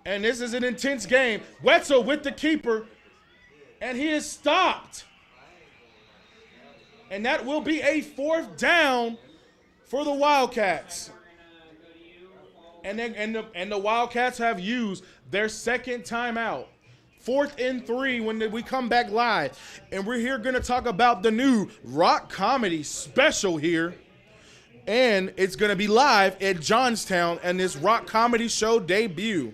And this is an intense game. Wetzel with the keeper. And he is stopped. And that will be a 4th down for the Wildcats. And the Wildcats have used their 2nd timeout. 4th and 3 when we come back live. And we're here going to talk about the new rock comedy special here. And it's going to be live at Johnstown and this rock comedy show debut.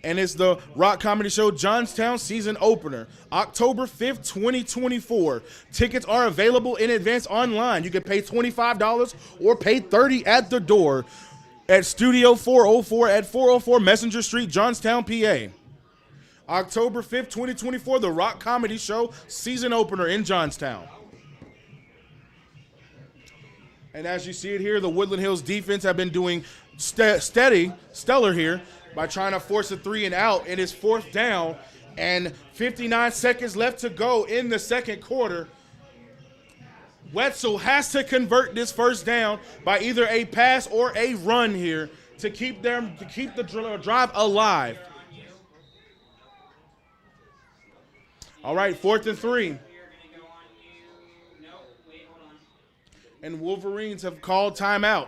And it's the Rock Comedy Show Johnstown season opener, October 5th, 2024. Tickets are available in advance online. You can pay $25 or pay $30 at the door at Studio 404 at 404 Messenger Street, Johnstown, PA. October 5th, 2024, the Rock Comedy Show season opener in Johnstown. And as you see it here, the Woodland Hills defense have been doing stellar here by trying to force a 3 and out. It is 4th down and 59 seconds left to go in the 2nd quarter. Wetzel has to convert this first down by either a pass or a run here to keep the drive alive. All right, 4th and 3. And Wolverines have called timeout.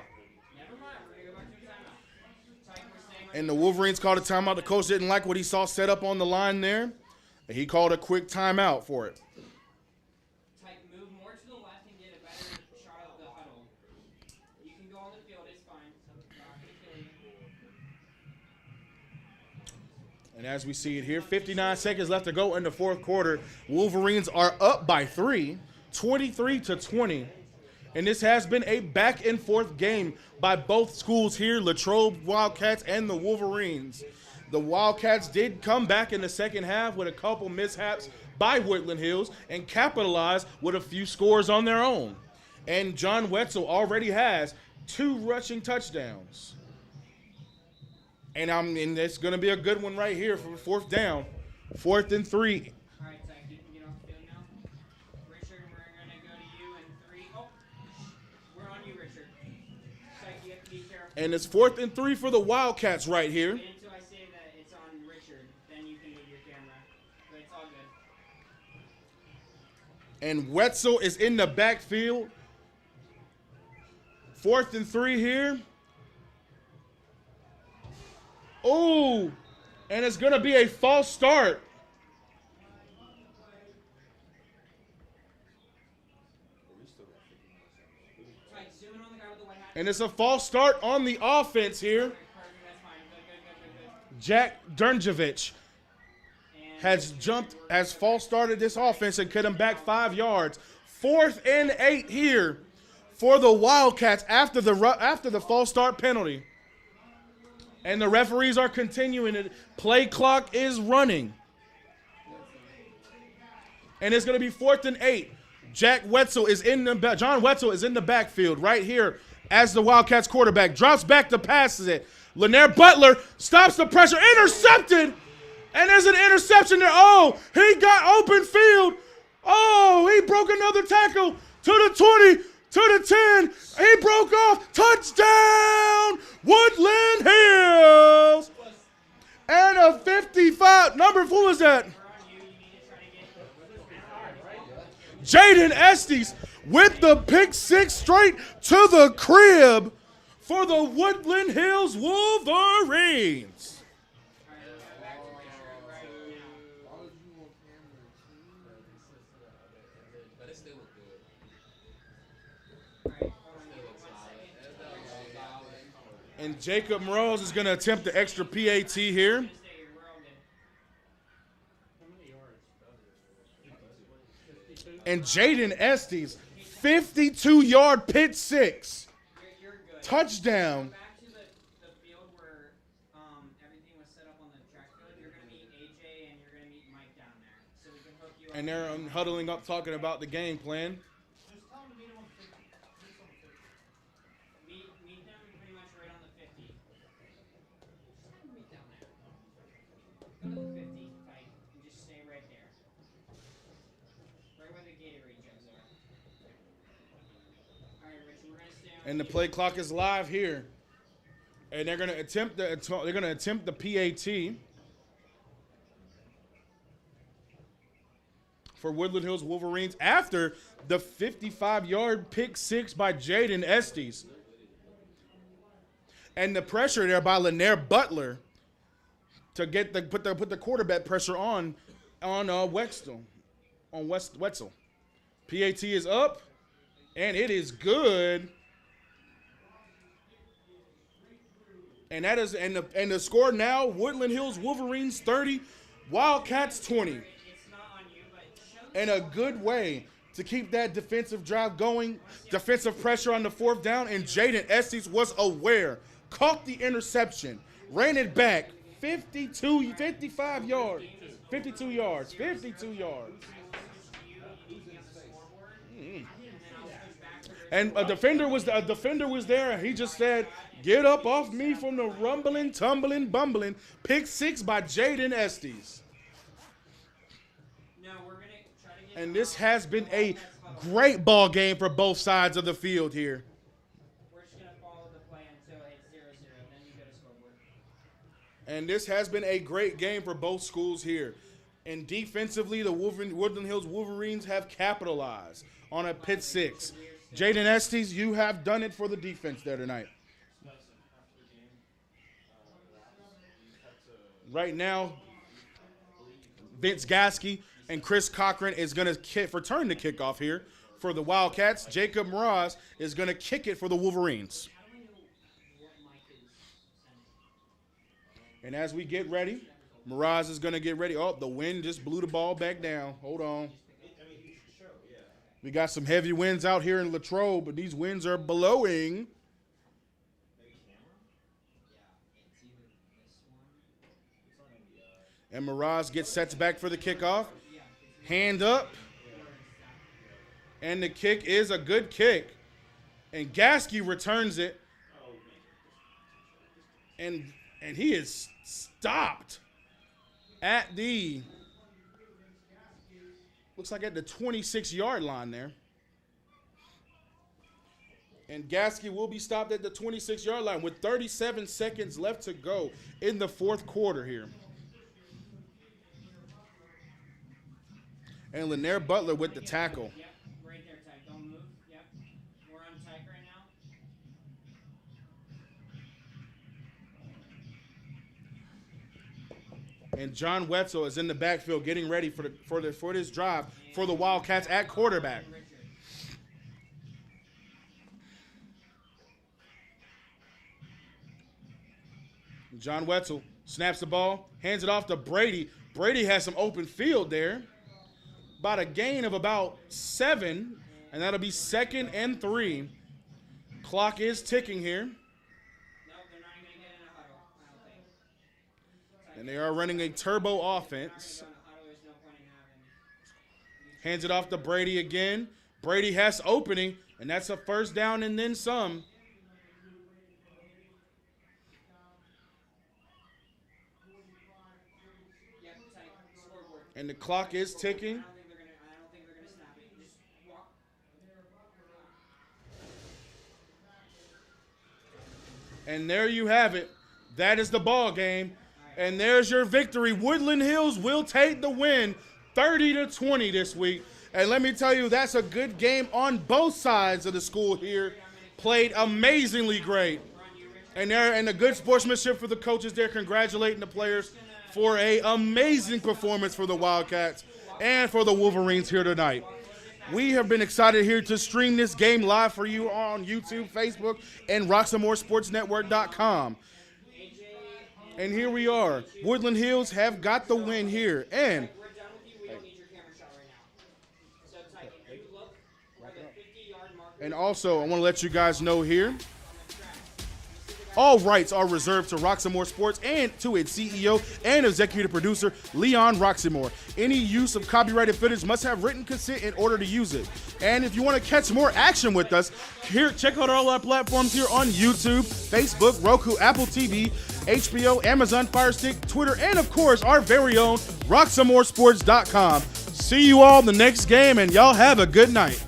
And the Wolverines called a timeout. The coach didn't like what he saw set up on the line there. And he called a quick timeout for it. Move more to the left and get a better shot of the huddle. You can go on the field, it's fine. And as we see it here, 59 seconds left to go in the 4th quarter. Wolverines are up by 3, 23-20. And this has been a back and forth game by both schools here, Latrobe Wildcats and the Wolverines. The Wildcats did come back in the second half with a couple mishaps by Woodland Hills and capitalized with a few scores on their own. And John Wetzel already has 2 rushing touchdowns. And it's going to be a good one right here for 4th down. 4th and 3. All right, Zach, you can get off the field now. Richard, we're going to go to you in 3. Oh, we're on you, Richard. Zach, you have to be careful. And it's 4th and 3 for the Wildcats right here. Wait until I say that it's on Richard, then you can move your camera. But it's all good. And Wetzel is in the backfield. 4th and 3 here. Oh, and it's going to be a false start. Right, zoom in on the guy with the white hat. And it's a false start on the offense here. Perfect, that's fine. Good. Jack Durnjevic has false started this offense and cut him back 5 yards. 4th and 8 here for the Wildcats after the false start penalty. And the referees are continuing it. Play clock is running. And it's going to be 4th and 8. John Wetzel is in the backfield right here as the Wildcats quarterback. Drops back to passes it. Lanier Butler stops the pressure. Intercepted. And there's an interception there. Oh, he got open field. Oh, he broke another tackle to the 20. To the 10, he broke off, touchdown, Woodland Hills. And a 55, who was that? Jaden Estes with the pick 6 straight to the crib for the Woodland Hills Wolverines. But it still look good. And Jacob Moroz is going to attempt the extra PAT here. And Jaden Estes, 52-yard pick 6. You're good. Touchdown. Go back to the field where everything was set up on the track field. You're going to meet AJ and you're going to meet Mike down there. So we can hook you up. And they're huddling up talking about the game plan. Meet them pretty much right on the 50. Just have them meet down there. Go to the 50, like, and just stay right there. Right where the Gatorade jugs are. All right, Rich, we're gonna stay on. And the play clock is live here. And they're going to attempt the PAT for Woodland Hills Wolverines after the 55-yard pick 6 by Jaden Estes. And the pressure there by Lanier Butler to put the quarterback pressure on Wetzel. PAT is up, and it is good. And the score now: Woodland Hills Wolverines 30, Wildcats 20. It's not on you, but show And a good way to keep that defensive drive going, defensive pressure on the 4th down, and Jaden Estes was aware, caught the interception, ran it back, 52 yards. And a defender was there, and he just said, "Get up off me from the rumbling, tumbling, bumbling." Pick 6 by Jaden Estes. No, we're gonna try to get. And this has been a great ball game for both sides of the field here. We're just gonna follow the play until it's 0-0. Then you go to scoreboard. And this has been a great game for both schools here. And defensively, the Woodland Hills Wolverines have capitalized on a pick 6. Jaden Estes, you have done it for the defense there tonight. Right now, Vince Gasky and Chris Cochran is going to return the kickoff here for the Wildcats. Jacob Mraz is going to kick it for the Wolverines. And as we get ready, Mraz is going to get ready. Oh, the wind just blew the ball back down. Hold on. We got some heavy winds out here in Latrobe, but these winds are blowing. And Miraz gets sets back for the kickoff. Hand up. And the kick is a good kick. And Gasky returns it. And he is stopped at the, looks like at the 26-yard line there. And Gasky will be stopped at the 26-yard line with 37 seconds left to go in the fourth quarter here. And Lanier Butler with the tackle. Yep, right there, Tyke. Don't move. Yep. We're on Tyke right now. And John Wetzel is in the backfield getting ready for this drive for the Wildcats at quarterback. John Wetzel snaps the ball, hands it off to Brady. Brady has some open field there. About a gain of about 7, and that'll be 2nd and 3. Clock is ticking here. Nope, they're not even going to get in a huddle, I don't think. And they are running a turbo offense. Hands it off to Brady again. Brady has opening, and that's a first down and then some. And the clock is ticking. I don't think they're going to snap it. Just walk. And there you have it. That is the ball game. And there's your victory. Woodland Hills will take the win 30-20 this week. And let me tell you, that's a good game on both sides of the school here. Played amazingly great. And the good sportsmanship for the coaches there, congratulating the players for an amazing performance for the Wildcats and for the Wolverines here tonight. We have been excited here to stream this game live for you on YouTube, Facebook, and RoxamoreSportsNetwork.com. And here we are. Woodland Hills have got the win here. And We're done with you. We don't need your camera shot right now. So, Tyke, if you look where the 50-yard marker. And also, I want to let you guys know here, all rights are reserved to Roxamore Sports and to its CEO and executive producer, Leon Roxamore. Any use of copyrighted footage must have written consent in order to use it. And if you want to catch more action with us, here, check out all our platforms here on YouTube, Facebook, Roku, Apple TV, HBO, Amazon Fire Stick, Twitter, and of course, our very own RoxamoreSports.com. See you all in the next game, and y'all have a good night.